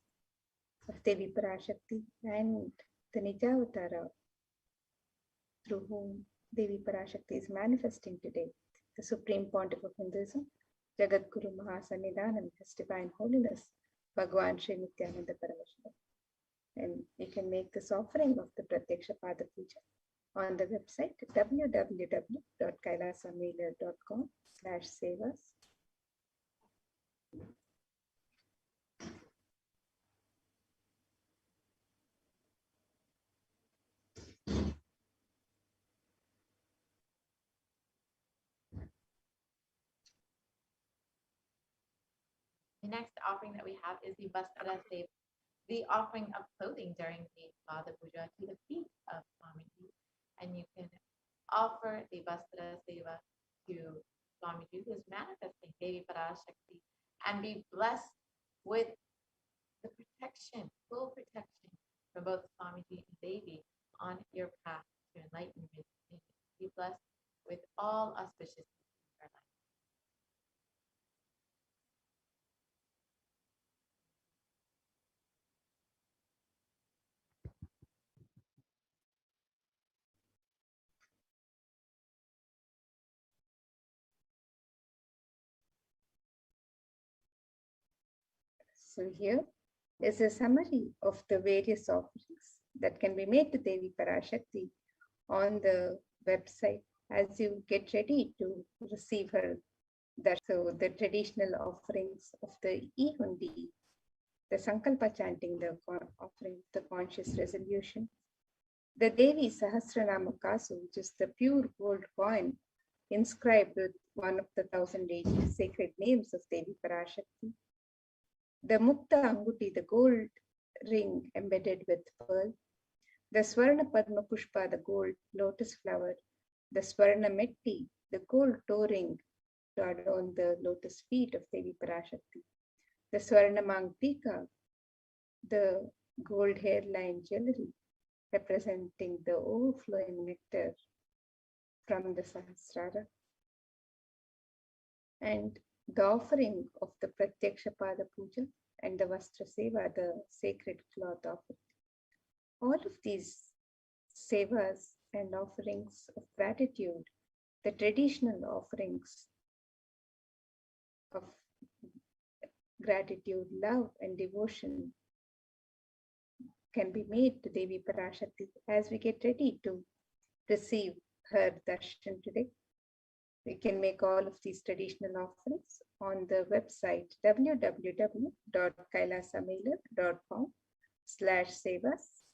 of Devi Parashakti and the Nijavatara through whom Devi Parashakti is manifesting today, the Supreme Pontiff of Hinduism, Jagat Guru Mahasannidhanam, His Divine Holiness, Bhagavan Sri Nithyananda Paramashivam. And you can make this offering of the Pratyaksha Pada Puja on the website www.kailasamela.com/sevas. The next offering that we have is the Vastra Seva, the offering of clothing during the Pada Puja to the feet of Swamiji. And you can offer the Vastra Seva to Swamiji, who is manifesting Devi Parashakti, and be blessed with the protection, full protection from both Swamiji and Devi on your path to enlightenment. And be blessed with all auspicious things in your life. So here is a summary of the various offerings that can be made to Devi Parashakti on the website as you get ready to receive her. So the traditional offerings of the Ihundi, the Sankalpa chanting, the offering, the conscious resolution, the Devi Sahasranama Kasu, which is the pure gold coin inscribed with one of the 1,008 sacred names of Devi Parashakti, the Mukta Anguti, the gold ring embedded with pearl, the Swarna Padma Pushpa, the gold lotus flower, the Swarna Metti, the gold toe ring to adorn the lotus feet of Devi Parashakti, the Swarna Mangtika, the gold hairline jewelry representing the overflowing nectar from the Sahasrara, and the offering of the Pratyaksha Pada Puja and the Vastra Seva, the sacred cloth offering. All of these sevas and offerings of gratitude, the traditional offerings of gratitude, love, and devotion can be made to Devi Parashakti as we get ready to receive her darshan today. We can make all of these traditional offerings on the website www.kailasamailer.com/sevas.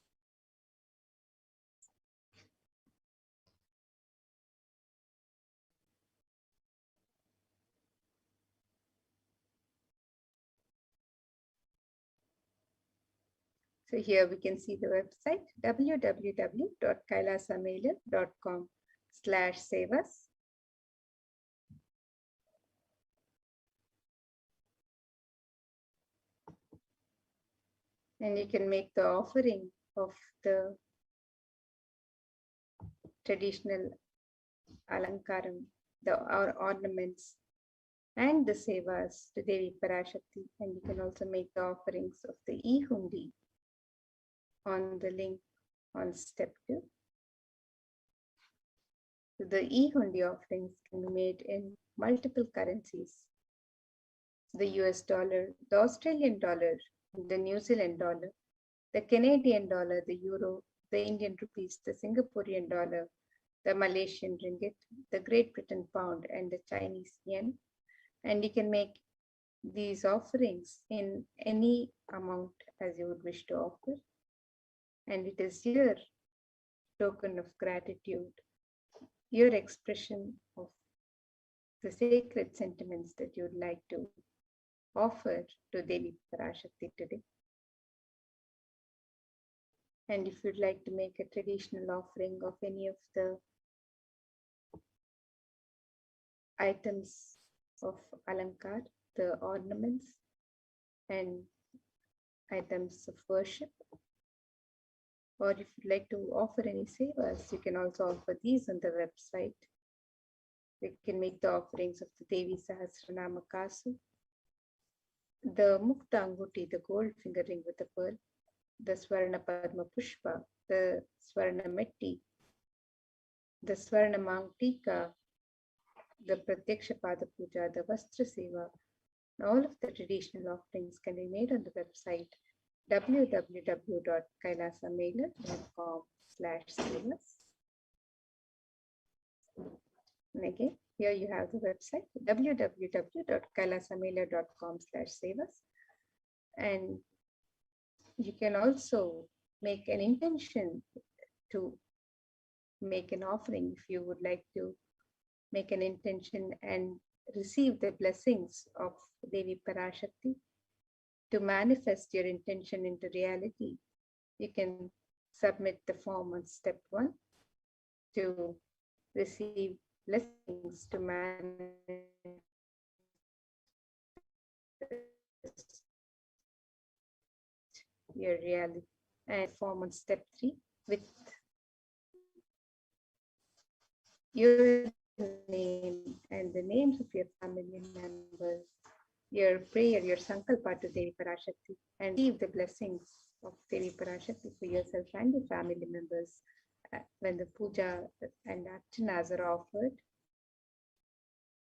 So here we can see the website www.kailasamailer.com/sevas. And you can make the offering of the traditional alankaram, the ornaments, and the sevas to Devi Parashakti. And you can also make the offerings of the e-hundi on the link on step 2. So the e-hundi offerings can be made in multiple currencies: the US dollar, the Australian dollar, the New Zealand dollar, the Canadian dollar, the euro, the Indian rupees, the Singaporean dollar, the Malaysian ringgit, the Great Britain pound, and the Chinese yen. And you can make these offerings in any amount as you would wish to offer. And it is your token of gratitude, your expression of the sacred sentiments that you would like to offer to Devi Parashakti today. And if you'd like to make a traditional offering of any of the items of Alankar, the ornaments and items of worship, or if you'd like to offer any sevas, you can also offer these on the website. You can make the offerings of the Devi Sahasranama Kasu, the Mukta Anguti, the gold finger ring with the pearl, the Swarna Padma Pushpa, the Swarna Metti, the Swarna Mangtika, the Pratyaksha Pada Puja, the Vastra Seva. All of the traditional offerings can be made on the website www.kailasamailer.com/sevas. And again, here you have the website www.kailasamailer.com/sevas. And you can also make an intention to make an offering if you would like to make an intention and receive the blessings of Devi Parashakti. To manifest your intention into reality, you can submit the form on step 1 to receive blessings to manifest your reality, and form on step 3 with your name and the names of your family members, your prayer, your sankalpa to Devi Parashakti, and receive the blessings of Devi Parashakti for yourself and your family members when the puja and archanas are offered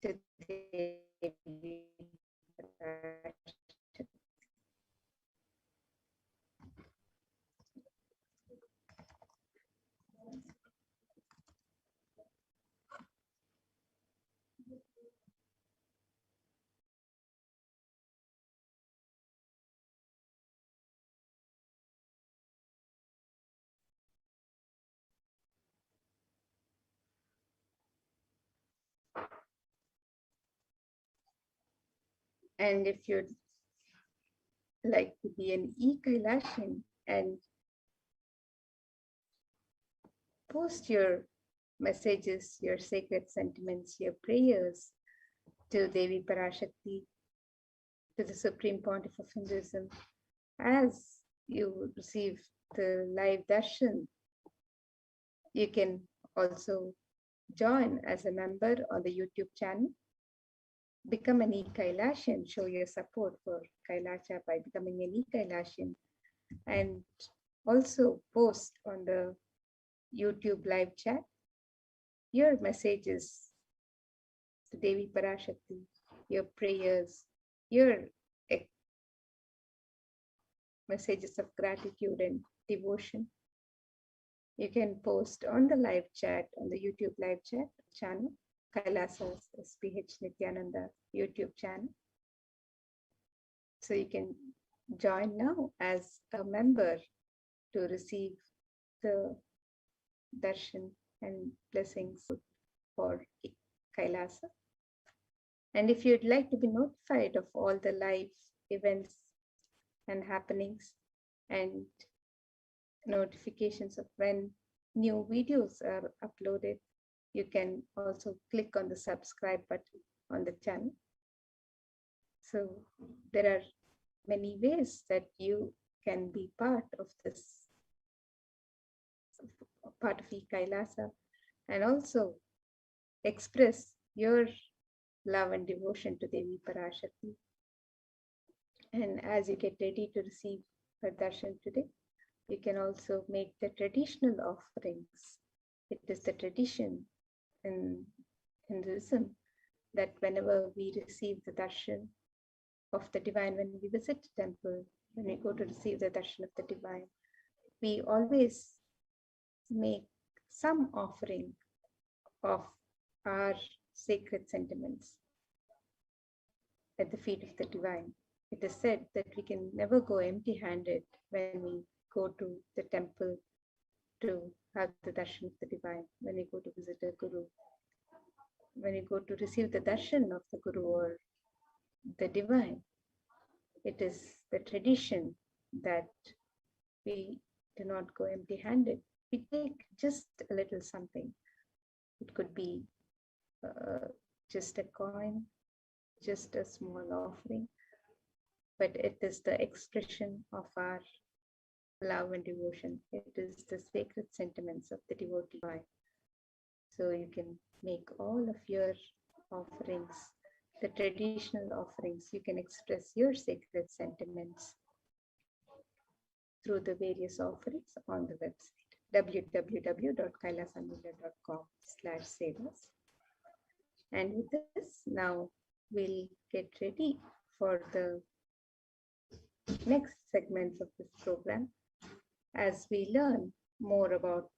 to Devi Parashakti. And if you'd like to be an e-Kailashian and post your messages, your sacred sentiments, your prayers to Devi Parashakti, to the Supreme Pontiff of Hinduism, as you receive the live darshan. You can also join as a member on the YouTube channel. Become an e-Kailashian, show your support for Kailasha by becoming an e-Kailashian, and also post on the YouTube live chat your messages to Devi Parashakti, your prayers, your messages of gratitude and devotion. You can post on the live chat, on the YouTube live chat channel, Kailasa's HDH Nithyananda YouTube channel. So you can join now as a member to receive the darshan and blessings for Kailasa. And if you'd like to be notified of all the live events and happenings and notifications of when new videos are uploaded, you can also click on the subscribe button on the channel. So there are many ways that you can be part of this, part of e-Kailasa, and also express your love and devotion to Devi Parashakti. And as you get ready to receive her darshan today, you can also make the traditional offerings. It is the tradition in Hinduism that whenever we receive the darshan of the divine, when we visit the temple, when we go to receive the darshan of the divine, we always make some offering of our sacred sentiments at the feet of the divine. It is said that we can never go empty-handed when we go to the temple to have the darshan of the divine, when we go to visit a guru, when we go to receive the darshan of the guru or the divine. It is the tradition that we do not go empty-handed. We take just a little something. It could be just a coin, just a small offering, but it is the expression of our love and devotion. It is the sacred sentiments of the devotee. So you can make all of your offerings, the traditional offerings. You can express your sacred sentiments through the various offerings on the website www.kailasamula.com/sevas. And with this, now we'll get ready for the next segments of this program as we learn more about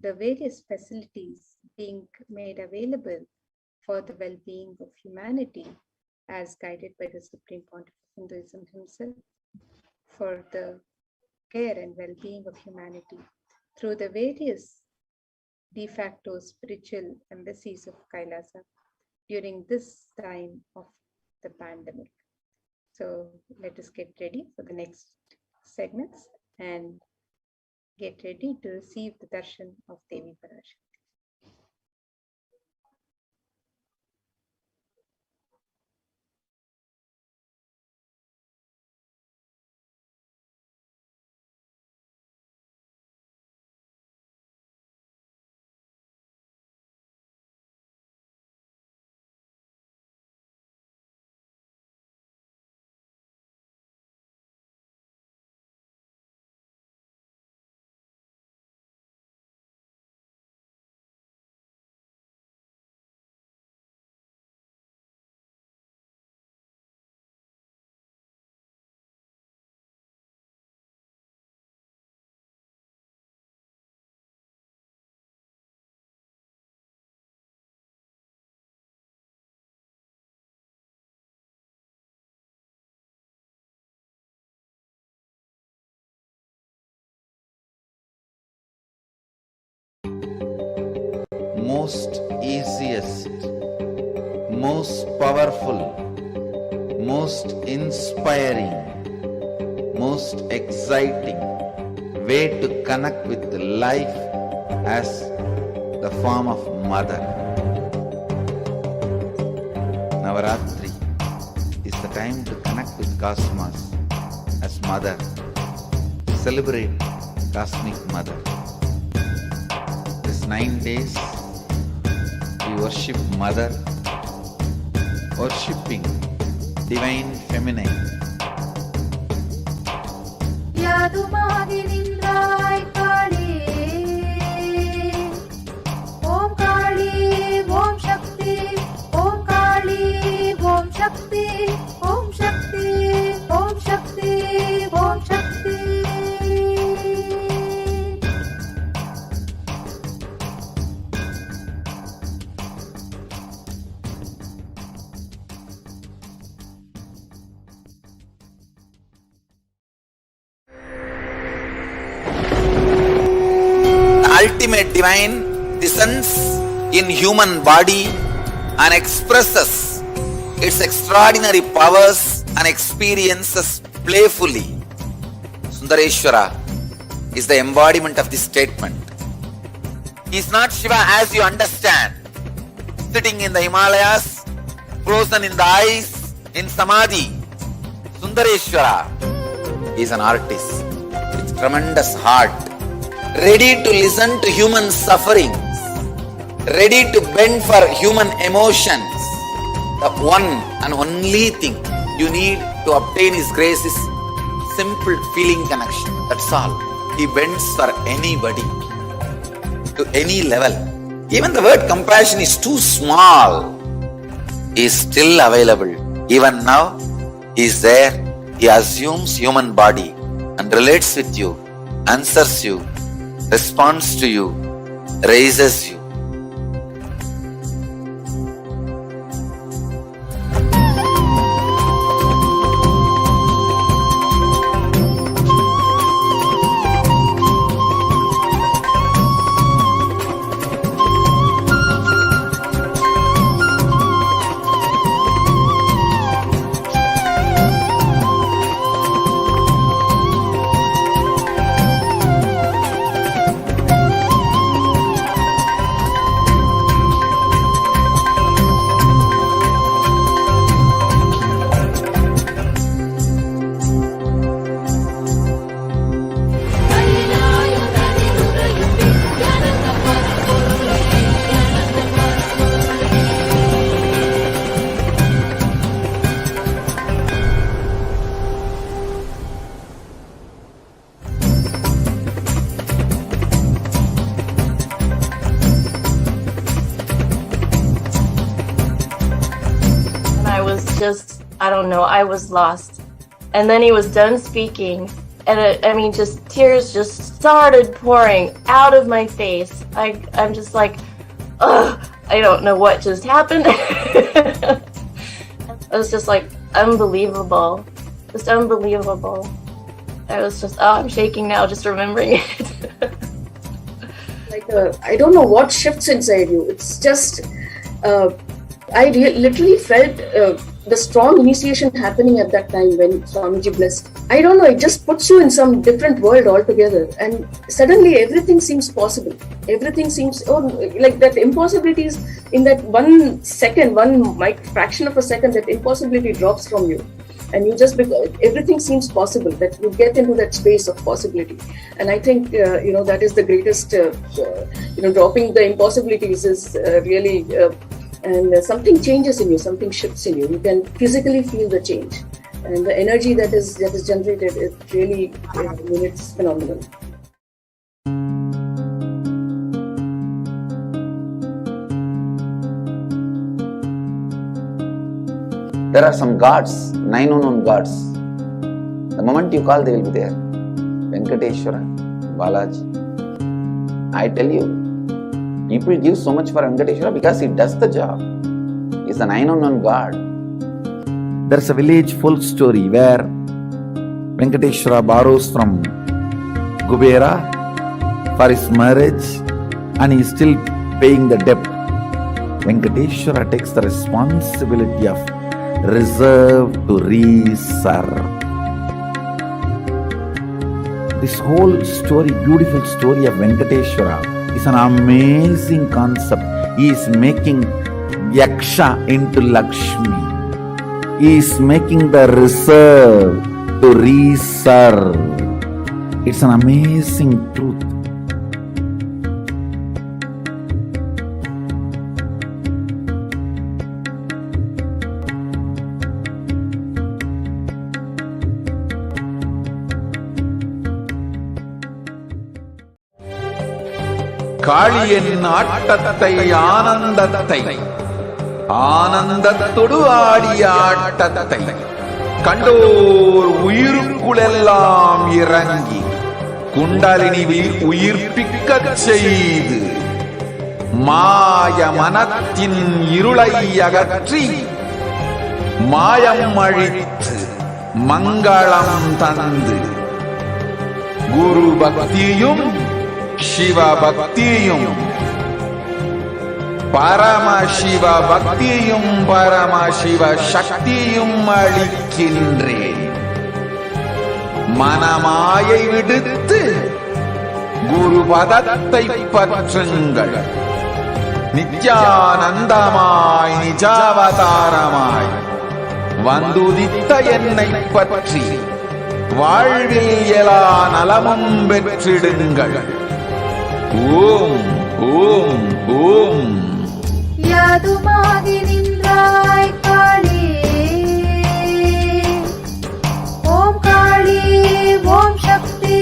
the various facilities being made available for the well-being of humanity as guided by the Supreme Pontiff of Hinduism himself, for the care and well-being of humanity through the various de facto spiritual embassies of Kailasa during this time of the pandemic. So let us get ready for the next segments and get ready to receive the darshan of Devi Parashakti. Most easiest, most powerful, most inspiring, most exciting way to connect with life as the form of mother. Navaratri is the time to connect with Cosmos as mother. Celebrate Cosmic Mother. This 9 days we worship Mother, worshipping Divine Feminine. यादुमागी निंद्राय काली ओम काली ओम शक्ति ओम काली ओम शक्ति ओम शक्ति ओम शक्ति ओम शक्ति Ultimate divine descends in human body and expresses its extraordinary powers and experiences playfully. Sundareshwara is the embodiment of this statement. He is not Shiva as you understand, sitting in the Himalayas, frozen in the ice, in Samadhi. Sundareshwara is an artist with tremendous heart, ready to listen to human sufferings, ready to bend for human emotions. The one and only thing you need to obtain His grace is simple feeling connection. That's all. He bends for anybody, to any level. Even the word compassion is too small. He is still available. Even now, He is there. He assumes human body and relates with you, answers you, responds to you, raises you. I was lost. And then he was done speaking, and just tears just started pouring out of my face. I'm just like, ugh, I don't know what just happened. It was just like unbelievable, just unbelievable. I was just, I'm shaking now just remembering it. I don't know what shifts inside you. It's just, I literally felt the strong initiation happening at that time when Swamiji blessed. I don't know, it just puts you in some different world altogether, and suddenly everything seems possible. Everything seems, like that impossibilities in that 1 second, fraction of a second, that impossibility drops from you. And you just, everything seems possible, that you get into that space of possibility. And I think, that is the greatest, dropping the impossibilities is really, and something changes in you, something shifts in you. You can physically feel the change. And the energy that is generated, it really, it's phenomenal. There are some gods, 9 unknown gods. The moment you call, they will be there. Venkateshwara, Balaji. I tell you, people give so much for Venkateshwara because he does the job. He is the 9 unknown god. There is a village folk story where Venkateshwara borrows from Kubera for his marriage and he is still paying the debt. Venkateshwara takes the responsibility of reserve to reserve. This whole story, beautiful story of Venkateshwara is an amazing concept. He is making Yaksha into Lakshmi. He is making the reserve to reserve. It's an amazing truth. காளியின் ஆட்டத்தை ஆனந்தத்தை ஆனந்தத்தொடு ஆடிய ஆட்டத்தை கண்டோர் உயிருக்குளெல்லாம் இறங்கி குண்டலினிவில் உயிர்ப்பிக்கச் செய்து மாய மனத்தின் இருளை அகற்றி மாயம் அழித்து மங்களம் தந்து குரு பக்தியும் சிவ பக்தியும் பரமசிவ பக்தியும் பரமசிவ சக்தியும் அளிக்கின்றேன். மனமாயை விடுத்து குரு பதத்தை பற்றுங்கள். நித்யானந்தமாய் நிஜாவதாரமாய் வந்துதித்த என்னை பற்றி வாழ்வில் எல்லா நலமும் பெற்றிடுங்கள். ஓம் ஓம் ஓம். யாதுமாகி நின்றாய் காளி, ஓம் காளி ஓம் சக்தி,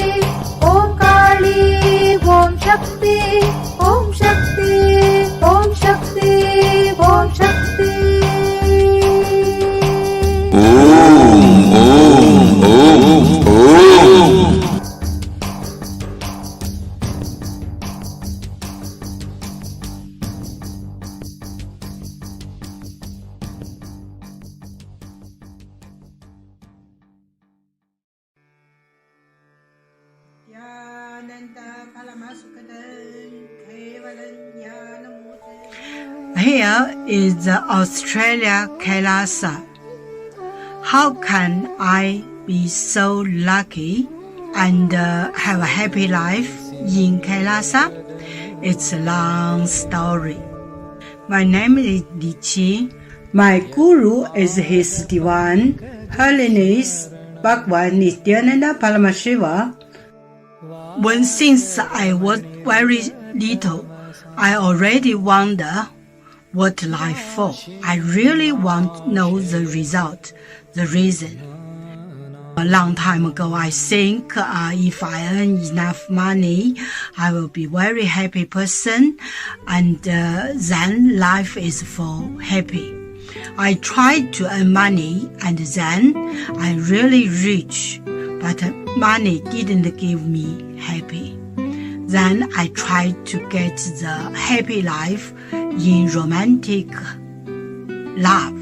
ஓம் காளி ஓம் சக்தி, ஓம் சக்தி ஓம் சக்தி ஓம் சக்தி. ஓம் ஓம் ஓம் ஓம். Here is the Australia Kailasa. How can I be so lucky and have a happy life in Kailasa? It's a long story. My name is Li Qi. My guru is His Divine Holiness Bhagwan Nithyananda Paramashivam. Since I was very little, I already wonder what life for. I really want to know the result, the reason. A long time ago, I think if I earn enough money, I will be very happy person, and then life is for happy. I tried to earn money, and then I'm really rich, but money didn't give me happy. Then I tried to get the happy life in romantic love.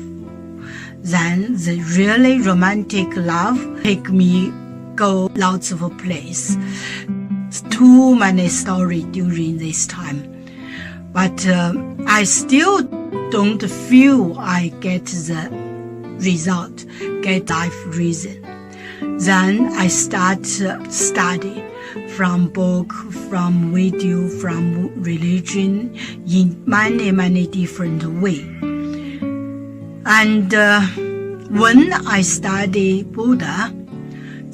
Then the really romantic love take me go lots of place. Too many stories during this time. But I still don't feel I get the result, get life reason. Then I start study from book, from video, from religion in many different ways. And when I study Buddha,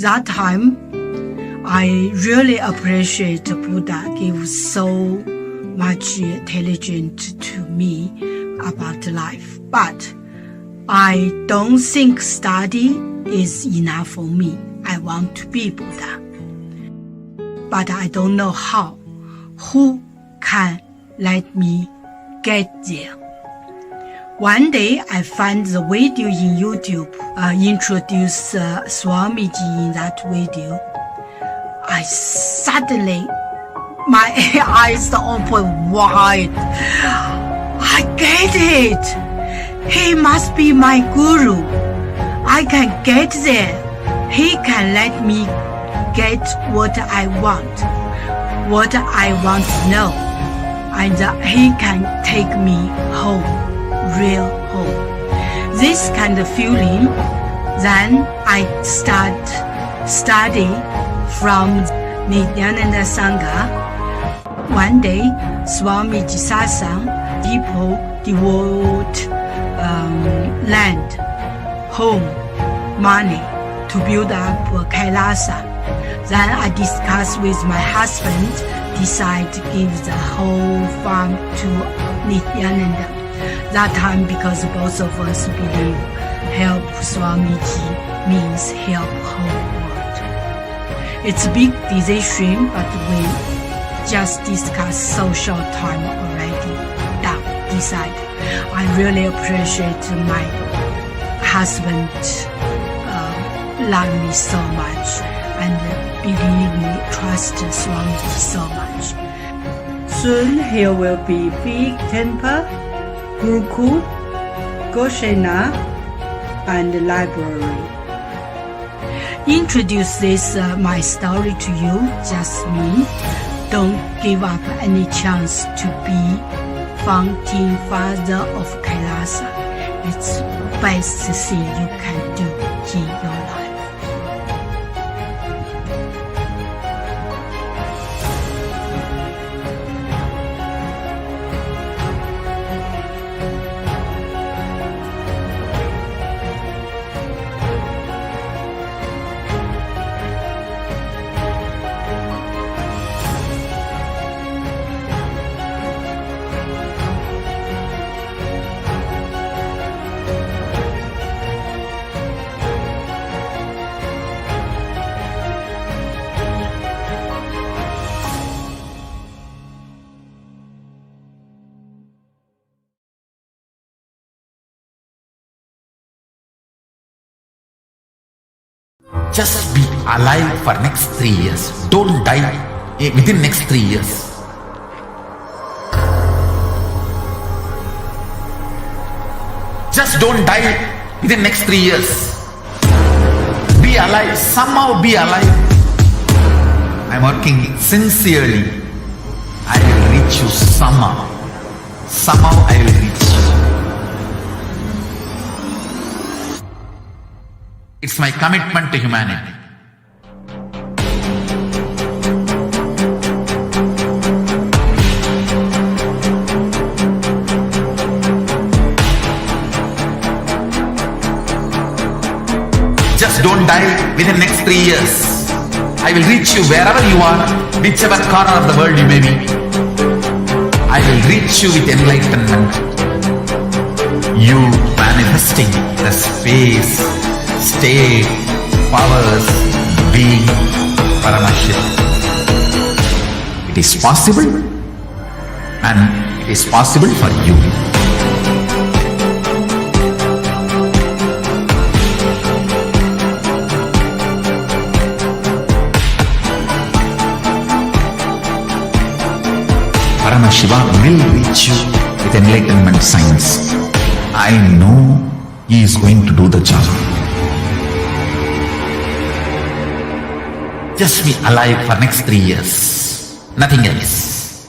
that time I really appreciate Buddha give so much intelligence to me about life. But I don't think study is enough for me. I want to be Buddha. But I don't know how. Who can let me get there? One day I found the video in YouTube, introduced Swamiji in that video. I suddenly, my eyes open wide. I get it. He must be my guru. I can get there. He can let me get what I want to know, and he can take me home, real home. This kind of feeling, then I start study from Nithyananda Sangha. One day, Swamiji Satsang, people devote land, home, money to build up Kailasa. Then I discussed with my husband, decide to give the whole farm to Nithyananda. That time, because both of us believe help Swamiji means help whole world. It's a big decision, but we just discussed so short time already. Done, decide. I really appreciate my husband love me so much and believe me, trust Swamiji so much. Soon here will be big temple, Gurukul, Goshena, and library. Introduce this my story to you, just me. Don't give up any chance to be founding father of Kailasa. It's best thing you can do in your life. Just be alive for next 3 years. Don't die within next 3 years. Just don't die within next 3 years. Be alive. Somehow be alive. I'm working sincerely. I will reach you somehow. Somehow I will reach you. It's my commitment to humanity. Just don't die within next 3 years. I will reach you wherever you are, whichever corner of the world you may be. I will reach you with enlightenment. You manifesting the space, state, powers, being Paramashivoham. It is possible, and it is possible for you. Paramashivoham will reach you with enlightenment science. I know he is going to do the job. Just be alive for next 3 years. Nothing else.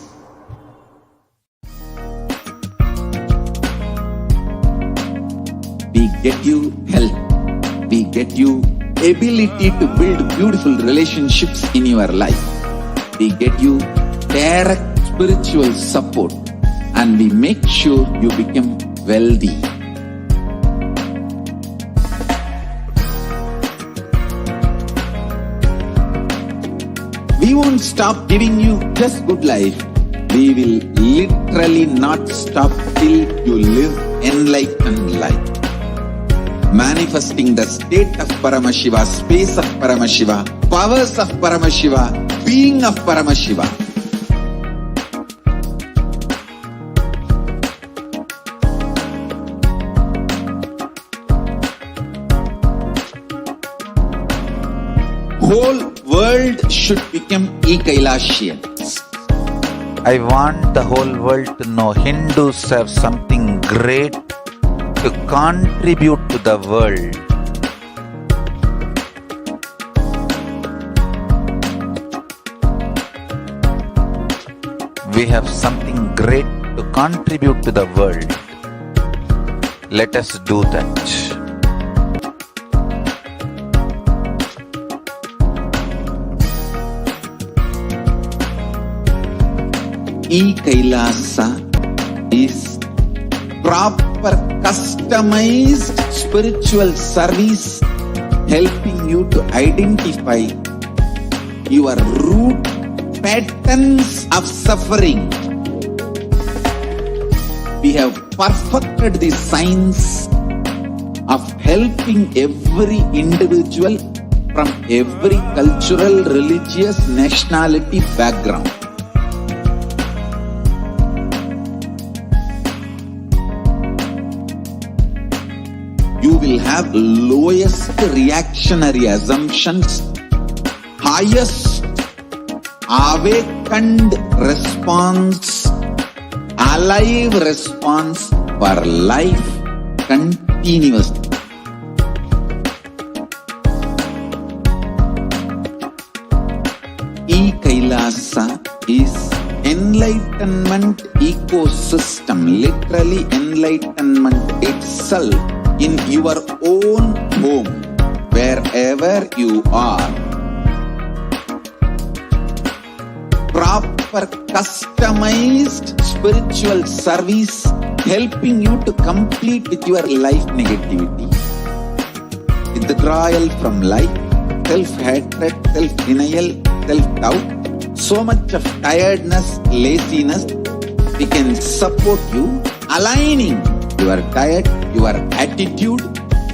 We get you health. We get you ability to build beautiful relationships in your life. We get you direct spiritual support, and we make sure you become wealthy. We won't stop giving you just good life. We will literally not stop till you live enlightened life. Manifesting the state of Paramashiva, space of Paramashiva, powers of Paramashiva, being of Paramashiva. Whole world should become e-Kailashians. I want the whole world to know Hindus have something great to contribute to the world. We have something great to contribute to the world. Let us do that. E-Kailasa is proper customized spiritual service helping you to identify your root patterns of suffering. We have perfected the science of helping every individual from every cultural, religious, nationality background. You will have lowest reactionary assumptions, highest awakened response, alive response for life continuously. E-Kailasa is enlightenment ecosystem, literally enlightenment itself in your own home, wherever you are. Proper customized spiritual service helping you to complete with your life negativity, withdrawal from life, self-hatred, self-denial, self-doubt, so much of tiredness, laziness. We can support you aligning your diet, your attitude,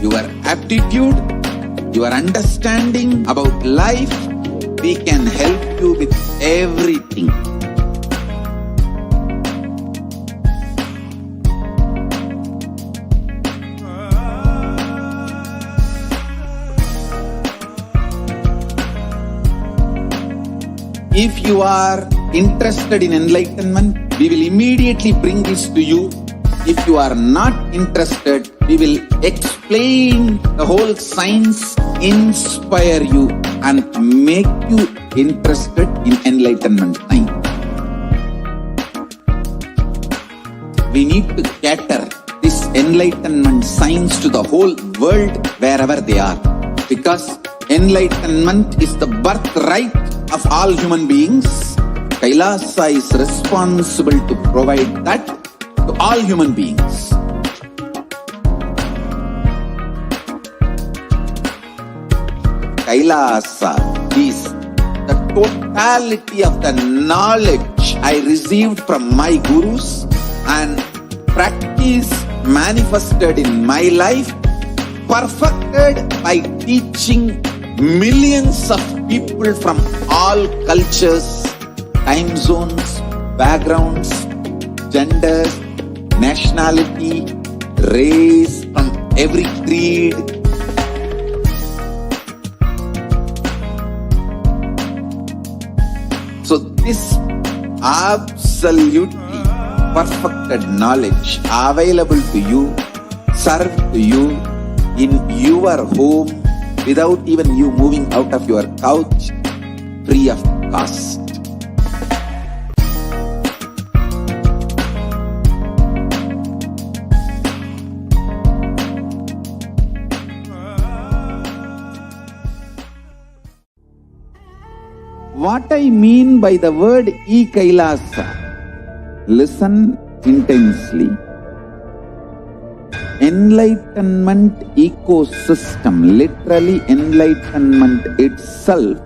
your aptitude, your understanding about life. We can help you with everything. If you are interested in enlightenment, we will immediately bring this to you. If you are not interested, we will explain the whole science, inspire you and make you interested in enlightenment time. We need to cater this enlightenment science to the whole world wherever they are, because enlightenment is the birthright of all human beings. Kailasa is responsible to provide that to all human beings. Kailasa is the totality of the knowledge I received from my gurus and practice manifested in my life, perfected by teaching millions of people from all cultures, time zones, backgrounds, genders, nationality, race, from every creed. So this absolutely perfected knowledge available to you, served to you in your home without even you moving out of your couch, free of cost. What I mean by the word E-Kailasa, listen intensely. Enlightenment ecosystem, literally enlightenment itself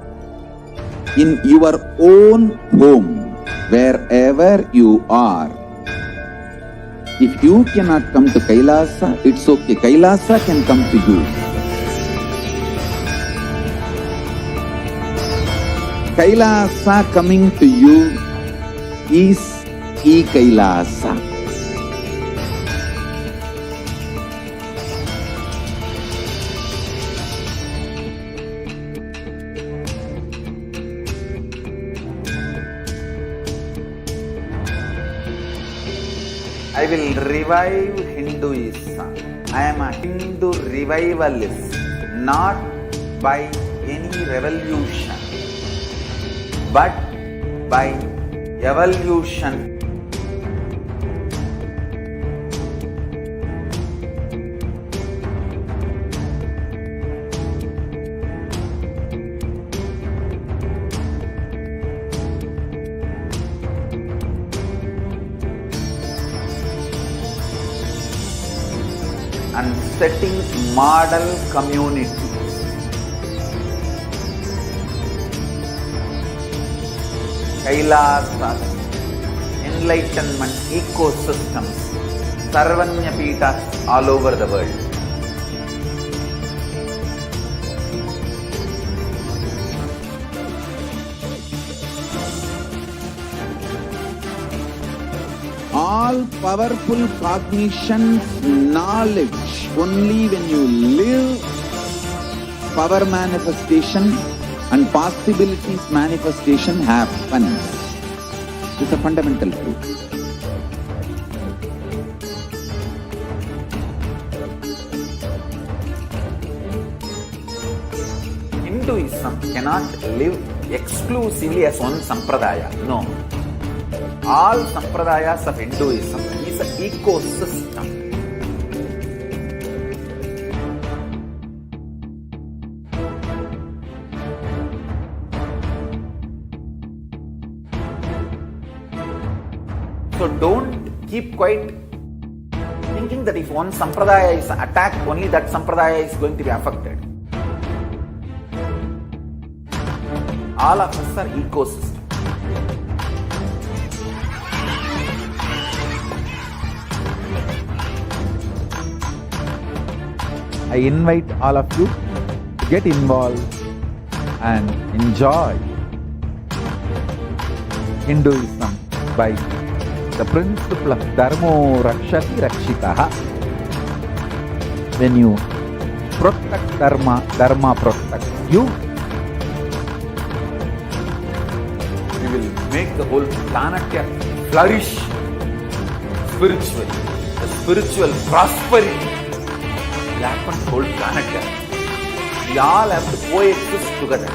in your own home, wherever you are. If you cannot come to Kailasa, it's okay. Kailasa can come to you. Kailasa coming to you is E-Kailasa. I will revive Hinduism. I am a Hindu revivalist, not by any revolution, but by evolution. setting model community. Kailasas, enlightenment ecosystems, Sarvanya Pitas all over the world. All powerful cognition, knowledge, only when you live, power manifestation and possibilities manifestation happens. It's a fundamental truth. Hinduism cannot live exclusively as one sampradaya. No. All sampradayas of Hinduism is an ecosystem. So don't keep quiet thinking that if one sampradaya is attacked, only that sampradaya is going to be affected. All of us are ecosystems. I invite all of you to get involved and enjoy Hinduism by the principle of Dharmo Rakshati Rakshitaha. When you protect Dharma, Dharma protects you. We will make the whole planet flourish spiritually. The spiritual prosperity will happen to the whole planet. We all have to coexist together.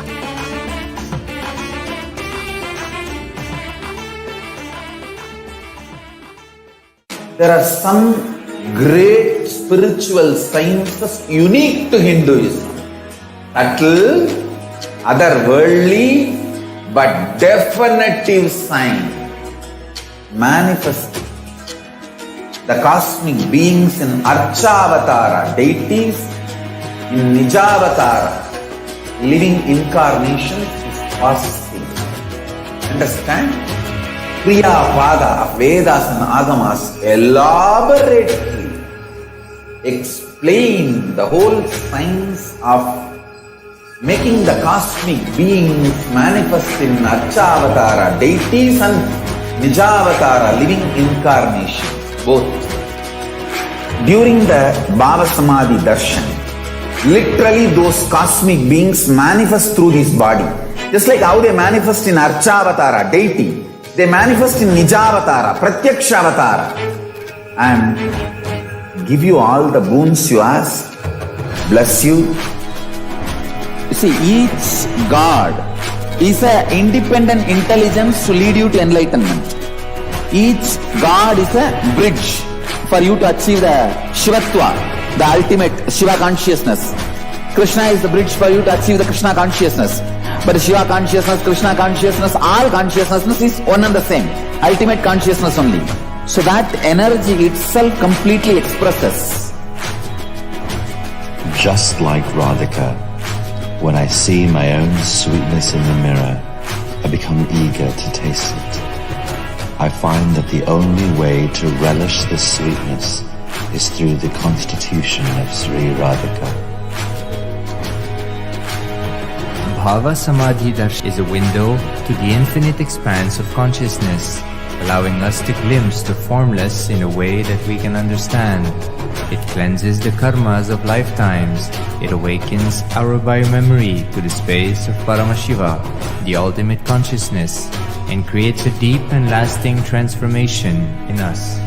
There are some great spiritual sciences unique to Hinduism. Subtle, otherworldly, but definitive sign. Manifesting the cosmic beings in Archavatara, deities in Nijavatara, living incarnations is possible. Understand? Kriya Pada of Vedas and Agamas elaborately explain the whole science of making the cosmic beings manifest in Archavatara, deities and Nijavatara, living incarnations, both. During the Bhava Samadhi Darshan, literally those cosmic beings manifest through his body. Just like how they manifest in Archavatara, deity, they manifest in Nijavatara, Pratyakshavatara, and give you all the boons you ask, bless you. You see, each God is an independent intelligence to lead you to enlightenment. Each God is a bridge for you to achieve the Shivatva, the ultimate Shiva consciousness. Krishna is the bridge for you to achieve the Krishna consciousness. But Shiva consciousness, Krishna consciousness, all consciousness is one and the same. Ultimate consciousness only. So that energy itself completely expresses. Just like Radhika, when I see my own sweetness in the mirror, I become eager to taste it. I find that the only way to relish this sweetness is through the constitution of Sri Radhika. Bhava Samadhi Darshan is a window to the infinite expanse of consciousness, allowing us to glimpse the formless in a way that we can understand. It cleanses the karmas of lifetimes. It awakens our biomemory to the space of Paramashiva, the ultimate consciousness, and creates a deep and lasting transformation in us.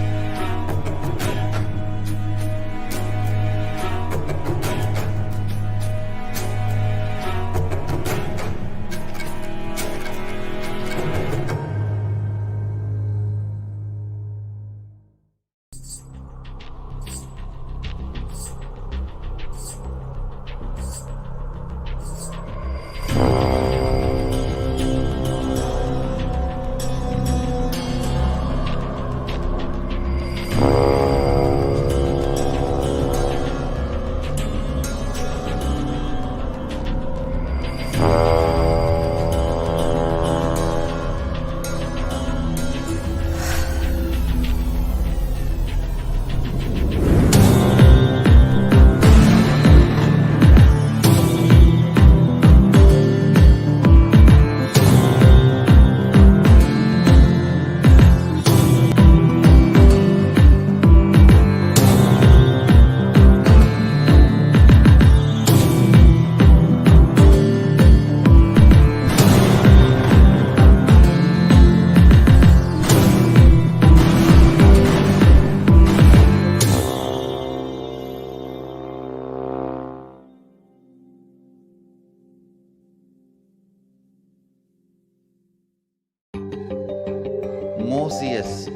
mosiest,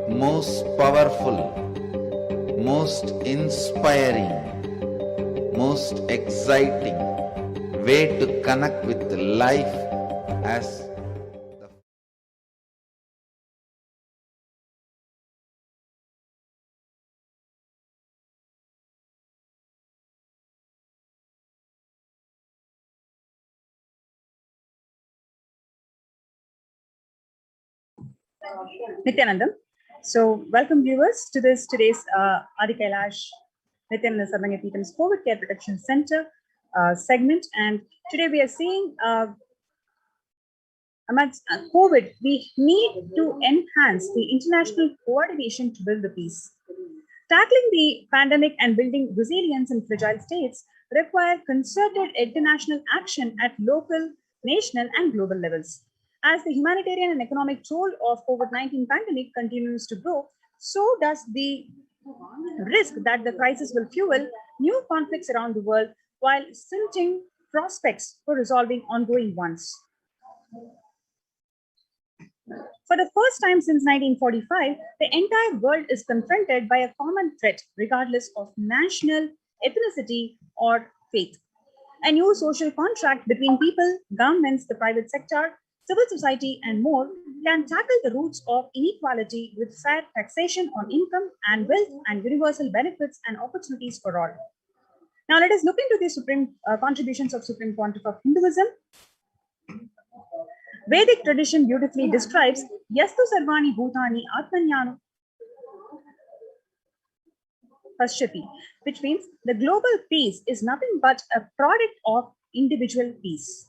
most powerful, most inspiring, most exciting way to connect with life as the Nithyanandam. So, welcome viewers to today's Adi Kailash Nithyananda Sarvangapeetam's COVID Care Protection Center segment. And today we are seeing amidst COVID, we need to enhance the international coordination to build the peace. Tackling the pandemic and building resilience in fragile states require concerted international action at local, national, and global levels. As the humanitarian and economic toll of COVID-19 pandemic continues to grow, so does the risk that the crisis will fuel new conflicts around the world while stunting prospects for resolving ongoing ones. For the first time since 1945, the entire world is confronted by a common threat, regardless of national, ethnicity, or faith. A new social contract between people, governments, the private sector, civil society, and more can tackle the roots of inequality with fair taxation on income and wealth and universal benefits and opportunities for all. Now, let us look into the supreme contributions of Supreme Pontiff of Hinduism. Vedic tradition beautifully describes Yastu Sarvani Bhutani Atmanyano Pashyati, which means the global peace is nothing but a product of individual peace.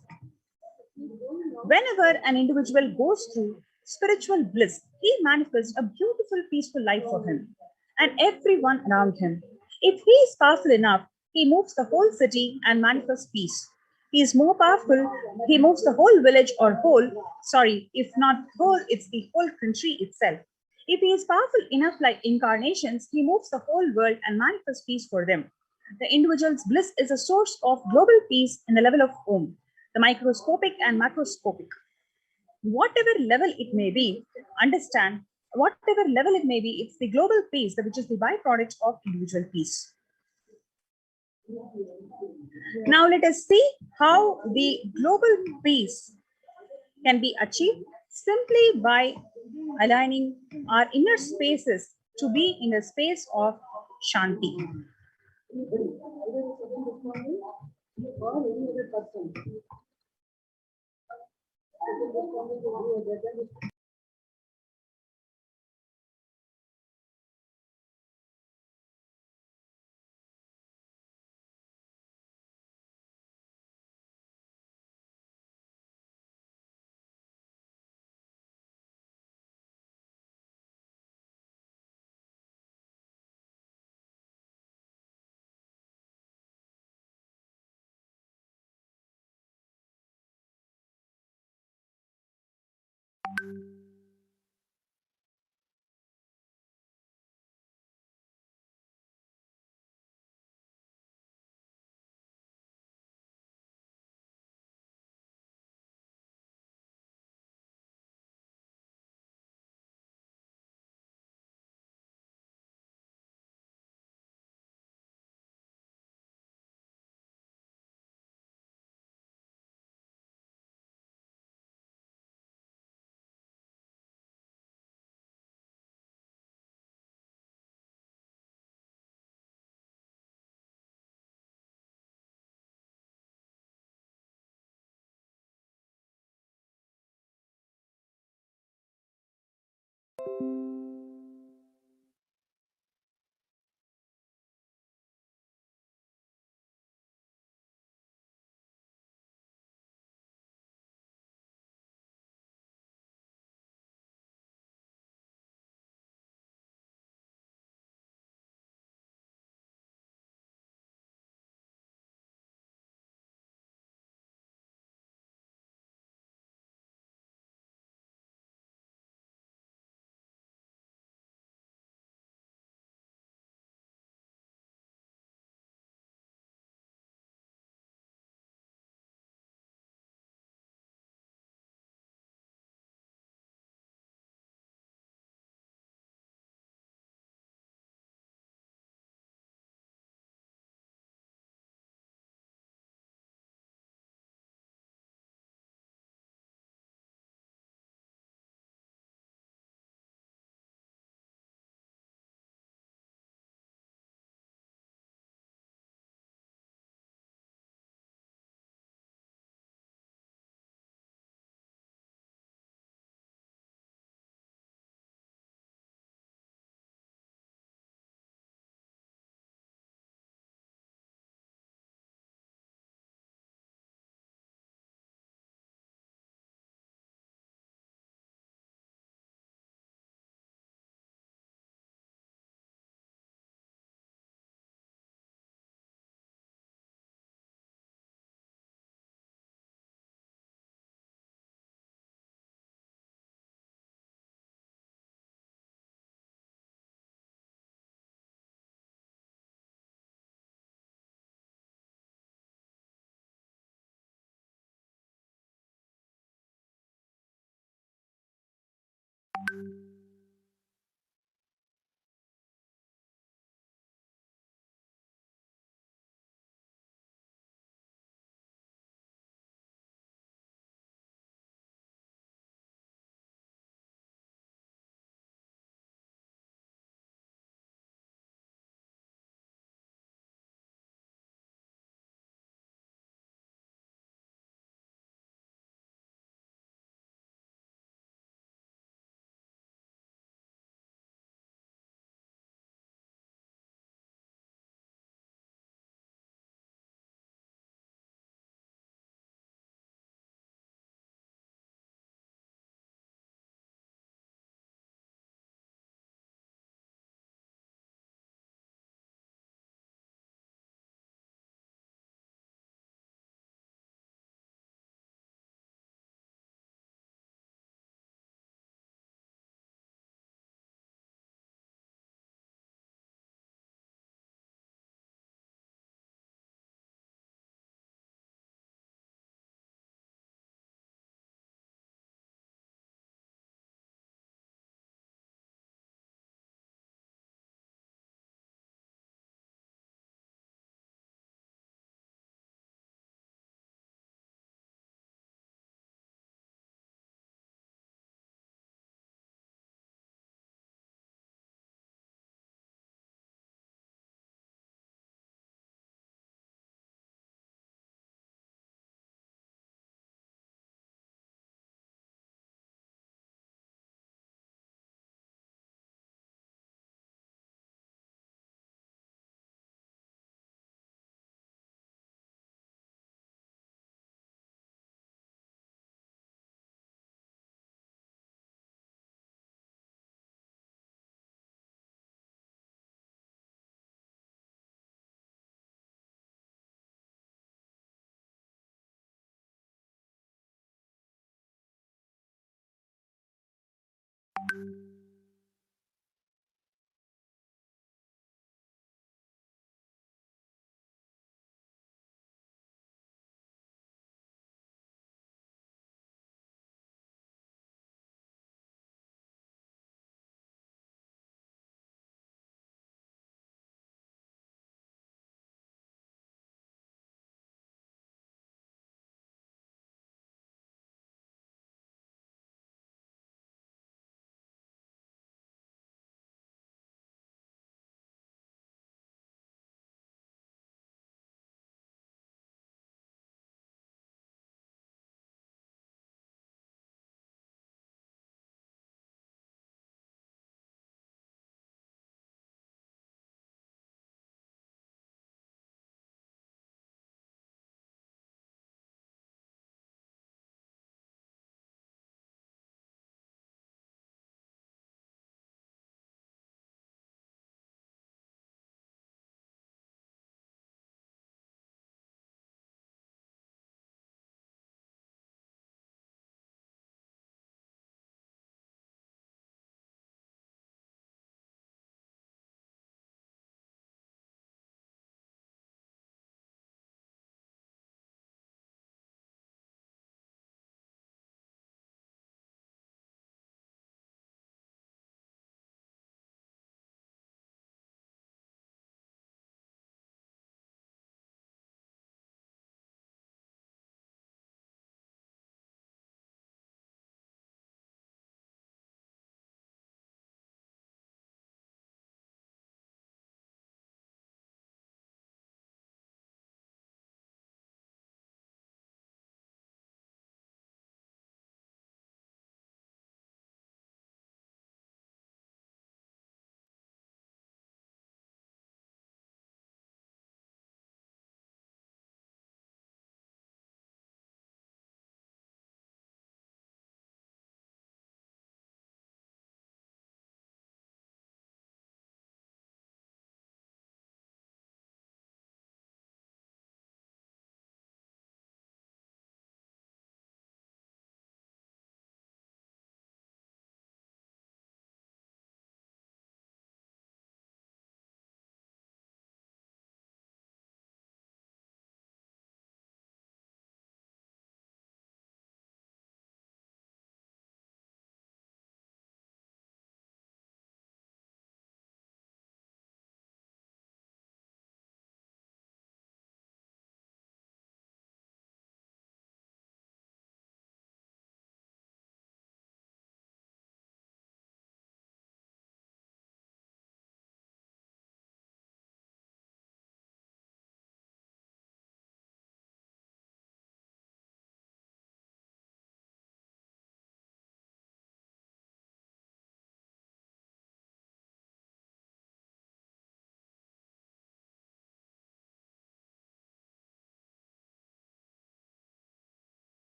Whenever an individual goes through spiritual bliss, he manifests a beautiful, peaceful life for him and everyone around him. If he is powerful enough, he moves the whole city and manifests peace. He is more powerful, he moves the whole village or if not whole, it's the whole country itself. If he is powerful enough like incarnations, he moves the whole world and manifests peace for them. The individual's bliss is a source of global peace in the level of Om, the microscopic and macroscopic. Whatever level it may be, understand, whatever level it may be, it's the global peace, which is the byproduct of individual peace. Now let us see how the global peace can be achieved simply by aligning our inner spaces to be in a space of Shanti.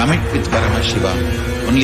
commit with Paramashiva. Only